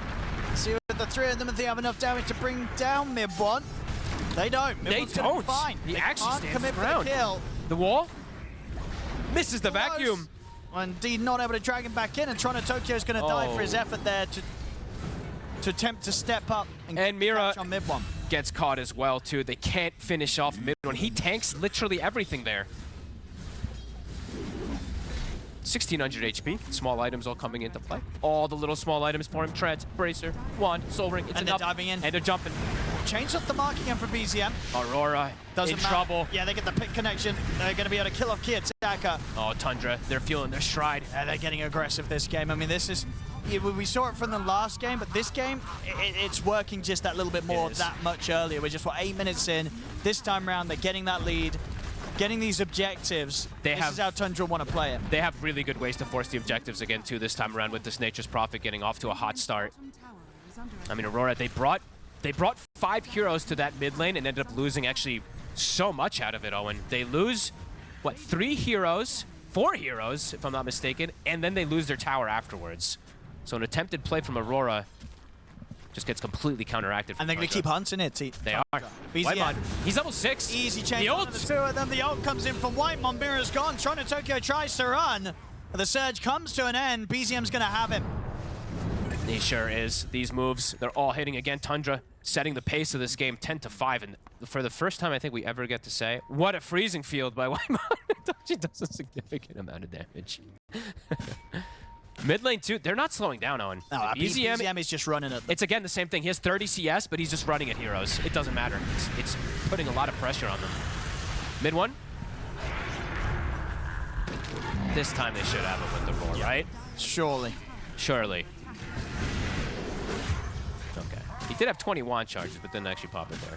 See with the three of them if they have enough damage to bring down mid one. They don't. They don't. He actually stands commit his ground. for the kill. The wall misses the vacuum. Indeed, not able to drag him back in, and Toronto Tokyo's going to die for his effort there to to attempt to step up and Mira catch on mid one. Gets caught as well, too. They can't finish off mid one. He tanks literally everything there. 1600 HP. Small items all coming into play. All the little small items for him. Treads, Bracer, Wand, Soul Ring. It's and enough. They're diving in. And they're jumping. Change up the mark again for BZM. Aurora in trouble. Yeah, they get the pick connection. They're going to be able to kill off Kiyotaka. Oh, Tundra. They're feeling their stride. They're getting aggressive this game. I mean, this is... We saw it from the last game, but this game, it's working just that little bit more that much earlier. We're just, 8 minutes in. This time around, they're getting that lead, getting these objectives. This is how Tundra want to play it. They have really good ways to force the objectives again, too, this time around with this Nature's Prophet getting off to a hot start. I mean, Aurora, they brought 5 heroes to that mid lane and ended up losing actually so much out of it, Owen. They lose, what, 3 heroes, 4 heroes, if I'm not mistaken, and then they lose their tower afterwards. So an attempted play from Aurora just gets completely counteracted. And they're going to keep hunting it. They are. Whitemon, he's level 6. Easy change. The ult. The two of them. The ult comes in from Whitemon. Mira's gone. Toronto Tokyo tries to run. The surge comes to an end. BZM's going to have him. He sure is. These moves, they're all hitting again. Tundra setting the pace of this game 10-5. And for the first time I think we ever get to say, what a freezing field by Whitemon. She does a significant amount of damage. Mid lane too, they're not slowing down, Owen. No, BZM is just running it. It's again the same thing. He has 30 CS, but he's just running at heroes. It doesn't matter. It's putting a lot of pressure on them. Mid one. This time they should have him with the roar, right? Surely. Surely. Okay. He did have 20 wand charges, but didn't actually pop it there.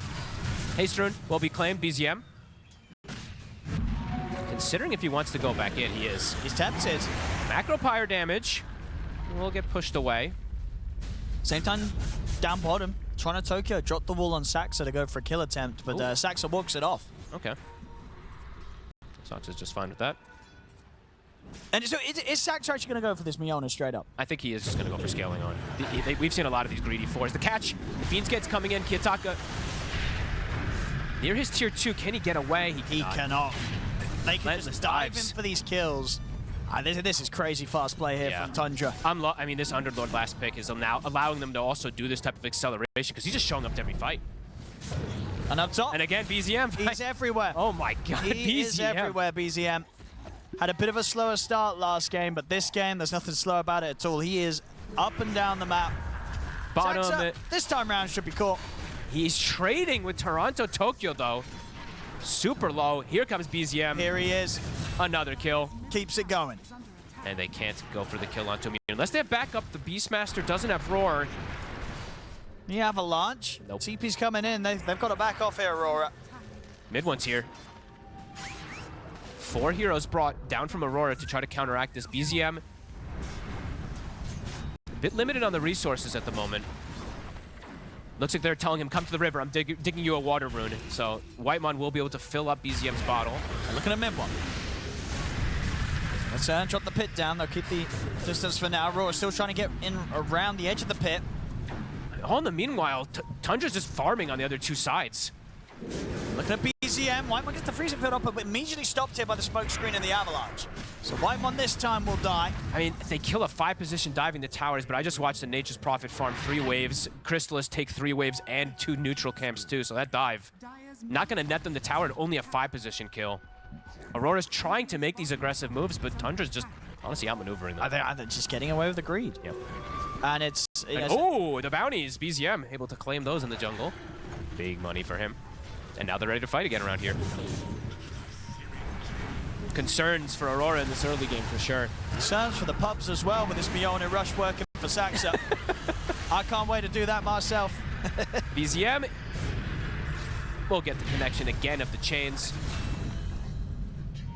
Haste rune will be claimed. BZM. Considering if he wants to go back in, he is. He's tempted. Macro Pyre damage will get pushed away. Same time, down bottom, Toronto Tokyo dropped the wall on Saxa to go for a kill attempt, but Saxa walks it off. Okay. Saxa's just fine with that. And so is Saxa actually going to go for this Miona straight up? I think he is just going to go for scaling on. We've seen a lot of these greedy 4s. The catch, the Fiends gets coming in. Kiyotaka near his tier 2. Can he get away? He cannot. They can just dive in for these kills. This is crazy fast play here from Tundra. I mean, this Underlord last pick is now allowing them to also do this type of acceleration because he's just showing up to every fight. And up top. And again, BZM. He's everywhere. Oh my god, he is everywhere, BZM. Had a bit of a slower start last game, but this game, there's nothing slow about it at all. He is up and down the map. Bottom Saxa, this time round should be caught. He's trading with Toronto Tokyo, though. Super low. Here comes BZM. Here he is. Another kill. Keeps it going. And they can't go for the kill onto me. Unless they have backup, the Beastmaster doesn't have Roar. You have a launch. Nope. TP's coming in. They've got to back off here, Aurora. Mid one's here. 4 heroes brought down from Aurora to try to counteract this. BZM. A bit limited on the resources at the moment. Looks like they're telling him, come to the river, I'm digging you a water rune. So Whitemon will be able to fill up BZM's bottle. And look at a mid one. Let's drop the pit down. They'll keep the distance for now. Aurora still trying to get in around the edge of the pit. All in the meanwhile, Tundra's just farming on the other 2 sides. Looking at BZM. Whitemon gets the freezing field up, but immediately stopped here by the smoke screen and the avalanche. So Whitemon this time will die. I mean, they kill a 5-position diving the towers, but I just watched the Nature's Prophet farm 3 waves. Crystallis take 3 waves and 2 neutral camps too, so that dive. Not gonna net them the tower and only a 5-position kill. Aurora's trying to make these aggressive moves, but Tundra's just honestly outmaneuvering them. They're just getting away with the greed. Yep. And it's... oh, the bounties. BZM able to claim those in the jungle. Big money for him. And now they're ready to fight again around here. Concerns for Aurora in this early game for sure. Concerns for the pubs as well with this Miona rush working for Saxa. I can't wait to do that myself. BZM will get the connection again of the chains.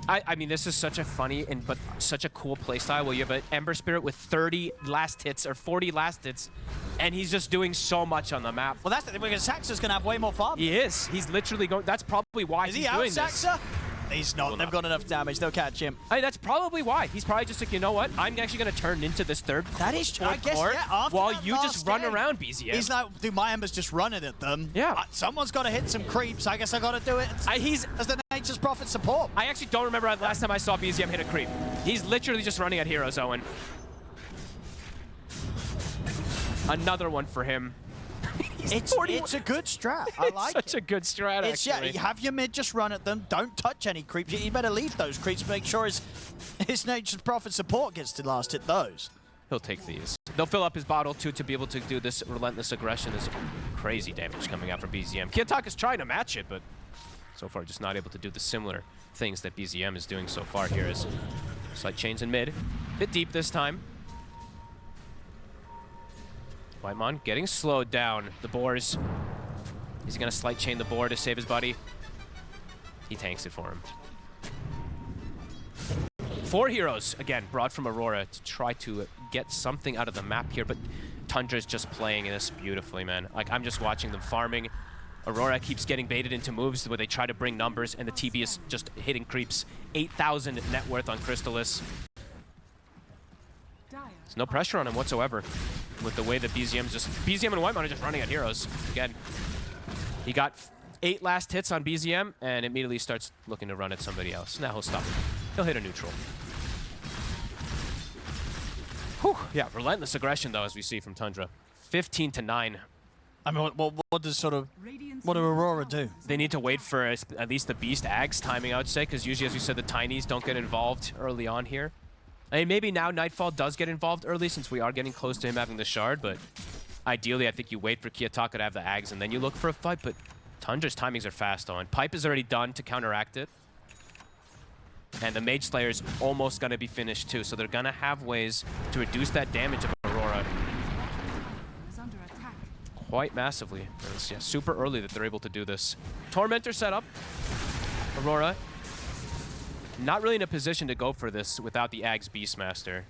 I mean, this is such a funny but such a cool playstyle where you have an Ember Spirit with 30 last hits or 40 last hits, and he's just doing so much on the map. Well, that's the thing, because Saxa's going to have way more farm. He is. He's literally going. That's probably why he's doing this. Is he out, Saxa? He's not. They've got enough damage. They'll catch him. I mean, that's probably why. He's probably just like, you know what? I'm actually going to turn into this third. That is true. I guess, court after while that you just run around, BZM. He's like, dude, my Ember's just running at them. Yeah. Someone's got to hit some creeps. I guess I got to do it as the Nature's Prophet support. I actually don't remember the last time I saw BZM hit a creep. He's literally just running at heroes, Owen. Another one for him. It's a good strat. I like Such a good strat, it's, actually. Yeah, you have your mid just run at them. Don't touch any creeps. You better leave those creeps. Make sure his Nature's Prophet support gets to last hit those. He'll take these. They'll fill up his bottle, too, to be able to do this relentless aggression. There's crazy damage coming out from BZM. Kiyotaka's trying to match it, but so far just not able to do the similar things that BZM is doing so far here. As slight chains in mid. Bit deep this time. Whitemon getting slowed down. The boars. He's going to slight chain the boar to save his buddy. He tanks it for him. 4 heroes, again, brought from Aurora to try to get something out of the map here, but Tundra's just playing this beautifully, man. Like, I'm just watching them farming. Aurora keeps getting baited into moves where they try to bring numbers, and the TB is just hitting creeps. 8,000 net worth on Crystallis. There's no pressure on him whatsoever with the way that BZM and Whitemon are just running at heroes. Again, he got 8 last hits on BZM and immediately starts looking to run at somebody else. Now he'll stop. He'll hit a neutral. Whew. Yeah, relentless aggression though, as we see from Tundra. 15-9. I mean, what does Aurora do? They need to wait for at least the Beast Ags timing, I would say, because usually, as you said, the Tinies don't get involved early on here. I mean, maybe now Nightfall does get involved early since we are getting close to him having the shard, but ideally I think you wait for Kiyotaka to have the Ags and then you look for a fight, but Tundra's timings are fast on. Pipe is already done to counteract it. And the Mage Slayer is almost going to be finished too, so they're going to have ways to reduce that damage of Aurora quite massively. It's super early that they're able to do this. Tormentor setup. Aurora not really in a position to go for this without the Ags Beastmaster.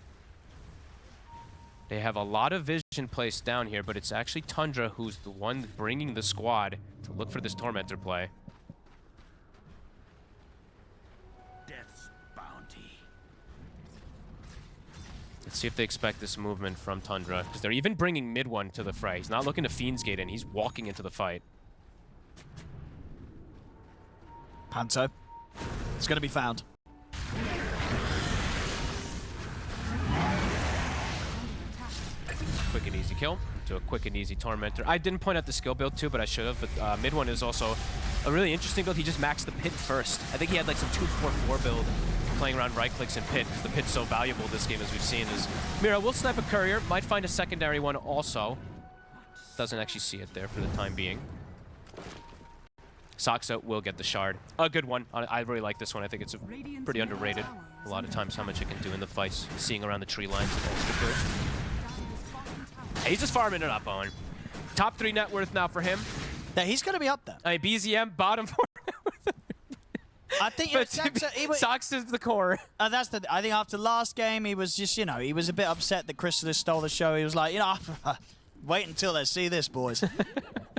They have a lot of vision placed down here, but it's actually Tundra who's the one bringing the squad to look for this Tormentor play. Death's bounty. Let's see if they expect this movement from Tundra, because they're even bringing mid one to the fray. He's not looking to Fiend's Gate in, he's walking into the fight. Panto. It's going to be found. Quick and easy kill to a quick and easy Tormentor. I didn't point out the skill build too, but I should have. But mid one is also a really interesting build. He just maxed the pit first. I think he had like some 2-4-4 build playing around right clicks and pit, because the pit's so valuable this game, as we've seen. Is Mira will snipe a courier, might find a secondary one also. Doesn't actually see it there for the time being. Soxa will get the shard. A good one. I really like this one. I think it's pretty underrated. A lot of times how much it can do in the fights. Seeing around the tree lines is extra good. He's just farming it up, Owen. Top 3 net worth now for him. Yeah, he's going to be up there. I mean, BZM, bottom 4. I think Sox is the core. I think after last game, he was just, he was a bit upset that Crystallis stole the show. He was like, wait until they see this, boys.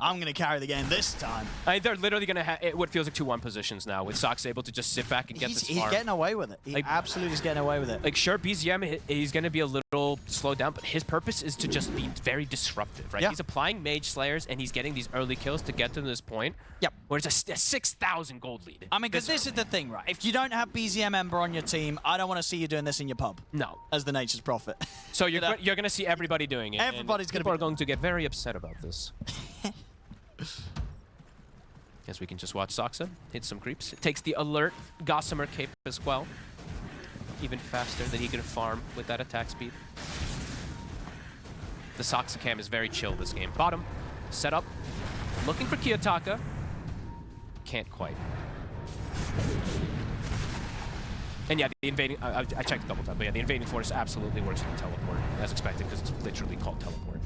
I'm going to carry the game this time. I mean, they're literally going to have what feels like 2-1 positions now, with Sox able to just sit back and get this farm. He's getting away with it. He absolutely is getting away with it. Like, sure, BZM, he's going to be a little slowed down, but his purpose is to just be very disruptive, right? Yeah. He's applying Mage Slayers, and he's getting these early kills to get to this point. Yep. Where it's a 6,000 gold lead. I mean, because this is the thing, right? If you don't have BZM Ember on your team, I don't want to see you doing this in your pub. No. As the Nature's Prophet. So you're going to see everybody doing it. Everybody's going to People are going to get very upset about this. Guess we can just watch Soxa hit some creeps. It takes the alert Gossamer cape as well. Even faster than he can farm with that attack speed. The Soxa cam is very chill this game. Bottom, set up, looking for Kiyotaka. Can't quite. And yeah, the invading, I checked a couple times, but yeah, the invading force absolutely works with the teleport, as expected, because it's literally called teleport.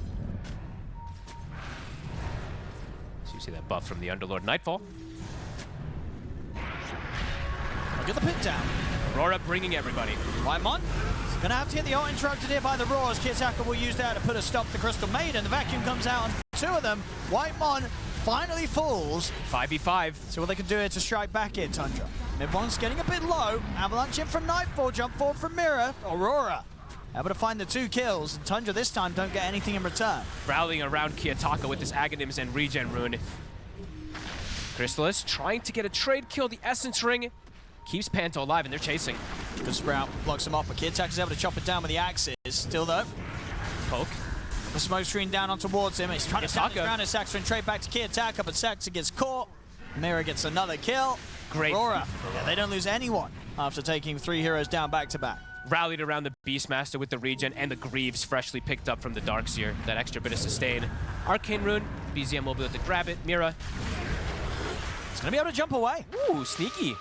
So you see that buff from the Underlord Nightfall. I'll get the pit down. Aurora bringing everybody. Whitemon gonna have to get the ult interrupted here by the Roars. Kiyotaka will use that to put a stop to Crystal Maiden. The vacuum comes out on 2 of them. Whitemon finally falls. 5v5. So what they can do here to strike back here, Tundra. Mid one's getting a bit low. Avalanche in from Nightfall. Jump forward from Mira. Aurora able to find the 2 kills. And Tundra this time don't get anything in return. Rallying around Kiyotaka with his Aghanims and Regen Rune. Crystallis trying to get a trade kill. The Essence Ring keeps Panto alive, and they're chasing. Good Sprout blocks him off, but Kiyotaka's able to chop it down with the axes. Still though. Poke. The smoke screen down on towards him. He's trying to stand his ground as Saxa and trade back to Kiyotaka, but Saxa gets caught. Mira gets another kill. Great. Aurora, yeah, they don't lose anyone after taking 3 heroes down back-to-back. Rallied around the Beastmaster with the regen and the Greaves freshly picked up from the Darkseer. That extra bit of sustain. Arcane Rune, BZM will be able to grab it. Mira. He's gonna be able to jump away. Ooh, sneaky.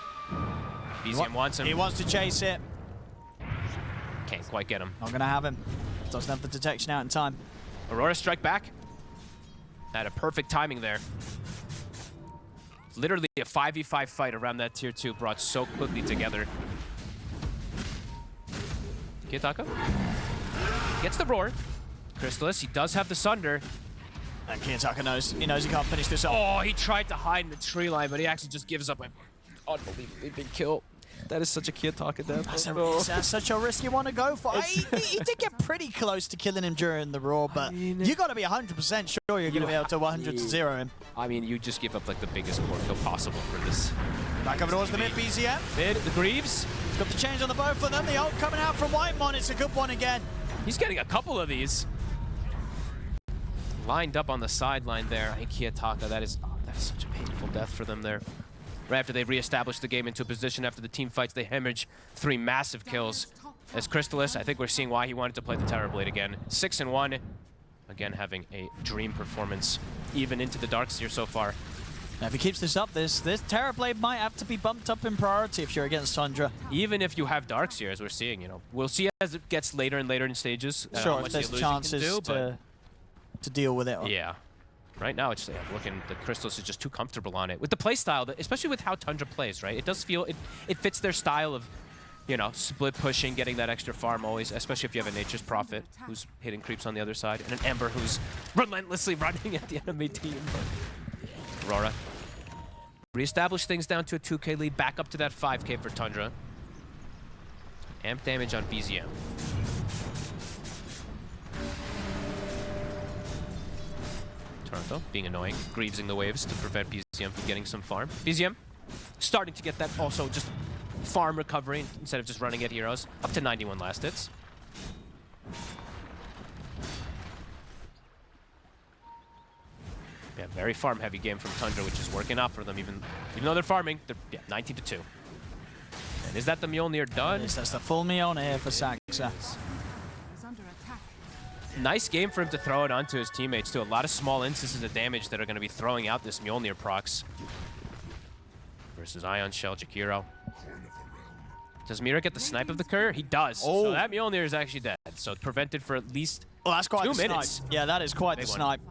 BZM wants him. He wants to chase it. Can't quite get him. Not gonna have him. Doesn't have the detection out in time. Aurora strike back. Had a perfect timing there. Literally a 5v5 fight around that tier 2 brought so quickly together. Kiyotaka gets the roar. Crystallis, he does have the Sunder. And Kiyotaka knows. He knows he can't finish this off. Oh, he tried to hide in the tree line, but he actually just gives up an unbelievably big kill. That is such a Kiyotaka death. That's such a risky one to go for. He did get pretty close to killing him during the roar, but you got to be 100% sure you're going to be able to 100-0 him. I mean, you just give up like the biggest core kill possible for this. Back over towards the mid BZM. Mid, the Greaves. Got the change on the both of them. The ult coming out from Whitemon. It's a good one again. He's getting a couple of these. Lined up on the sideline there. Hey, Kiyotaka, that is such a painful death for them there. Right after they reestablish the game into a position after the team fights, they hemorrhage 3 massive kills. As Crystallis, I think we're seeing why he wanted to play the Terrorblade again. 6-1. Again, having a dream performance, even into the Darkseer so far. Now, if he keeps this up, this Terrorblade might have to be bumped up in priority if you're against Tundra. Even if you have Darkseer, as we're seeing, you know, we'll see as it gets later and later in stages. Sure, if there's chances to deal with it. Yeah. Right now, it's looking, the Crystals is just too comfortable on it. With the play style, especially with how Tundra plays, right? It does feel, it fits their style of, you know, split pushing, getting that extra farm always, especially if you have a Nature's Prophet who's hitting creeps on the other side, and an Ember who's relentlessly running at the enemy team. Aurora. Reestablish things down to a 2k lead, back up to that 5k for Tundra. Amp damage on BZM. Toronto being annoying, Greavesing the waves to prevent BZM from getting some farm. BZM starting to get that also just farm recovery instead of just running at heroes. Up to 91 last hits. Yeah, very farm heavy game from Tundra, which is working out for them even though they're farming. They're 19-2. And is that the Mjolnir done? Yes, that's the full Mjolnir here for Saxa. Nice game for him to throw it onto his teammates too. A lot of small instances of damage that are going to be throwing out this Mjolnir procs. Versus Ion Shell, Jakiro. Does Mira get the snipe of the Cur? He does. Oh. So that Mjolnir is actually dead. So prevented for at least that's quite 2 the minutes. Snipe. Yeah, that is quite the snipe.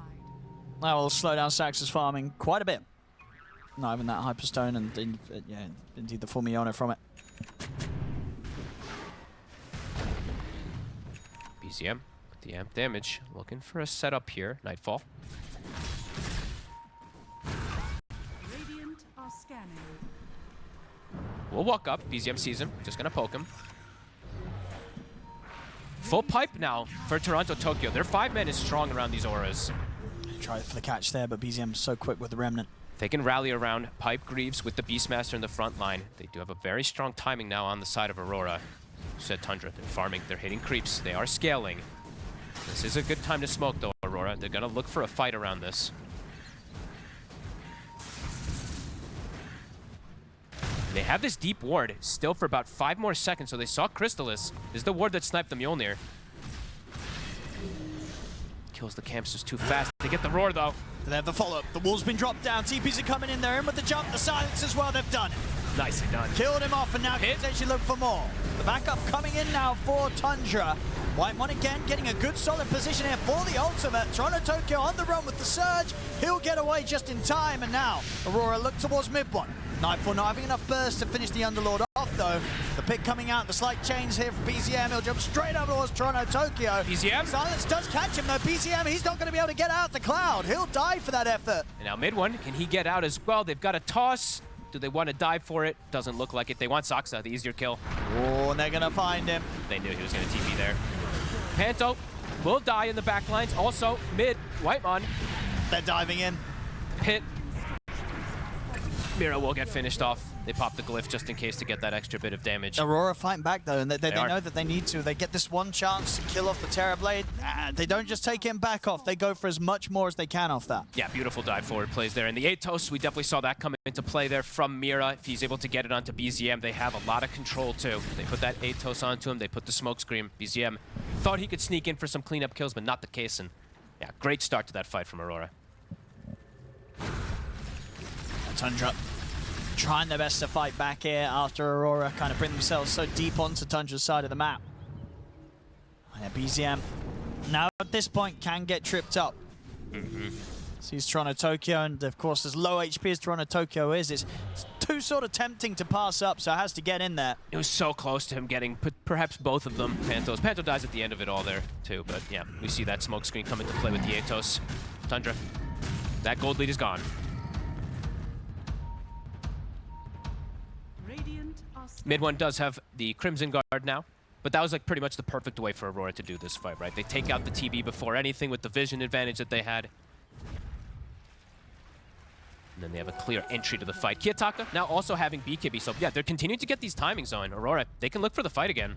That will slow down Saxa's farming quite a bit. Not even that Hyperstone and yeah, indeed the full Mjolnir from it. BZM. The amp damage, looking for a setup here. Nightfall. Radiant are scanning. We'll walk up. BZM sees him. Just gonna poke him. Full pipe now for Toronto Tokyo. Their 5 men is strong around these auras. Tried for the catch there, but BZM's so quick with the Remnant. They can rally around Pipe Greaves with the Beastmaster in the front line. They do have a very strong timing now on the side of Aurora. Said Tundra. They're farming. They're hitting creeps. They are scaling. This is a good time to smoke, though, Aurora. They're going to look for a fight around this. They have this deep ward still for about 5 more seconds, so they saw Crystallis. This is the ward that sniped the Mjolnir. Kills the campsters too fast. They get the roar, though. They have the follow-up. The wall's been dropped down. TPs are coming in. They're in with the jump. The silence as well. They've done it. Nicely done. Killed him off, and now can potentially look for more. The backup coming in now for Tundra. Whitemon again getting a good solid position here for the ultimate. Toronto Tokyo on the run with the surge. He'll get away just in time, and now Aurora look towards mid one. Nightfall not having enough burst to finish the Underlord off, though. The pick coming out, the slight change here for BZM. He'll jump straight up towards Toronto Tokyo. BZM? Silence does catch him, though. BZM, he's not going to be able to get out the cloud. He'll die for that effort. And now mid one, can he get out as well? They've got a toss. Do they want to dive for it? Doesn't look like it. They want Saxa, the easier kill. Oh, and they're going to find him. They knew he was going to TP there. Panto will die in the back lines. Also, mid, Whitemon. They're diving in. Pit. Mira will get finished off. They pop the glyph just in case to get that extra bit of damage. Aurora fighting back though, and they know that they need to. They get this one chance to kill off the Terror Blade. They don't just take him back off. They go for as much more as they can off that. Yeah, beautiful dive forward plays there. And the Atos, we definitely saw that come into play there from Mira. If he's able to get it onto BZM, they have a lot of control too. They put that Atos onto him. They put the smoke screen. BZM thought he could sneak in for some cleanup kills, but not the case. And yeah, great start to that fight from Aurora. Tundra trying their best to fight back here after Aurora kind of bring themselves so deep onto Tundra's side of the map. Yeah, BZM now at this point can get tripped up. Sees Toronto Tokyo, and of course as low HP as Toronto Tokyo is, it's too sort of tempting to pass up, so it has to get in there. It was so close to him getting perhaps both of them. Panto dies at the end of it all there too, but yeah, we see that smoke screen come into play with the Atos. Tundra, that gold lead is gone. Mid one does have the Crimson Guard now, but that was like pretty much the perfect way for Aurora to do this fight, right? They take out the TB before anything with the vision advantage that they had. And then they have a clear entry to the fight. Kiyotaka now also having BKB, so yeah, they're continuing to get these timings on. Aurora, they can look for the fight again.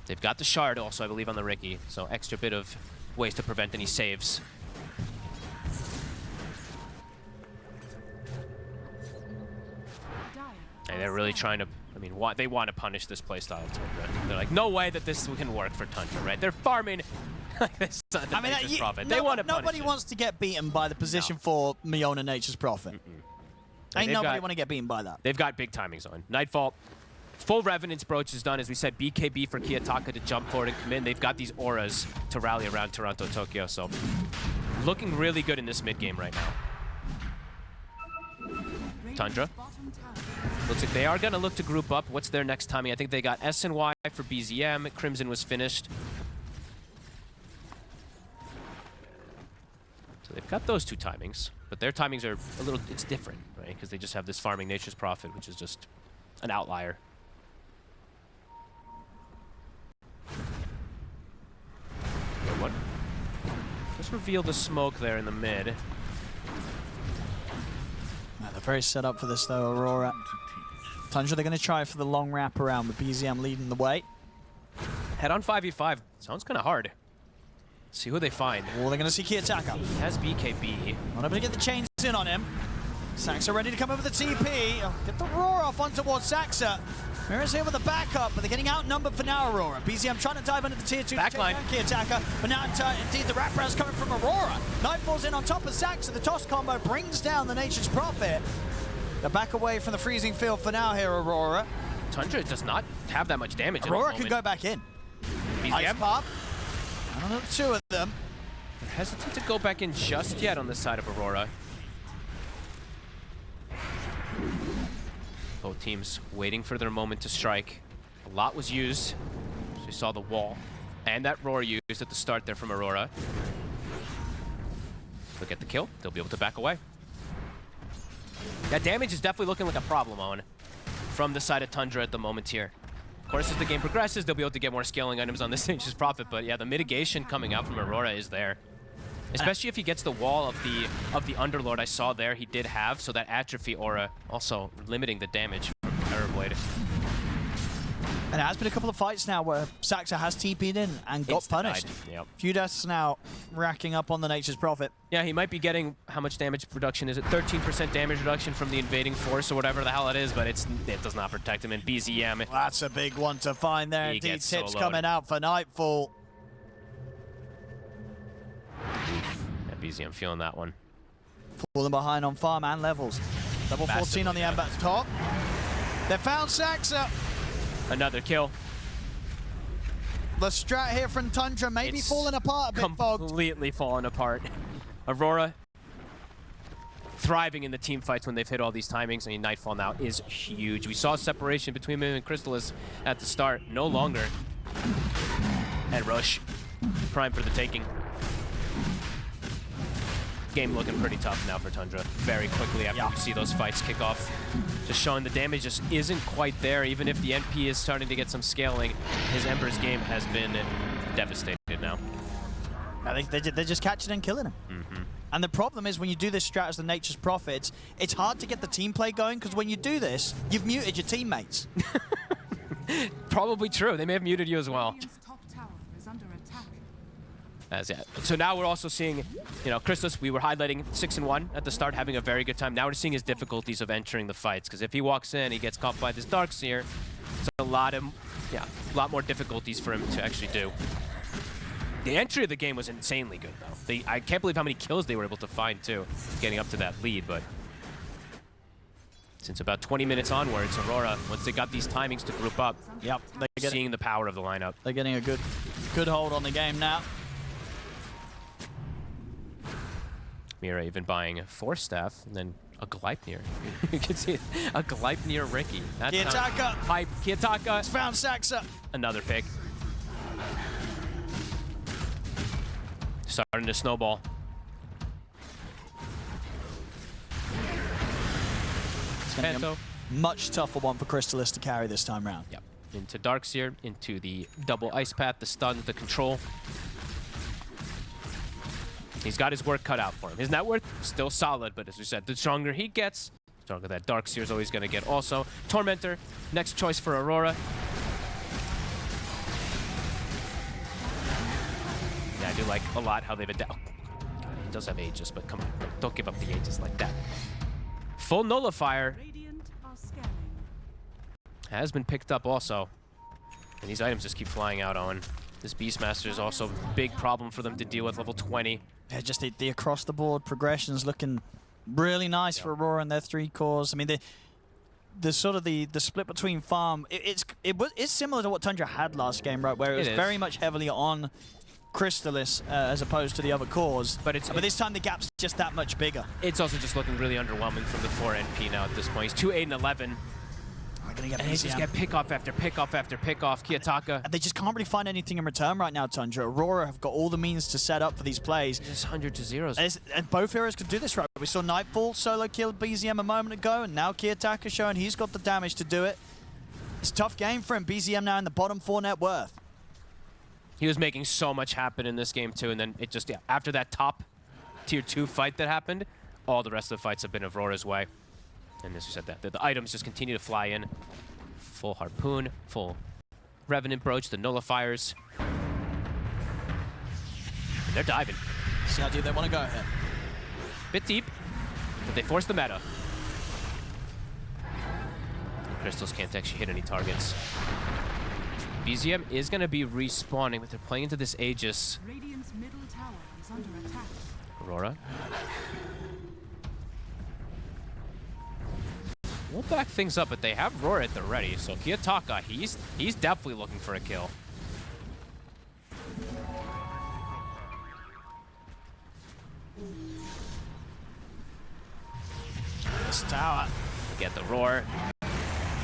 They've got the shard also, I believe, on the Ricky, so extra bit of ways to prevent any saves. And they're really trying to, I mean, they want to punish this playstyle of Tundra. They're like, no way that this can work for Tundra, right? They're farming like this. I mean, they want to punish nobody wants to get beaten by the position for Miona Nature's Prophet. Ain't nobody want to get beaten by that. They've got big timings on. Nightfall, full Revenant's Broach is done. As we said, BKB for Kiyotaka to jump forward and come in. They've got these auras to rally around Toronto Tokyo, so looking really good in this mid game right now. Tundra. Looks like they are going to look to group up. What's their next timing? I think they got S and Y for BZM. Crimson was finished. So they've got those two timings, but their timings are a little, it's different, right? Because they just have this farming Nature's Prophet, which is just an outlier. What? Just reveal the smoke there in the mid. They're very set up for this though, Aurora. Tundra, they're going to try for the long wrap around with BZM leading the way. Head on 5v5. Sounds kind of hard. Let's see who they find. Oh, they're going to see Kiyotaka. He has BKB. Not able to get the chains in on him. Saxa ready to come over the TP. Oh, get the roar off on towards Saxa. Mira's here with the backup, but they're getting outnumbered for now, Aurora. BZM trying to dive into the tier 2 backline. Kiyotaka, but now indeed the wraparound's coming from Aurora. Nightfall's in on top of Saxa. The toss combo brings down the Nature's Prophet. They're back away from the freezing field for now here, Aurora. Tundra does not have that much damage. Aurora could go back in. Ice Pop. I don't know, two of them. They're hesitant to go back in just yet on the side of Aurora. Both teams waiting for their moment to strike. A lot was used. So you saw the wall and that roar used at the start there from Aurora. They'll get the kill. They'll be able to back away. That damage is definitely looking like a problem, Owen, from the side of Tundra at the moment here. Of course, as the game progresses, they'll be able to get more scaling items on this Nature's Prophet, but yeah, the mitigation coming out from Aurora is there. Especially if he gets the wall of the Underlord I saw there, he did have, so that atrophy aura also limiting the damage from Terrorblade. And it has been a couple of fights now where Saxa has TP'd in and got punished. Yep. Few deaths now racking up on the Nature's Prophet. Yeah, he might be getting, how much damage reduction is it? 13% damage reduction from the invading force or whatever the hell it is, but it does not protect him in BZM. Well, that's a big one to find there. He Indeed, tips soloed. coming out for Nightfall. Yeah, BZM feeling that one. Falling behind on farm and levels. Level 14 on the Ambat's top. They found Saxa. Another kill. The strat here from Tundra maybe falling apart a bit, Fog. Completely falling apart. Aurora thriving in the team fights when they've hit all these timings. I mean, Nightfall now is huge. We saw separation between him and Crystallis at the start. No longer. And Rush, prime for the taking. Game looking pretty tough now for Tundra. Very quickly after you see those fights kick off. Just showing the damage just isn't quite there. Even if the NP is starting to get some scaling, his Ember's game has been devastated now. I think they're just catching and killing him. And the problem is when you do this strat as the Nature's Prophet, it's hard to get the team play going because when you do this, you've muted your teammates. Probably true. They may have muted you as well. Radiant's top tower is under attack. So now we're also seeing, Christos, we were highlighting 6-1 at the start, having a very good time. Now we're seeing his difficulties of entering the fights, because if he walks in, he gets caught by this Darkseer. It's a lot more difficulties for him to actually do. The entry of the game was insanely good, though. I can't believe how many kills they were able to find, too, getting up to that lead, but since about 20 minutes onwards, Aurora, once they got these timings to group up, Yep, they're seeing the power of the lineup. They're getting a good hold on the game now. Mira even buying a Force Staff and then a Gleipnir. You can see it. A Gleipnir Ricky. That's Kiyotaka. Hype. Kiyotaka. It's found Saxa. Another pick. Starting to snowball. It's going to be a much tougher one for Crystallis to carry this time round. Yep. Into Darkseer, into the double ice path, the stun, the control. He's got his work cut out for him. His net worth still solid, but as we said, the stronger he gets, the stronger that Darkseer is always going to get also. Tormentor, next choice for Aurora. Yeah, I do like a lot how they've adapted. Oh, he does have Aegis, but come on, don't give up the Aegis like that. Full Nullifier Radiant are scanning. has been picked up also. And these items just keep flying out on. This Beastmaster is also a big problem for them to deal with, level 20. Yeah, just the across-the-board progressions looking really nice for Aurora and their 3 cores. I mean, the sort of the split between farm, it's similar to what Tundra had last game, right? Where it was very much heavily on Crystallis as opposed to the other cores. But this time the gap's just that much bigger. It's also just looking really underwhelming from the 4 NP now at this point. He's 2, 8, and 11. Gonna get and they just get pick-off after pick-off after pick-off. Kiyotaka. And they just can't really find anything in return right now, Tundra. Aurora have got all the means to set up for these plays. Just 100 to 0s. And both heroes could do this, right? We saw Nightfall solo kill BZM a moment ago, and now Kiyotaka showing he's got the damage to do it. It's a tough game for him. BZM now in the bottom 4 net worth. He was making so much happen in this game, too, and then it just, after that top tier 2 fight that happened, all the rest of the fights have been Aurora's way. And as you said, the items just continue to fly in. Full Harpoon, full Revenant Brooch, the Nullifiers. And they're diving. See how deep they want to go here. Bit deep, but they force the meta. And Crystals can't actually hit any targets. BZM is going to be respawning, but they're playing into this Aegis. Radiant's middle tower is under attack. Aurora. We'll back things up, but they have Roar at the ready, so Kiyotaka, he's definitely looking for a kill. This tower. Get the Roar.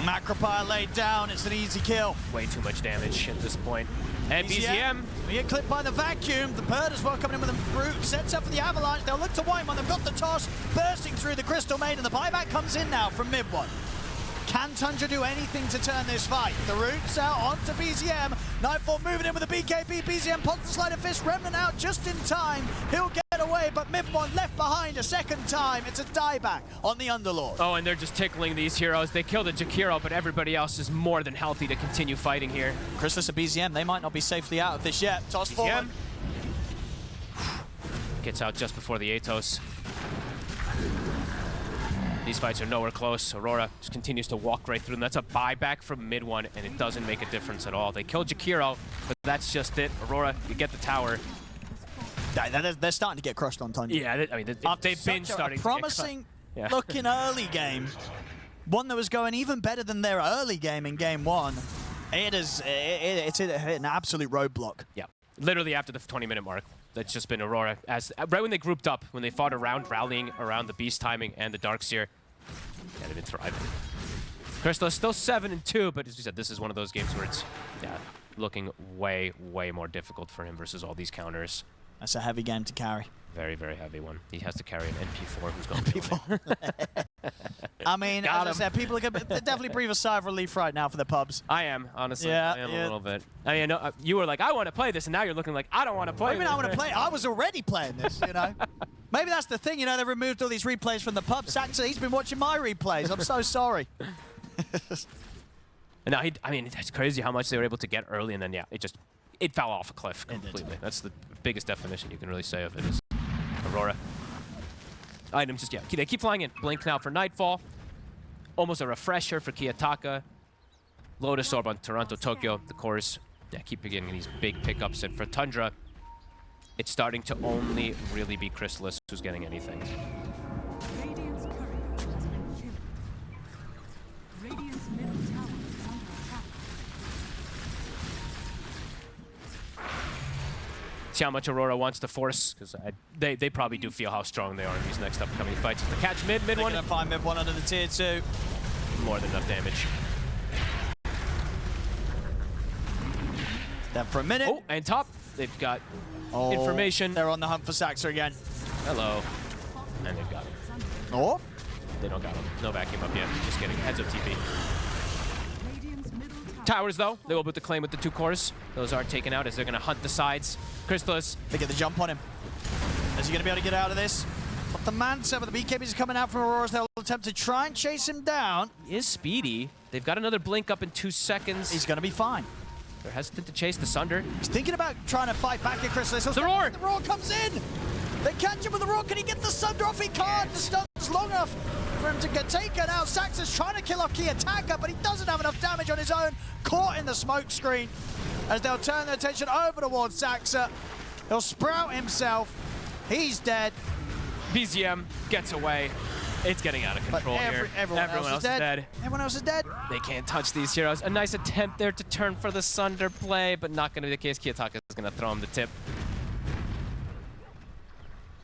Macropire laid down, it's an easy kill. Way too much damage at this point. And BZM. We get clipped by the vacuum. The bird as well coming in with a brute. Sets up for the avalanche. They'll look to wipe on. They've got the toss. Bursting through the Crystal Maiden. The buyback comes in now from mid one. Can Tundra do anything to turn this fight? The roots out onto BZM. Nightfall moving in with a BKB. BZM pops the sleight of fist. Remnant out just in time. He'll get away, but mid one left behind a second time. It's a dieback on the Underlord. Oh, and they're just tickling these heroes. They killed a Jakiro, but everybody else is more than healthy to continue fighting here. Crystallis and BZM, they might not be safely out of this yet. Toss forward. Gets out just before the Atos. These fights are nowhere close. Aurora just continues to walk right through them. That's a buyback from mid one, and it doesn't make a difference at all. They killed Jakiro, but that's just it. Aurora, you get the tower. They're starting to get crushed on Tundra. Yeah, I mean, they've been starting to promising looking early game. One that was going even better than their early game in game 1. It's an absolute roadblock. Yeah, literally after the 20-minute mark. That's just been Aurora. Right when they grouped up, when they fought around, rallying around the Beast timing and the Darkseer. Yeah, they've been thriving. Crystal is still 7-2, but as you said, this is one of those games where it's looking way, way more difficult for him versus all these counters. That's a heavy game to carry. Very, very heavy one. He has to carry an NP4 who's going to I mean, as I said, people are gonna definitely breathe a sigh of relief right now for the pubs. I am, honestly. Yeah, I am a little bit. I mean, you were like, I want to play this, and now you're looking like, I don't want to play Maybe this. I want to play. I was already playing this, you know. Maybe that's the thing, you know, they removed all these replays from the pub. Saxa, he's been watching my replays. I'm so sorry. And now I mean, it's crazy how much they were able to get early, and then, yeah, it fell off a cliff completely. That's the biggest definition you can really say of it is Aurora. Items just, yeah, they keep flying in. Blink now for Nightfall. Almost a refresher for Kiyotaka. Lotus Orb on Toronto, Tokyo. The cores, yeah, keep getting these big pickups. And for Tundra, it's starting to only really be Chrysalis who's getting anything. Radiant's courier has been killed. Radiant's middle tower is under attack. See how much Aurora wants to force, because they probably do feel how strong they are in these next upcoming fights. The catch mid They're one. going to find mid one under the tier 2. More than enough damage. Then for a minute. Oh, and top, they've got information. They're on the hunt for Saxa again. Hello. And they've got him. Oh. They don't got him. No vacuum up yet. Just kidding. Heads up TP. Radiant's middle tower. Towers, though, they will put the claim with the 2 cores. Those are taken out as they're going to hunt the sides. Chrysalis. They get the jump on him. Is he going to be able to get out of this? But the Mansa, but the BKBs are coming out from Aurora's. They'll attempt to try and chase him down. He is speedy. They've got another blink up in 2 seconds. He's going to be fine. They're hesitant to chase the Sunder. He's thinking about trying to fight back at Chrysalis. The Roar! The Roar comes in! They catch him with the Roar. Can he get the Sunder off? He can't. The stun's long enough for him to get taken out. Saxa's trying to kill off Kiyotaka, but he doesn't have enough damage on his own. Caught in the smoke screen as they'll turn their attention over towards Saxa. He'll sprout himself. He's dead. BZM gets away. It's getting out of control here. Everyone else is dead. Everyone else is dead. They can't touch these heroes. A nice attempt there to turn for the Sunder play, but not going to be the case. Kiyotaka is going to throw him the tip.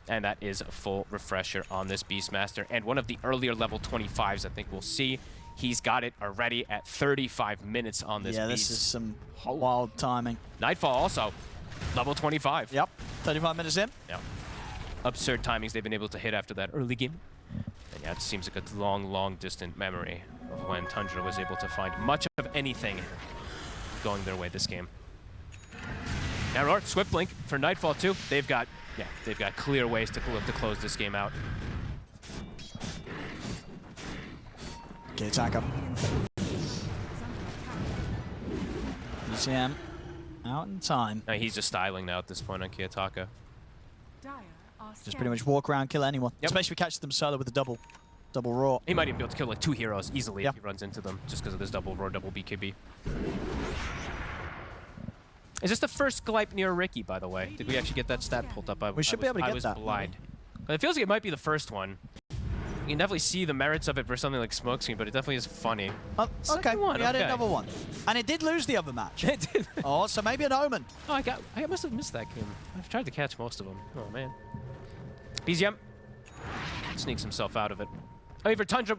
And that is a full refresher on this Beastmaster. And one of the earlier level 25s I think we'll see. He's got it already at 35 minutes on this Yeah, Beast. this is some wild timing. Nightfall also, level 25. Yep, 35 minutes in. Yep. Absurd timings they've been able to hit after that early game. And yeah, it seems like a long, long distant memory of when Tundra was able to find much of anything going their way this game. Now, Swift Blink for Nightfall too. They've got clear ways to close this game out. Okay, attack up. BCM out in time. Now, he's just styling now at this point on Kiyotaka. Dire are Just pretty much walk around, kill anyone. Yep. Especially if we catch them solo with the double roar. He might even be able to kill like 2 heroes easily Yep. if he runs into them, just because of this double roar, double BKB. Is this the first Glype near Ricky, by the way? Did we actually get that stat pulled up? We should be able to get that. I was blind. But it feels like it might be the first one. You can definitely see the merits of it for something like Smokescreen, but it definitely is funny. Okay, Second one, we had okay. another one. And it did lose the other match. It did. Oh, so maybe an omen. Oh, I must have missed that game. I've tried to catch most of them. Oh, man. BZM sneaks himself out of it. I mean, for Tundra,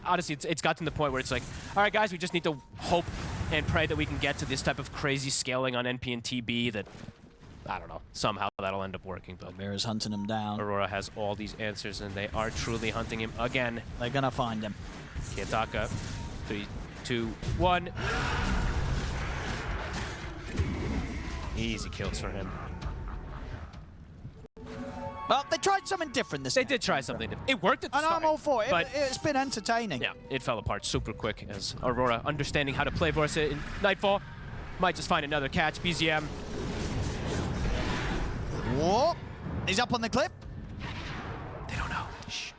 honestly, it's gotten to the point where it's like, all right, guys, we just need to hope and pray that we can get to this type of crazy scaling on NP and TB that, I don't know, somehow that'll end up working. But Mira's hunting him down. Aurora has all these answers, and they are truly hunting him again. They're gonna find him. Kiyotaka, 3, 2, 1. Easy kills for him. Well, they tried something different this They time. did try something different. It worked at the And start. I'm all for it. But It's been entertaining. yeah, it fell apart super quick as Aurora, understanding how to play Vorsa in Nightfall, might just find another catch. BZM. Whoa. He's up on the cliff. They don't know. Shh.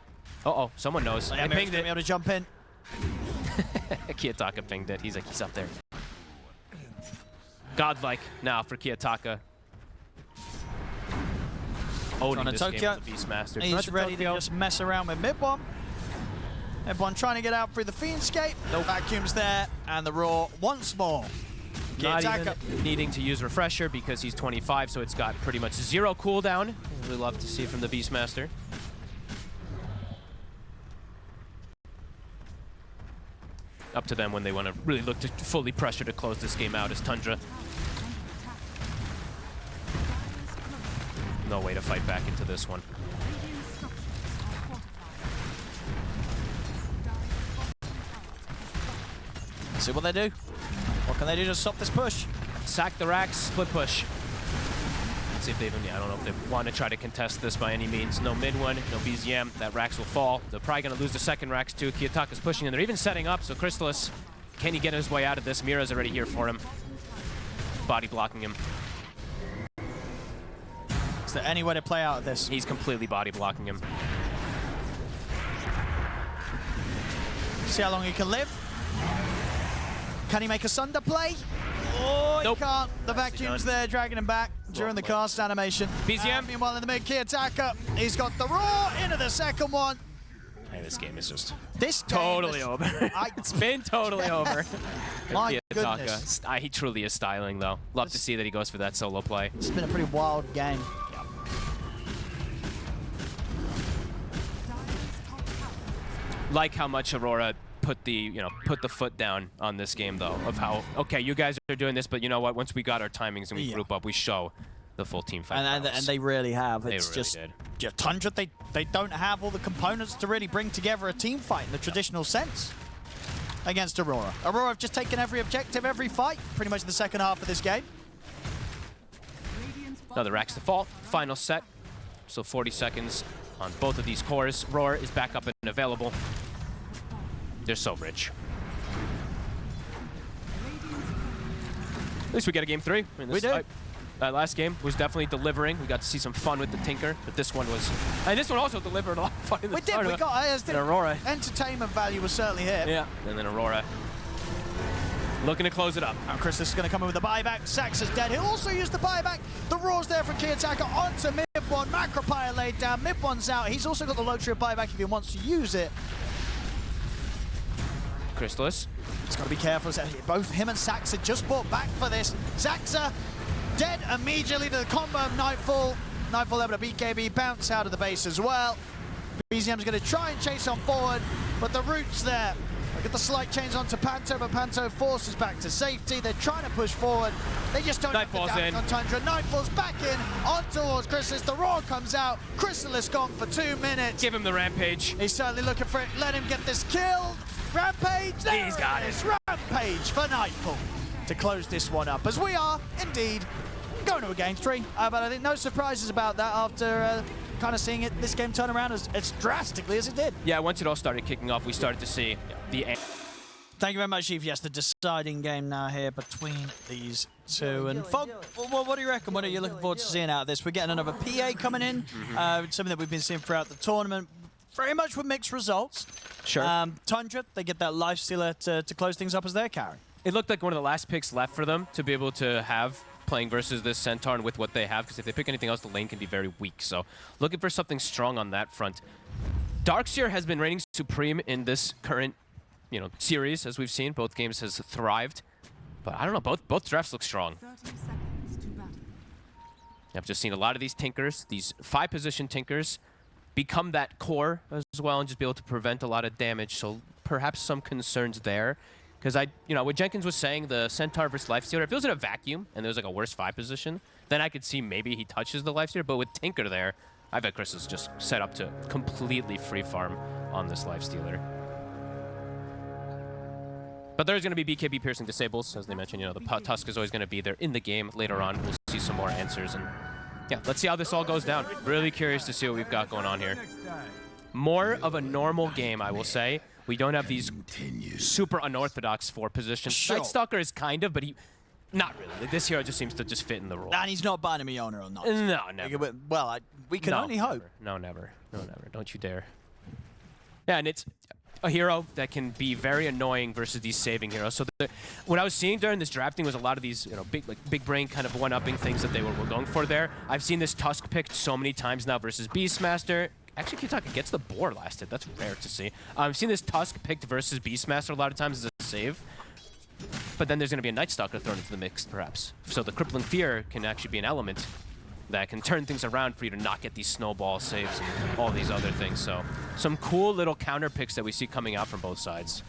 Uh-oh, someone knows. Yeah, They Mira's pinged gonna be it. able to jump in. Kiyotaka pinged it. He's like, he's up there. Godlike now for Kiyotaka. Owning this Tokyo. game with the Beastmaster. He's Toronto, ready Tokyo. to just mess around with mid one. Everyone trying to get out through the Fiendscape. No vacuums there, and the Raw once more. Not Kiyotaka. even needing to use Refresher because he's 25, so it's got pretty much 0 cooldown. Really love to see from the Beastmaster. Up to them when they want to really look to fully pressure to close this game out as Tundra. No way to fight back into this one. See what they do. What can they do to stop this push? Sack the racks, split push. Let's see if they even, I don't know if they want to try to contest this by any means. No mid one, no BZM, that racks will fall. They're probably going to lose the second racks too. Kiyotaka's pushing, and they're even setting up, so Crystallis, can he get his way out of this? Mira's already here for him. Body blocking him. Is there any way to play out of this? He's completely body blocking him. See how long he can live. Can he make a Sunder play? Oh, Nope. he can't. The vacuum's there, dragging him back during the cast animation. BZM. Meanwhile, in the mid, Kiyotaka, he's got the roar into the second one. Hey, this game is just Totally over. It's been totally over. My Kiyotaka, goodness. he truly is styling, though. Love to see that he goes for that solo play. It's been a pretty wild game. Like how much Aurora put the foot down on this game, though, of how, okay, you guys are doing this, but you know what? Once we got our timings and we group up, we show the full team fight. And they really have. It's really just did. Tundra, they don't have all the components to really bring together a team fight in the traditional sense against Aurora. Aurora have just taken every objective, every fight, pretty much in the second half of this game. Another racks to fall. Final set. So 40 seconds on both of these cores. Roar is back up and available. They're so rich. At least we get a game 3. I mean, We do. That last game was definitely delivering. We got to see some fun with the Tinker, but this one was... And this one also delivered a lot of fun in the start. We got Aurora. Entertainment value was certainly here. Yeah, and then Aurora looking to close it up. Now Chris is going to come in with the buyback. Sax is dead. He'll also use the buyback. The Roar's there from Kiyotaka onto mid one. Macropire laid down. Mid one's out. He's also got the luxury of buyback if he wants to use it. Crystallis. He's got to be careful. Both him and Saxa just bought back for this. Saxa dead immediately to the combo of Nightfall. Nightfall able to BKB bounce out of the base as well. BZM's going to try and chase on forward, but the route's there. Look at the slight change onto Panto, but Panto forces back to safety. They're trying to push forward. They just don't Nightfall's have the in. on Tundra. Nightfall's back in on towards Chrysalis. The Roar comes out. Chrysalis gone for 2 minutes. Give him the rampage. He's certainly looking for it. Let him get this kill. Rampage. There He's got it is. Rampage for Nightfall to close this one up, as we are indeed going to a game 3. But I think no surprises about that after kind of seeing this game turn around as drastically as it did. Yeah, once it all started kicking off, we started to see the end. Thank you very much, Chief. Yes, the deciding game now here between these two. And Fog, what do you reckon? What are you looking forward to seeing out of this? We're getting another PA coming in, something that we've been seeing throughout the tournament. Very much with mixed results. Sure. Tundra, they get that Lifestealer to close things up as their carry. It looked like one of the last picks left for them to be able to have playing versus this Centaur and with what they have, because if they pick anything else, the lane can be very weak. So looking for something strong on that front. Darkseer has been reigning supreme in this current, series, as we've seen. Both games has thrived. But I don't know, both drafts look strong. 30 seconds to battle. I've just seen a lot of these Tinkers, these 5-position Tinkers, become that core as well and just be able to prevent a lot of damage. So perhaps some concerns there. Because what Jenkins was saying, the Centaur versus Lifestealer, if it was in a vacuum and there was like a worse 5 position, then I could see maybe he touches the Lifestealer. But with Tinker there, I bet Chris is just set up to completely free farm on this Lifestealer. But there's going to be BKB piercing disables, as they mentioned. The Tusk is always going to be there in the game. Later on, we'll see some more answers. And yeah, let's see how this all goes down. Really curious to see what we've got going on here. More of a normal game, I will say. We don't have these super unorthodox 4 positions. Sure. Night Stalker is kind of, but not really. Like, this hero just seems to just fit in the role. And he's not buying a owner or not. No, never. Well, we can only hope. No, never. No, never. Don't you dare. Yeah, and it's a hero that can be very annoying versus these saving heroes. So what I was seeing during this drafting was a lot of these, big brain kind of one-upping things that they were going for there. I've seen this Tusk picked so many times now versus Beastmaster. Actually, Kiyotaka gets the boar lasted. That's rare to see. I've seen this Tusk picked versus Beastmaster a lot of times as a save. But then there's going to be a Night Stalker thrown into the mix, perhaps. So the Crippling Fear can actually be an element that can turn things around for you to not get these snowball saves and all these other things. So some cool little counter picks that we see coming out from both sides.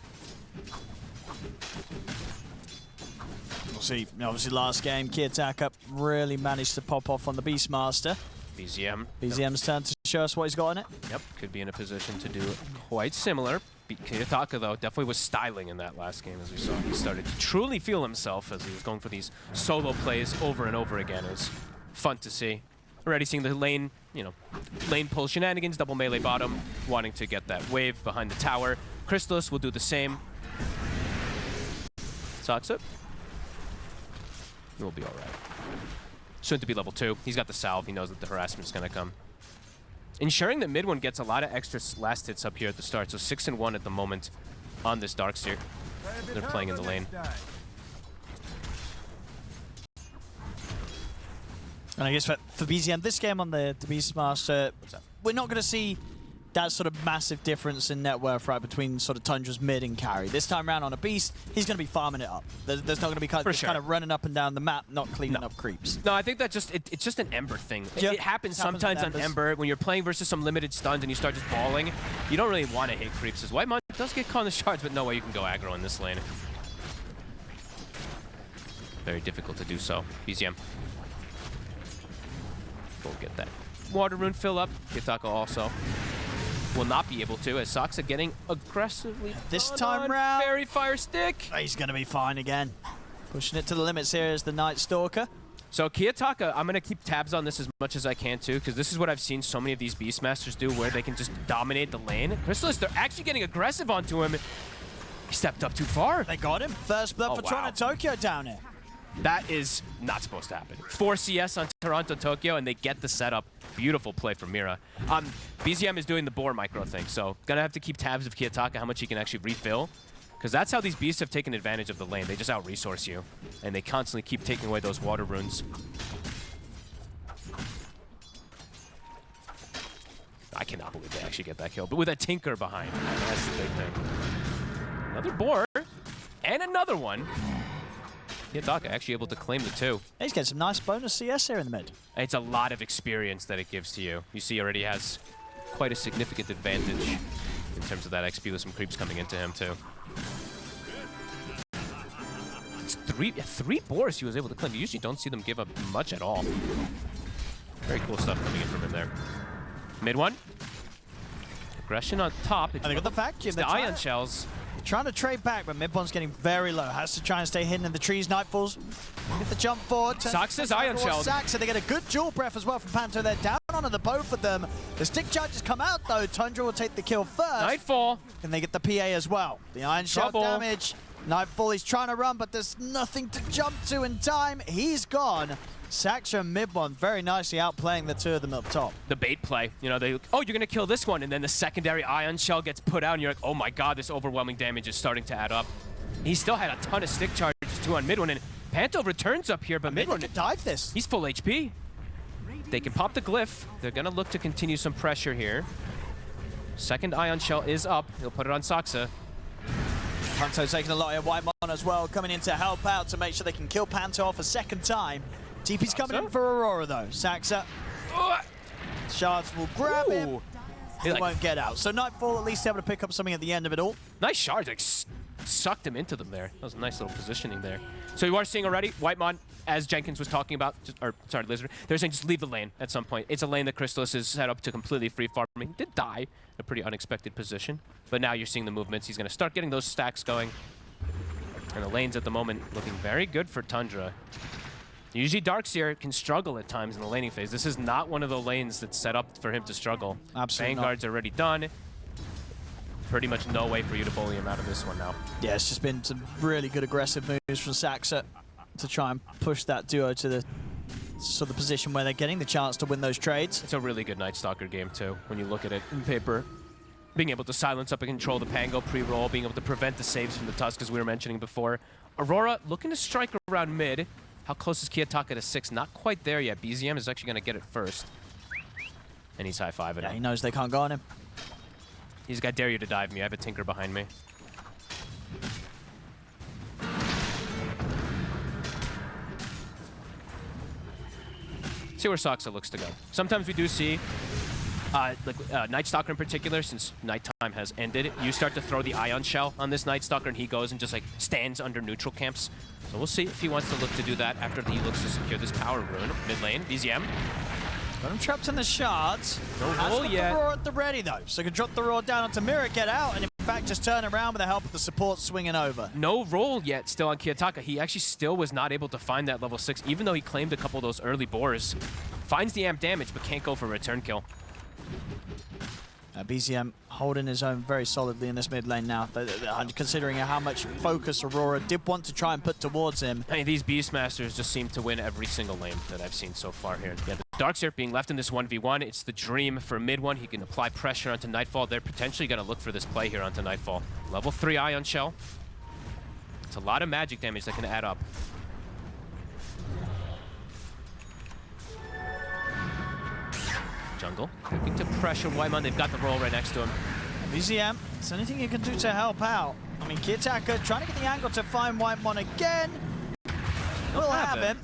We'll see. Obviously, last game, Kiyotaka really managed to pop off on the Beastmaster. BZM. BZM's turn to show us what he's got in it. Yep, could be in a position to do quite similar. Kiyotaka, though, definitely was styling in that last game, as we saw. He started to truly feel himself as he was going for these solo plays over and over again. It was fun to see. Already seeing the lane, lane pull shenanigans, double melee bottom, wanting to get that wave behind the tower. Crystallis will do the same. Saksa. We'll be all right. Soon to be level 2. He's got the salve. He knows that the harassment is going to come. Ensuring that mid one gets a lot of extra last hits up here at the start. So 6-1 at the moment on this Darkseer. They're playing in the lane. And I guess for BZM, this game on the Beastmaster, we're not going to see that sort of massive difference in net worth, right, between sort of Tundra's mid and carry. This time around on a Beast, he's going to be farming it up. There's not going to be kind of running up and down the map, not cleaning up creeps. No, I think that it's just an Ember thing. Yeah. It happens sometimes on Ember when you're playing versus some limited stuns and you start just balling. You don't really want to hit creeps as Whitemon does get caught in the shards, but no way you can go aggro in this lane. Very difficult to do so. BZM. We'll get that water rune fill up. Kiyotaka also will not be able to, as Saksa getting aggressively this time round. Fairy Fire Stick. He's going to be fine again. Pushing it to the limits here is the Night Stalker. So Kiyotaka, I'm going to keep tabs on this as much as I can too, because this is what I've seen so many of these Beastmasters do, where they can just dominate the lane. Crystallis, they're actually getting aggressive onto him. He stepped up too far. They got him. First blood for Toronto Tokyo down here. That is not supposed to happen. 4 CS on Toronto Tokyo, and they get the setup. Beautiful play from Mira. BZM is doing the boar micro thing, so gonna have to keep tabs of Kiyotaka, how much he can actually refill. Because that's how these beasts have taken advantage of the lane. They just out-resource you, and they constantly keep taking away those water runes. I cannot believe they actually get that kill, but with a Tinker behind. That's the big thing. Another boar, and another one. Kiyotaka actually able to claim the 2. He's getting some nice bonus CS here in the mid. It's a lot of experience that it gives to you. You see, he already has quite a significant advantage in terms of that XP with some creeps coming into him too. It's three boars he was able to claim. You usually don't see them give up much at all. Very cool stuff coming in from him there. Mid one. Aggression on top. And they got the vacuum. It's the ion shells. Trying to trade back, but Midbon's getting very low. Has to try and stay hidden in the trees. Nightfalls. Get the jump forward. Saksa's ion shell. Saksa, they get a good dual breath as well from Panto. They're down onto the both of them. The stick charges come out though. Tundra will take the kill first. Nightfall. And they get the PA as well. The iron shell damage. Nightfall, he's trying to run, but there's nothing to jump to in time. He's gone. Saksa and Midbon very nicely outplaying the two of them up top. The bait play, oh, you're going to kill this one, and then the secondary ion shell gets put out, and you're like, oh my god, this overwhelming damage is starting to add up. He still had a ton of stick charges too on mid one, and Panto returns up here, but mid one, dive this. He's full HP. They can pop the glyph. They're going to look to continue some pressure here. Second ion shell is up. He'll put it on Saksa. Panto taking a lot here. Whitemon as well, coming in to help out to make sure they can kill Panto off a second time. TP's coming in for Aurora though. Saksa. Shards will grab him. He won't get out. So Nightfall at least able to pick up something at the end of it all. Nice shards, like sucked him into them there. That was a nice little positioning there. So you are seeing already, Whitemon, as Jenkins was talking about, sorry, Lizard, they're saying just leave the lane at some point. It's a lane that Crystallis is set up to completely free farming. He did die in a pretty unexpected position, but now you're seeing the movements. He's going to start getting those stacks going. And the lanes at the moment looking very good for Tundra. Usually Darkseer can struggle at times in the laning phase. This is not one of the lanes that's set up for him to struggle. Absolutely Vanguard's already done. Pretty much no way for you to bully him out of this one now. Yeah, it's just been some really good aggressive moves from Saksa to try and push that duo to the position where they're getting the chance to win those trades. It's a really good Night Stalker game too, when you look at it in paper. Being able to silence up and control the Pango pre-roll, being able to prevent the saves from the Tusk, as we were mentioning before. Aurora looking to strike around mid. How close is Kiyotaka to 6? Not quite there yet. BZM is actually going to get it first. And he's high-fiving him. He knows they can't go on him. He's got dare you to dive me. I have a Tinker behind me. See where Saksa looks to go. Sometimes we do see, Night Stalker in particular, since nighttime has ended, you start to throw the Ion Shell on this Night Stalker and he goes and just like stands under neutral camps. So we'll see if he wants to look to do that after he looks to secure this power rune. Mid lane, BZM. Got him trapped in the shards. No roll yet. The roar at the ready though, so can drop the roar down onto Mira, get out, and if fact, just turn around with the help of the support swinging over. No roll yet still on Kiyotaka. He actually still was not able to find that level 6, even though he claimed a couple of those early boars. Finds the amp damage, but can't go for a return kill. BZM holding his own very solidly in this mid lane now, considering how much focus Aurora did want to try and put towards him. Hey, these Beastmasters just seem to win every single lane that I've seen so far here. Yeah, the Darkseer being left in this 1v1. It's the dream for mid one. He can apply pressure onto Nightfall. They're potentially going to look for this play here onto Nightfall. Level 3 Ion Shell. It's a lot of magic damage that can add up. Jungle looking to pressure Wyman. They've got the roll right next to him. BZM, is there anything you can do to help out? I mean, Kiyotaka trying to get the angle to find Wyman again. We'll have him.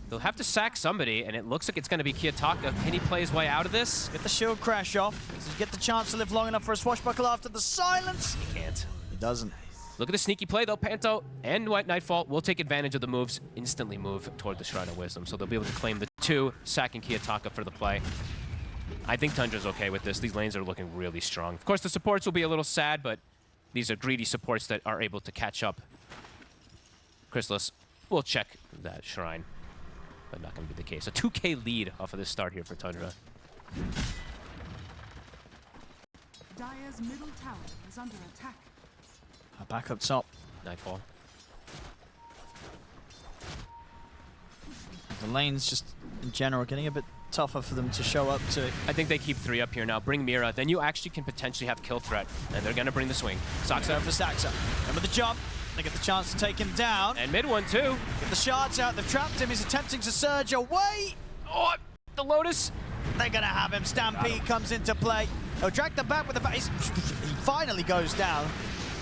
They'll have to sack somebody, and it looks like it's going to be Kiyotaka. Can he play his way out of this? Get the shield crash off. Does he get the chance to live long enough for a swashbuckle after the silence? He can't. He doesn't. Look at the sneaky play, though. Panto and White Nightfall will take advantage of the moves, instantly move toward the Shrine of Wisdom, so they'll be able to claim the 2, sacking Kiyotaka for the play. I think Tundra's okay with this. These lanes are looking really strong. Of course, the supports will be a little sad, but these are greedy supports that are able to catch up. Chrysalis will check that Shrine, but not going to be the case. A 2K lead off of this start here for Tundra. Dire's middle tower is under attack. Back up top. Nightfall. The lanes just, in general, getting a bit tougher for them to show up to. I think they keep 3 up here now. Bring Mira. Then you actually can potentially have kill threat, and they're going to bring the swing. Saxa for Saxa. And with the jump, they get the chance to take him down. And mid one, too. Get the shards out. They've trapped him. He's attempting to surge away. Oh, the Lotus. They're going to have him. Stampede comes into play. He'll drag them back with the... He finally goes down.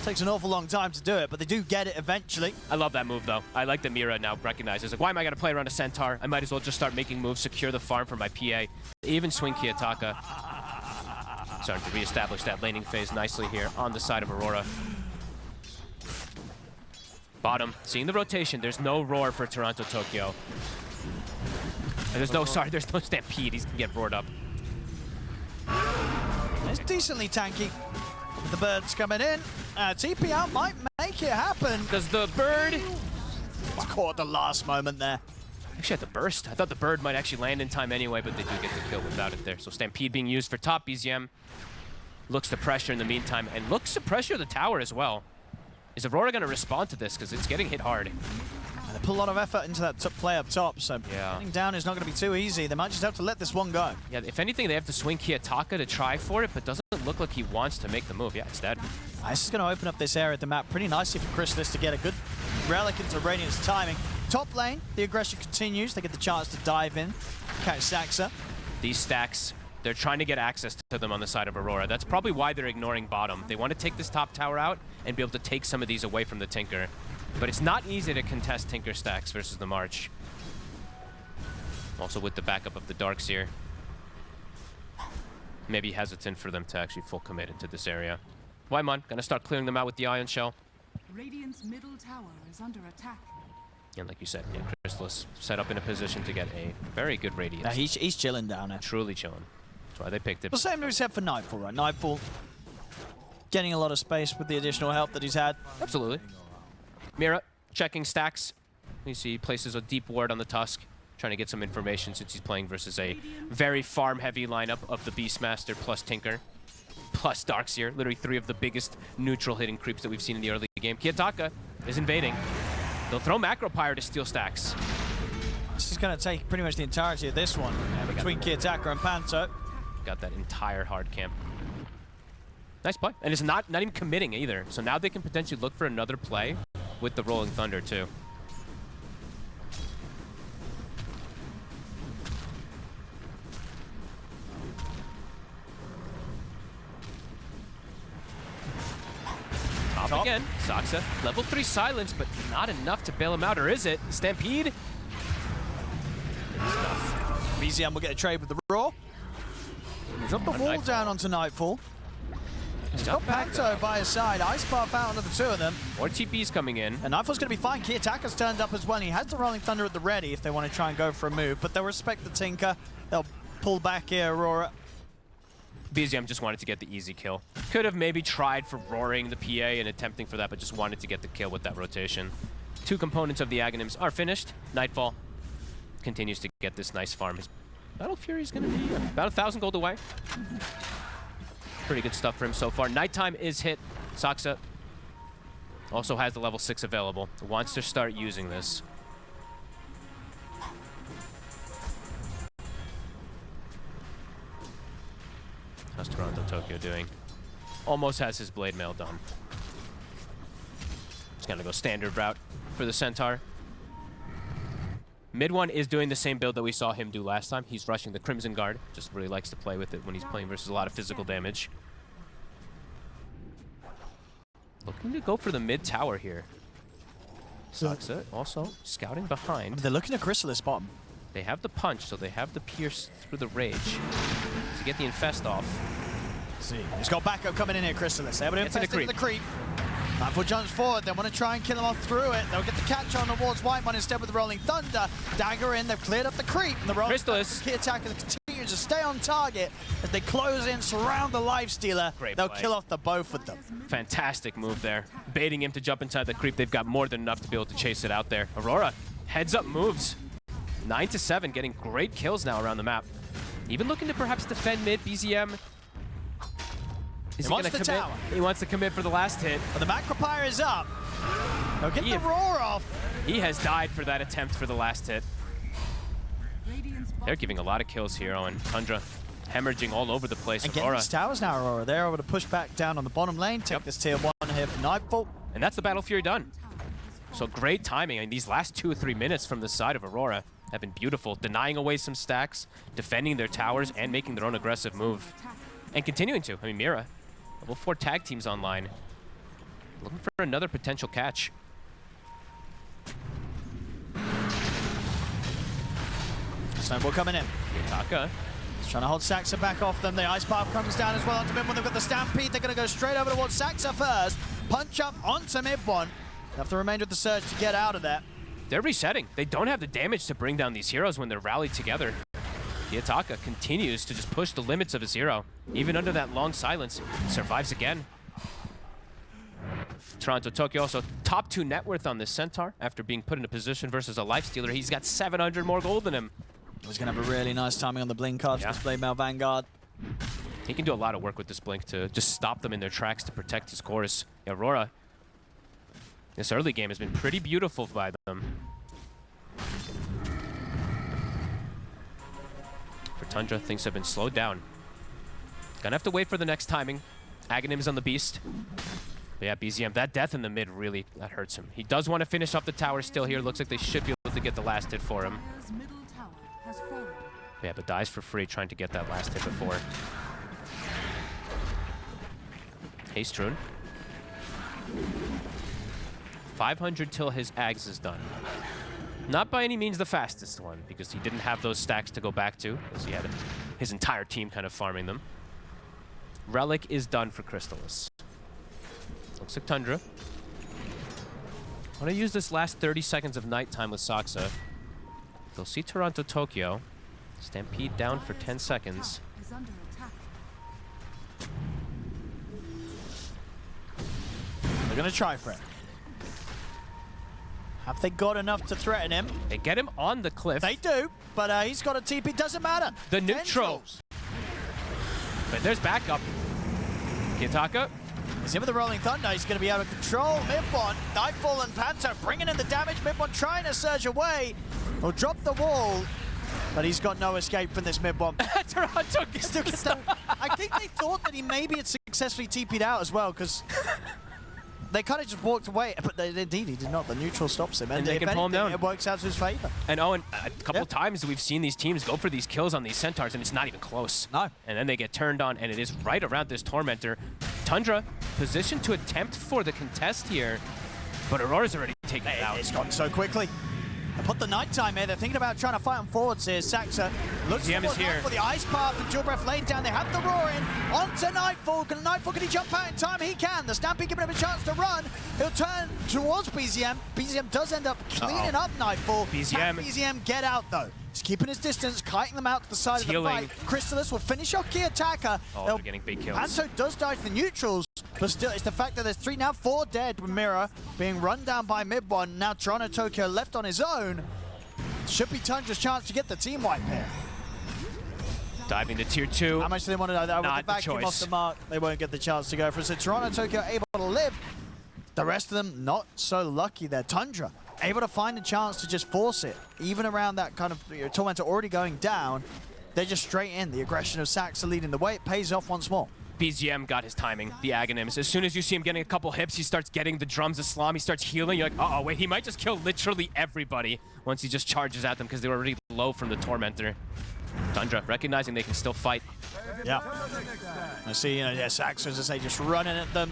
Takes an awful long time to do it, but they do get it eventually. I love that move, though. I like that Mira now recognizes, like, why am I going to play around a Centaur? I might as well just start making moves, secure the farm for my PA. Even swing Kiyotaka. Starting to reestablish that laning phase nicely here on the side of Aurora. Bottom, seeing the rotation. There's no roar for Toronto Tokyo. There's no Stampede. He can get roared up. It's decently tanky. With the birds coming in. TP out might make it happen. Does the bird... It's caught at the last moment there. Actually had the burst. I thought the bird might actually land in time anyway, but they do get the kill without it there. So Stampede being used for top. BZM looks to pressure in the meantime, and looks to pressure the tower as well. Is Aurora going to respond to this? Because it's getting hit hard. They put a lot of effort into that play up top, so yeah, getting down is not going to be too easy. They might just have to let this one go. Yeah, if anything, they have to swing Kiyotaka to try for it, but doesn't look like he wants to make the move. Yeah, it's dead. This is going to open up this area of the map pretty nicely for Chrysalis to get a good relic into Radiant's timing. Top lane, the aggression continues. They get the chance to dive in, catch Saxa. These stacks, they're trying to get access to them on the side of Aurora. That's probably why they're ignoring bottom. They want to take this top tower out and be able to take some of these away from the Tinker. But it's not easy to contest Tinker stacks versus the March. Also with the backup of the Darkseer. Maybe hesitant for them to actually full commit into this area. Wyman, gonna start clearing them out with the Ion Shell. Radiant's middle tower is under attack. And like you said, yeah, Chrysalis set up in a position to get a very good Radiance. Yeah, he's chilling down there. Truly chilling. That's why they picked it. The same to his head for Nightfall, right? Nightfall getting a lot of space with the additional help that he's had. Absolutely. Mira checking stacks. You see he places a deep ward on the Tusk, trying to get some information since he's playing versus a very farm-heavy lineup of the Beastmaster plus Tinker, plus Darkseer. Literally 3 of the biggest neutral hitting creeps that we've seen in the early game. Kiyotaka is invading. They'll throw Macro Pyre to steal stacks. This is going to take pretty much the entirety of this one between Kiyotaka and Panto. Got that entire hard camp. Nice play. And it's not even committing either. So now they can potentially look for another play with the Rolling Thunder too. Top again. Saxa, level 3 silence, but not enough to bail him out, or is it? Stampede? BZM will get a trade with the Raw. He's up the wall Nightfall. down onto Nightfall. He's got Pacto by his side. Ice Path out onto the 2 of them. More TP's coming in. And Nightfall's going to be fine. Kiyotaka's turned up as well. He has the Rolling Thunder at the ready if they want to try and go for a move, but they'll respect the Tinker. They'll pull back here, Aurora. BZM just wanted to get the easy kill. Could have maybe tried for roaring the PA and attempting for that, but just wanted to get the kill with that rotation. 2 components of the Aghanims are finished. Nightfall continues to get this nice farm. His Battle Fury is going to be about 1,000 gold away. Pretty good stuff for him so far. Nighttime is hit. Saksa also has the level 6 available. Wants to start using this. How's Toronto Tokyo doing? Almost has his blade mail done. He's gonna go standard route for the Centaur. Mid one is doing the same build that we saw him do last time. He's rushing the Crimson Guard. Just really likes to play with it when he's playing versus a lot of physical damage. Looking to go for the mid tower here. Saksa also scouting behind. They're looking at Chrysalis bottom. They have the punch, so they have the pierce through the rage to get the infest off. See, he's got backup coming in here, Chrysalis. They're able to infest into the creep. Nightfall jumps forward. They want to try and kill him off through it. They'll get the catch on towards Whitemon instead with the Rolling Thunder. Dagger in. They've cleared up the creep. And the Rolling Chrysalis. Key attacker continues to stay on target as they close in, surround the Lifestealer. They'll kill off the both of them. Fantastic move there. Baiting him to jump inside the creep. They've got more than enough to be able to chase it out there. Aurora, heads up moves. 9 to 7, getting great kills now around the map. Even looking to perhaps defend mid. BZM. Is he wants gonna the commit? tower. He wants to commit for the last hit. But the Macropyre is up. They'll get the roar off. He has died for that attempt for the last hit. They're giving a lot of kills here on Tundra. Hemorrhaging all over the place. And getting these towers now, Aurora. They're able to push back down on the bottom lane, take this tier 1 here for Nightfall. And that's the Battle Fury done. So great timing. I mean, these last 2 or 3 minutes from the side of Aurora have been beautiful. Denying away some stacks, defending their towers, and making their own aggressive move. And continuing to. I mean, Mira, level 4 tag teams online. Looking for another potential catch. Snowball coming in. Yutaka. He's trying to hold Saxa back off them. The Ice Path comes down as well onto mid one. They've got the Stampede. They're going to go straight over towards Saxa first. Punch up onto mid one. Have the remainder of the surge to get out of there. They're resetting. They don't have the damage to bring down these heroes when they're rallied together. Yutaka continues to just push the limits of his hero. Even under that long silence, survives again. Toronto Tokyo also top 2 net worth on this Centaur after being put in a position versus a Lifestealer. He's got 700 more gold than him. He's going to have a really nice timing on the blink card for this Blade Mail Vanguard. He can do a lot of work with this blink to just stop them in their tracks to protect his cores. Aurora, this early game has been pretty beautiful by them. For Tundra, things have been slowed down. Gonna have to wait for the next timing. Aghanim's on the beast. But yeah, BZM, that death in the mid really, that hurts him. He does want to finish off the tower still here. Looks like they should be able to get the last hit for him. Yeah, but dies for free trying to get that last hit before. Haste Rune. 500 till his Ags is done. Not by any means the fastest one, because he didn't have those stacks to go back to, as he had his entire team kind of farming them. Relic is done for Chrysalis. Looks like Tundra. I want to use this last 30 seconds of nighttime with Saksa. They'll see Toronto Tokyo. Stampede down for 10 seconds. They're going to try for it. Have they got enough to threaten him? They get him on the cliff. They do, but he's got a TP. Doesn't matter. The neutral. But there's backup. Kitaka. He's in with the Rolling Thunder. He's going to be able to control mid-one. Nightfall and Panther bringing in the damage. Mid-one trying to surge away. He'll drop the wall. But he's got no escape from this mid-one. Toronto gets I think they thought that he maybe had successfully TP'd out as well, because they kind of just walked away, but indeed he did not. The neutral stops him, and they can pull him down. It works out to his favor. And Owen, a couple times we've seen these teams go for these kills on these Centaurs, and it's not even close. No. And then they get turned on, and it is right around this Tormentor. Tundra positioned to attempt for the contest here, but Aurora's already taken it out. It's gone so quickly. Put the nighttime here. They're thinking about trying to fight on forwards here. Saxa looks is here. for the ice path and Dual Breath laid down. They have the roar in onto Nightfall. Nightfall, can he jump out in time? He can. The Stampede giving him a chance to run. He'll turn towards BZM. BZM does end up cleaning up Nightfall. Can BZM get out though? He's keeping his distance, kiting them out to the side of the fight. Crystallis will finish off Key Attacker. Oh, they're getting big kills. Panto does die to the neutrals, but still, it's the fact that there's 3, now 4 dead with Mira being run down by mid one. Now Toronto Tokyo left on his own. Should be Tundra's chance to get the team wipe here. Diving to tier 2. How much do they want to know that? Not With the vacuum choice. off the mark, they won't get the chance to go for it. So Toronto Tokyo able to live. The rest of them not so lucky there. Tundra able to find a chance to just force it. Even around that kind of Tormentor already going down, they're just straight in. The aggression of Saxa leading the way. It pays off once more. BZM got his timing, the Aghanims. As soon as you see him getting a couple hips, he starts getting the drums of Slam, he starts healing. You're like, uh-oh, wait, he might just kill literally everybody once he just charges at them because they were already low from the Tormentor. Tundra recognizing they can still fight. Yeah. I see, Saxa, as I say, just running at them.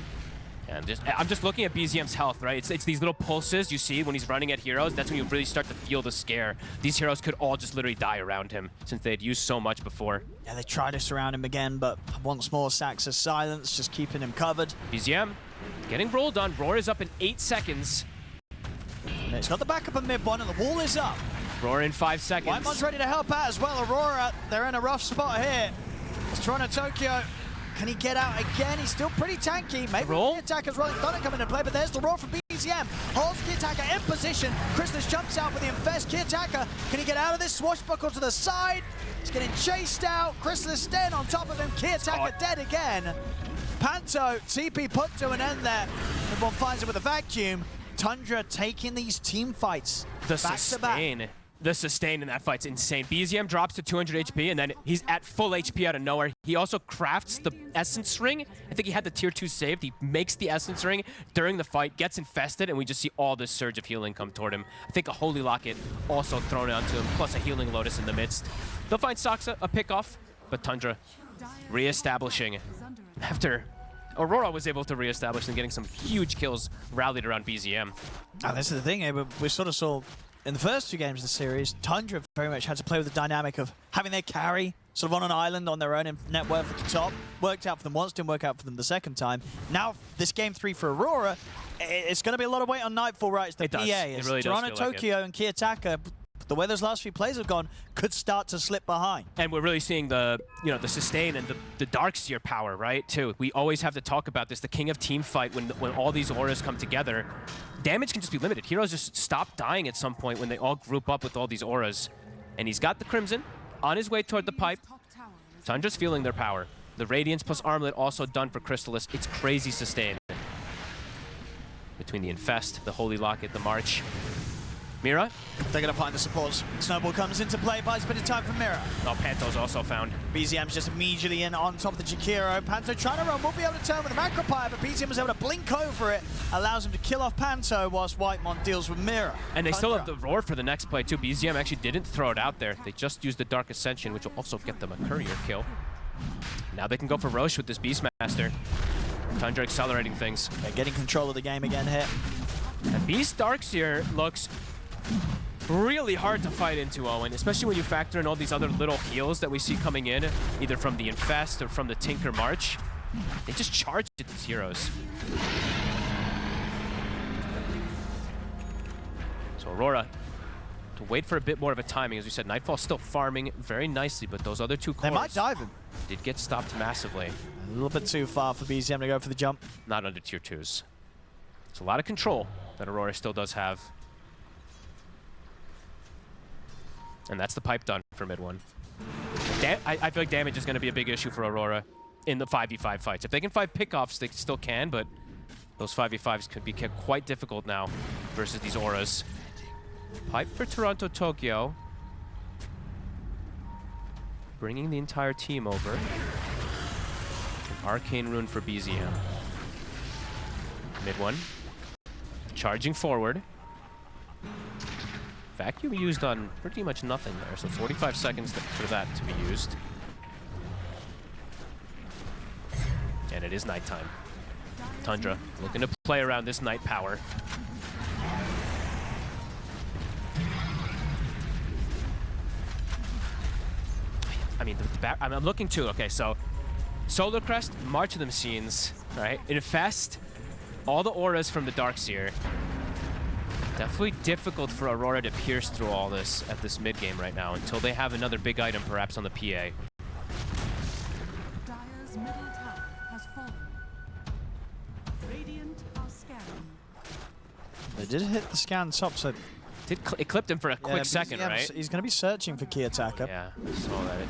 And I'm just looking at BZM's health, right? It's these little pulses you see when he's running at heroes. That's when you really start to feel the scare. These heroes could all just literally die around him since they had used so much before. Yeah, they try to surround him again, but once more, Saxa's silence, just keeping him covered. BZM getting rolled on. Roar is up in 8 seconds. And it's got the backup of mid one, and the wall is up. Roar in 5 seconds. Whitemon's ready to help out as well. Aurora, they're in a rough spot here. It's Toronto Tokyo. Can he get out again? He's still pretty tanky. Maybe the attacker's rolling thunder coming into play, but there's the roar from BZM. Holds Key Attacker in position. Crystallis jumps out with the Infest. Key Attacker, can he get out of this? Swashbuckle to the side. He's getting chased out. Crystallis staying on top of him. Key Attacker dead again. Panto, TP put to an end there. Everyone finds it with a vacuum. Tundra taking these team fights back to back. The sustain in that fight's insane. BZM drops to 200 HP, and then he's at full HP out of nowhere. He also crafts the Essence Ring. I think he had the tier 2 saved. He makes the Essence Ring during the fight, gets infested, and we just see all this surge of healing come toward him. I think a Holy Locket also thrown onto him, plus a Healing Lotus in the midst. They'll find Saxa a pick-off, but Tundra re-establishing after Aurora was able to re-establish and getting some huge kills rallied around BZM. And this is the thing, we sort of saw in the first 2 games of the series, Tundra very much had to play with the dynamic of having their carry sort of on an island on their own net worth at the top. Worked out for them once, didn't work out for them the second time. Now, this game 3 for Aurora, it's going to be a lot of weight on Nightfall, right? It's the PA. It really Toronto, does feel Tokyo, like and Key Attacker, the way those last few plays have gone, could start to slip behind. And we're really seeing the, the sustain and the Darkseer power, right, too. We always have to talk about this, the king of team fight, when all these auras come together. Damage can just be limited. Heroes just stop dying at some point when they all group up with all these auras. And he's got the Crimson on his way toward the pipe. Tundra's feeling their power. The Radiance plus Armlet also done for Crystallis. It's crazy sustain. Between the Infest, the Holy Locket, the March. Mira? They're going to find the supports. Snowball comes into play, buys a bit of time for Mira. Oh, Panto's also found. BZM's just immediately in on top of the Jakiro. Panto trying to run, will be able to turn with the Macropire, but BZM was able to blink over it, allows him to kill off Panto whilst Whitemon deals with Mira. And they still have the roar for the next play too. BZM actually didn't throw it out there. They just used the Dark Ascension, which will also get them a courier kill. Now they can go for Roche with this Beastmaster. Tundra accelerating things. Yeah, getting control of the game again here. And Beast Darkseer looks really hard to fight into, Owen, especially when you factor in all these other little heals that we see coming in, either from the Infest or from the Tinker March. They just charge at these heroes. So Aurora, to wait for a bit more of a timing. As we said, Nightfall's still farming very nicely, but those other 2 cores they might dive him. Did get stopped massively. A little bit too far for BZM to go for the jump. Not under tier 2s. It's a lot of control that Aurora still does have. And that's the pipe done for mid one. I feel like damage is going to be a big issue for Aurora in the 5v5 fights. If they can fight pickoffs, they still can, but those 5v5s could be kept quite difficult now versus these auras. Pipe for Toronto Tokyo. Bringing the entire team over. An Arcane Rune for BZM. Mid one. Charging forward. Vacuum used on pretty much nothing there, so 45 seconds for that to be used. And it is nighttime. Tundra looking to play around this night power. I mean, I'm looking too. Okay, so Solar Crest, March of the Machines, right? Infest, all the auras from the Darkseer. Definitely difficult for Aurora to pierce through all this at this mid game right now until they have another big item, perhaps on the PA. Dire's middle tower has fallen. Radiant are scanning. They did hit the scan top, so It clipped him for a quick second, right? He's going to be searching for Kiyotaka. Yeah, I saw that.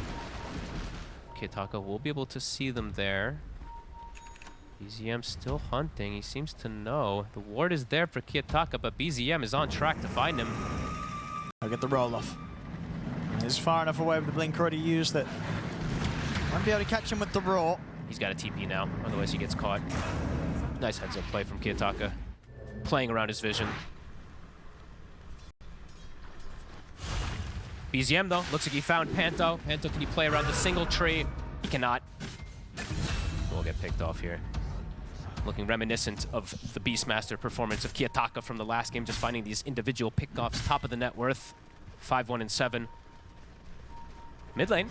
Kiyotaka will be able to see them there. BZM still hunting. He seems to know. The ward is there for Kiyotaka, but BZM is on track to find him. I'll get the roll off. He's far enough away with the blink already used that won't be able to catch him with the raw. He's got a TP now, otherwise he gets caught. Nice heads up play from Kiyotaka. Playing around his vision. BZM though, looks like he found Panto. Panto, can he play around the single tree? He cannot. We'll get picked off here. Looking reminiscent of the Beastmaster performance of Kiyotaka from the last game, just finding these individual pickoffs, top of the net worth. 5-1 and 7. Mid lane.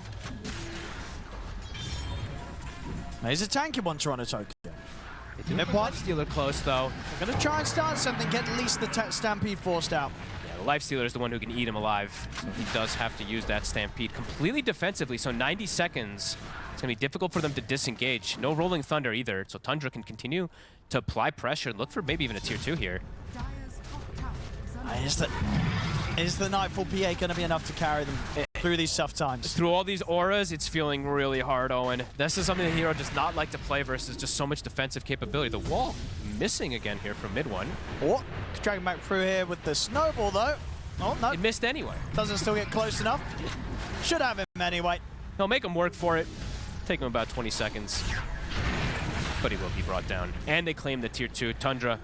Now, he's a tanky one, Toronto Tokyo. Mid one. Stealer close though. They're going to try and start something, get at least the Stampede forced out. Yeah, the Lifestealer is the one who can eat him alive. So he does have to use that Stampede completely defensively, so 90 seconds. It's going to be difficult for them to disengage. No Rolling Thunder either, so Tundra can continue to apply pressure and look for maybe even a tier 2 here. Dire's top tower is under Is the Nightfall PA going to be enough to carry them through these tough times? Through all these auras, it's feeling really hard, Owen. This is something the hero does not like to play versus just so much defensive capability. The wall missing again here from mid one. Oh, dragging back through here with the snowball though. Oh, no. It missed anyway. Doesn't still get close enough. Should have him anyway. He'll make him work for it. Take him about 20 seconds. But he will be brought down. And they claim the tier 2. Tundra,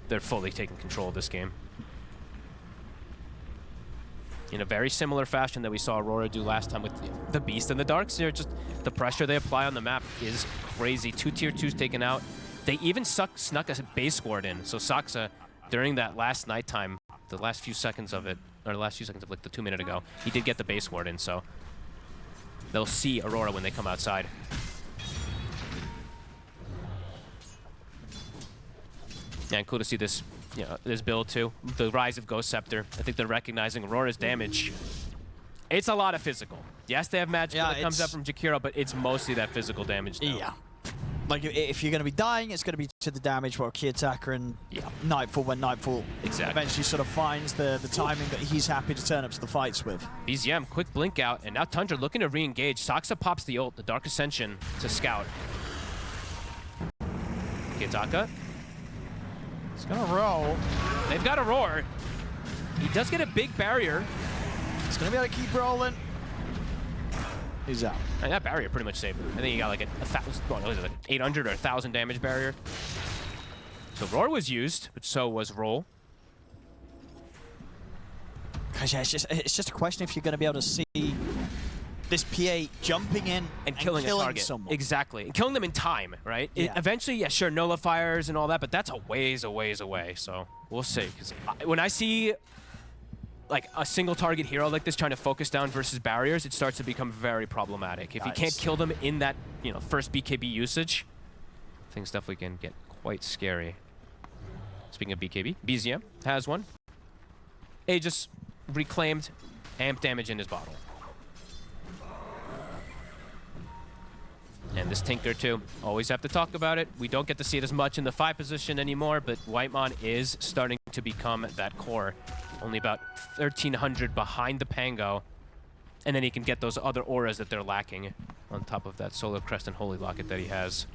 they're fully taking control of this game. In a very similar fashion that we saw Aurora do last time with the Beast and the Darkseer. Just the pressure they apply on the map is crazy. 2 tier 2s taken out. They even snuck a base ward in. So Saksa, during that last nighttime, the last few seconds of it, or the last few seconds of like the 2 minute ago, he did get the base ward in, so they'll see Aurora when they come outside. Yeah, and cool to see this, you know, this build too. The rise of Ghost Scepter. I think they're recognizing Aurora's damage. It's a lot of physical. Yes, they have magic that comes up from Jakiro, but it's mostly that physical damage now. Yeah. Like, if you're going to be dying, it's going to be to the damage for Kiyotaka and Nightfall, when Nightfall eventually sort of finds the timing that he's happy to turn up to the fights with. BZM, quick blink out, and now Tundra looking to re-engage. Saksa pops the ult, the Dark Ascension, to scout. Kiyotaka. He's going to roll. They've got a roar. He does get a big barrier. He's going to be able to keep rolling. He's out. And that barrier pretty much saved him. I think he got like a 800 or 1,000 damage barrier. So roar was used, but so was roll. Gosh, yeah, it's just a question if you're going to be able to see this PA jumping in and killing a target. Someone. Exactly. And killing them in time, right? Yeah. Eventually, yeah, sure, nullifiers and all that, but that's a ways away. So we'll see. Because when I see like a single target hero like this trying to focus down versus barriers, it starts to become very problematic. If you can't kill them in that, you know, first BKB usage, things definitely can get quite scary. Speaking of BKB, BZM has one. Aegis reclaimed, amp damage in his bottle. And this Tinker too, always have to talk about it. We don't get to see it as much in the 5 position anymore, but Whitemon is starting to become that core. Only about 1,300 behind the Pango. And then he can get those other auras that they're lacking on top of that Solar Crest and Holy Locket that he has.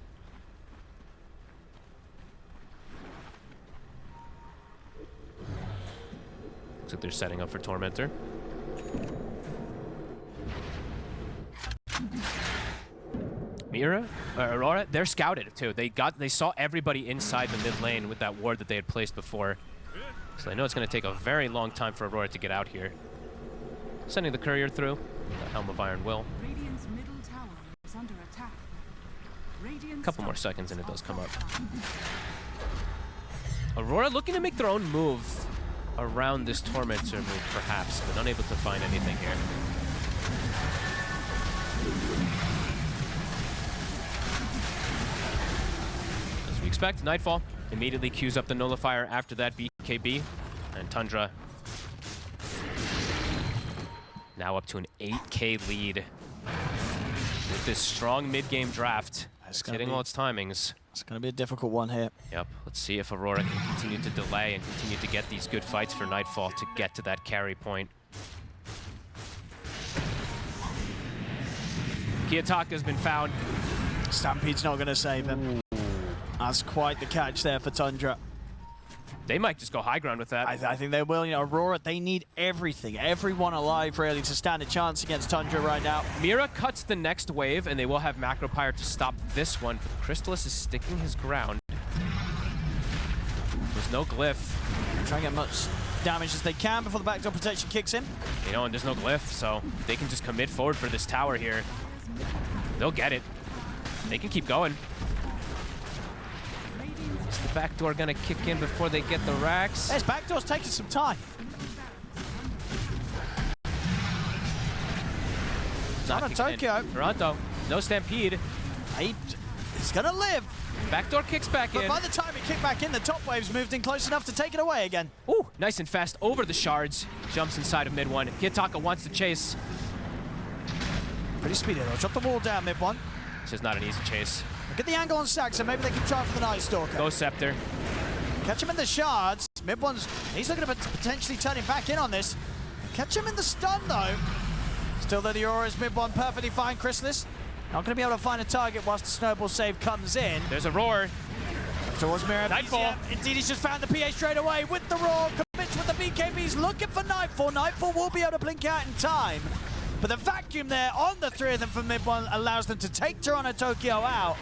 Looks like they're setting up for Tormentor. Mira, Aurora, they're scouted too. They saw everybody inside the mid lane with that ward that they had placed before. So I know it's going to take a very long time for Aurora to get out here. Sending the courier through. The Helm of Iron will. Radiant's middle tower is under attack. A couple more seconds and it does come up. Aurora looking to make their own move around this Tormentor move, perhaps, but unable to find anything here. As we expect, Nightfall immediately queues up the nullifier after that BKB, and Tundra now up to an 8K lead with this strong mid-game draft. It's hitting all its timings. It's going to be a difficult one here. Yep, let's see if Aurora can continue to delay and continue to get these good fights for Nightfall to get to that carry point. Kiyotaka's been found. Stampede's not going to save him. Ooh. That's quite the catch there for Tundra. They might just go high ground with that. I think they will. You know, Aurora, they need everything, everyone alive, really, to stand a chance against Tundra right now. Mira cuts the next wave, and they will have Macro Pyre to stop this one. But Crystallis is sticking his ground. There's no glyph. Try and get much damage as they can before the backdoor protection kicks in. You know, and there's no glyph, so they can just commit forward for this tower here. They'll get it. They can keep going. Is the backdoor gonna kick in before they get the racks? This backdoor's taking some time. Not on Tokyo. Toronto, no stampede. He's gonna live. Backdoor kicks back in. But by the time it kicked back in, the top wave's moved in close enough to take it away again. Ooh, nice and fast over the shards. Jumps inside of mid one. Kiyotaka wants to chase. Pretty speedy though. Drop the wall down mid one. It's just not an easy chase. Look at the angle on Saxon, so maybe they can try for the Night Stalker. Go Scepter. Catch him in the shards. Mid one's, he's looking at potentially turning back in on this. Catch him in the stun though. Still there, the Aura's mid one perfectly fine. Crystallis not going to be able to find a target whilst the snowball save comes in. There's a roar. Towards Mira. Nightfall. Indeed, he's just found the PA straight away with the roar. Commits with the BKBs, looking for Nightfall. Nightfall will be able to blink out in time. But the vacuum there on the three of them from mid one allows them to take Toronto Tokyo out.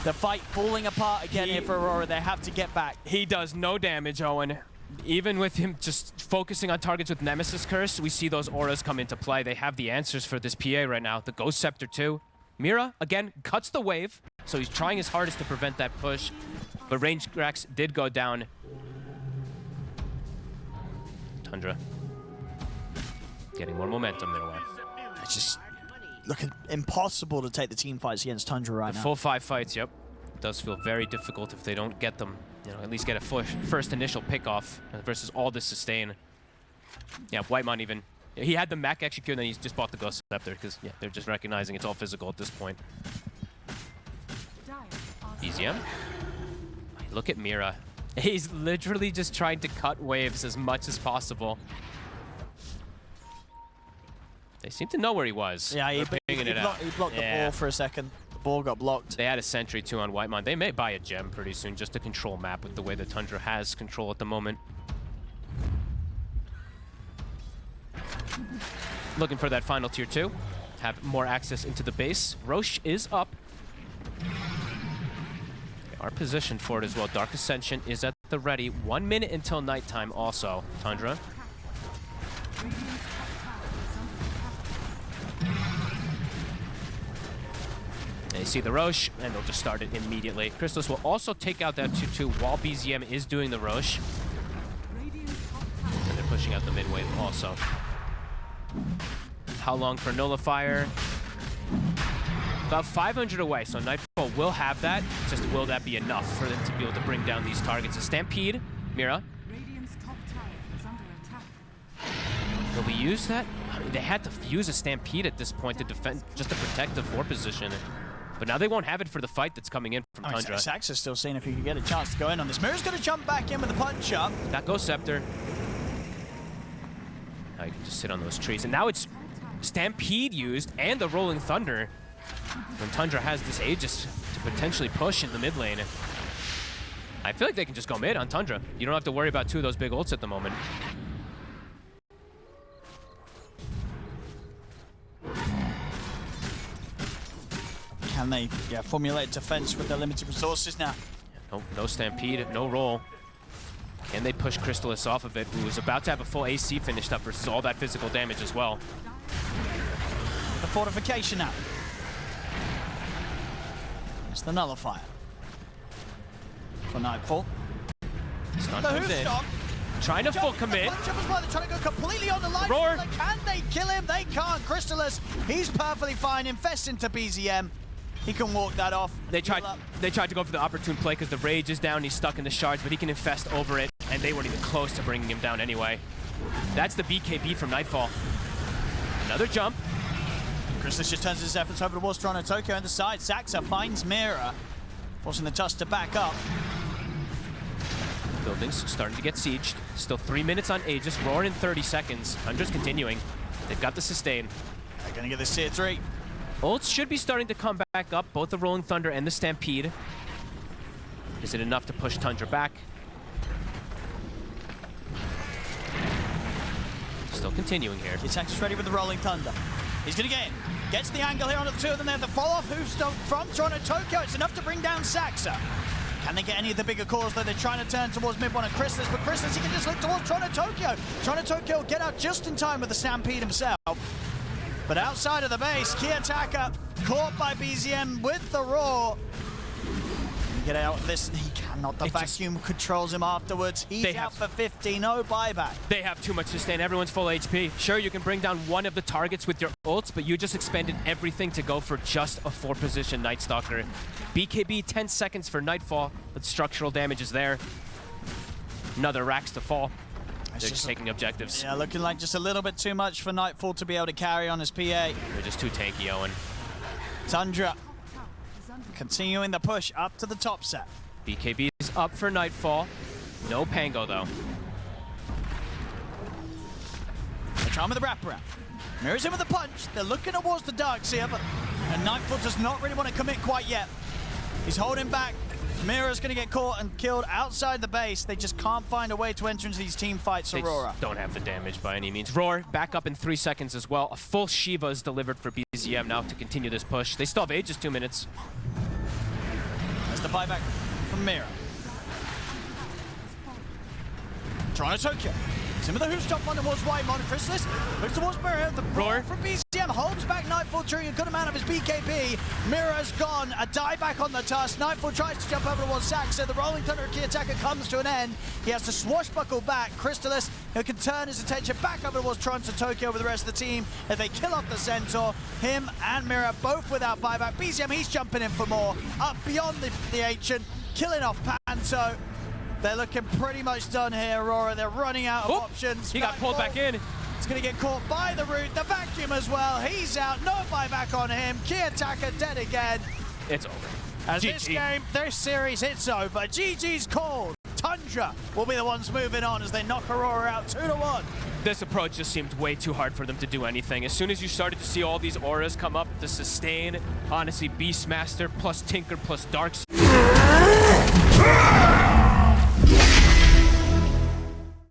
The fight falling apart again here for Aurora. They have to get back. He does no damage, Owen. Even with him just focusing on targets with Nemesis Curse, we see those auras come into play. They have the answers for this PA right now. The Ghost Scepter too. Mira, again, cuts the wave, so he's trying his hardest to prevent that push. But range racks did go down. Tundra getting more momentum their way. It's just looking impossible to take the team fights against Tundra right now. Full 5 fights, yep. It does feel very difficult if they don't get them. You know, at least get a first initial pick-off versus all this sustain. Yeah, Whitemon even. He had the Mac execute and then he's just bought the Ghost Scepter because, yeah, they're just recognizing it's all physical at this point. BZM. Look at Mira. He's literally just trying to cut waves as much as possible. They seem to know where he was. Yeah, he blocked the ball for a second. The ball got blocked. They had a sentry too on Whitemon. They may buy a gem pretty soon just to control map with the way that Tundra has control at the moment. Looking for that final tier 2. Have more access into the base. Roche is up. They are positioned for it as well. Dark Ascension is at the ready. 1 minute until nighttime also. Tundra. They see the Roche, and they'll just start it immediately. Crystallis will also take out that 2-2 while BZM is doing the Roche. And they're pushing out the mid wave also. How long for Nullifier? About 500 away, so Nightfall will have that. Just will that be enough for them to be able to bring down these targets? A Stampede, Mira. Will we use that? I mean, they had to use a Stampede at this point to defend, just to protect the 4 position. But now they won't have it for the fight that's coming in from Tundra. Sax is still seeing if he can get a chance to go in on this. Mira's going to jump back in with a punch up. That goes Scepter. Now you can just sit on those trees. And now it's Stampede used and the Rolling Thunder when Tundra has this Aegis to potentially push in the mid lane. I feel like they can just go mid on Tundra. You don't have to worry about 2 of those big ults at the moment. Can they formulate defense with their limited resources now? No Stampede, no roll. Can they push Crystallis off of it, who is about to have a full AC finished up versus all that physical damage as well? The fortification now. It's the Nullifier. For Nightfall. Stun The comes hoof in. stop. Trying to full commit. They're trying to go completely on the line. Roar. Can they kill him? They can't. Crystallis, he's perfectly fine. Infest into BZM. He can walk that off. They tried to go for the opportune play because the rage is down. He's stuck in the shards, but he can infest over it, and they weren't even close to bringing him down anyway. That's the BKB from Nightfall. Another jump. Crystallis just turns his efforts over towards Toronto Tokyo on the side. Saxa finds Mira, forcing the Tusk to back up. Buildings starting to get sieged. Still 3 minutes on Aegis. Roar in 30 seconds. Tundra's continuing. They've got the sustain. They're going to get this tier 3. Ults should be starting to come back up, both the Rolling Thunder and the Stampede. Is it enough to push Tundra back? Still continuing here. Attack's ready with the Rolling Thunder. He's going to get in. Gets the angle here on the two of them. They have the follow-off Hoofstone from Toronto Tokyo. It's enough to bring down Saxa. Can they get any of the bigger cores, though? They're trying to turn towards mid one and Crystallis, but Crystallis, he can just look towards Toronto Tokyo. Toronto Tokyo will get out just in time with the Stampede himself. But outside of the base, Kiyotaka caught by BZM with the Roar. Get out of this, he cannot. The vacuum controls him afterwards. He's out for 50, no buyback. They have too much sustain. Everyone's full HP. Sure, you can bring down one of the targets with your ults, but you just expended everything to go for just a 4-position Night Stalker. BKB 10 seconds for Nightfall, but structural damage is there. Another racks to fall. They're just taking objectives. Yeah, looking like just a little bit too much for Nightfall to be able to carry on his PA. They're just too tanky, Owen. Tundra continuing the push up to the top set. BKB is up for Nightfall. No Pango, though. They try him with the wraparound. Mirrors him with a punch. They're looking towards the Darks here, but Nightfall does not really want to commit quite yet. He's holding back. Mira's going to get caught and killed outside the base. They just can't find a way to enter into these team fights, Aurora. They don't have the damage by any means. Roar back up in 3 seconds as well. A full Shiva is delivered for BZM now to continue this push. They still have Aegis 2 minutes. There's the buyback from Mira. Toronto Tokyo. Some of the Hoofstop on towards Whitemon. Crystallis looks towards Mira. The Roar from BZM holds back Nightfall during a good amount of his BKB. Mira's gone. A dieback on the Tusk. Nightfall tries to jump over towards Saxa. The Rolling Thunder Kiyotaka comes to an end. He has to swashbuckle back. Crystallis, who can turn his attention back over towards Toronto Tokyo with the rest of the team. If they kill off the Centaur, him and Mira both without buyback. BZM, he's jumping in for more. Up beyond the Ancient, killing off Panto. They're looking pretty much done here, Aurora. They're running out of options. He got pulled back in. It's going to get caught by the root. The vacuum as well. He's out. No buyback on him. Kiyotaka dead again. It's over. As this game, this series, it's over. GG's called. Tundra will be the ones moving on as they knock Aurora out 2-1. This approach just seemed way too hard for them to do anything. As soon as you started to see all these auras come up, the sustain, honestly, Beastmaster plus Tinker plus Darks.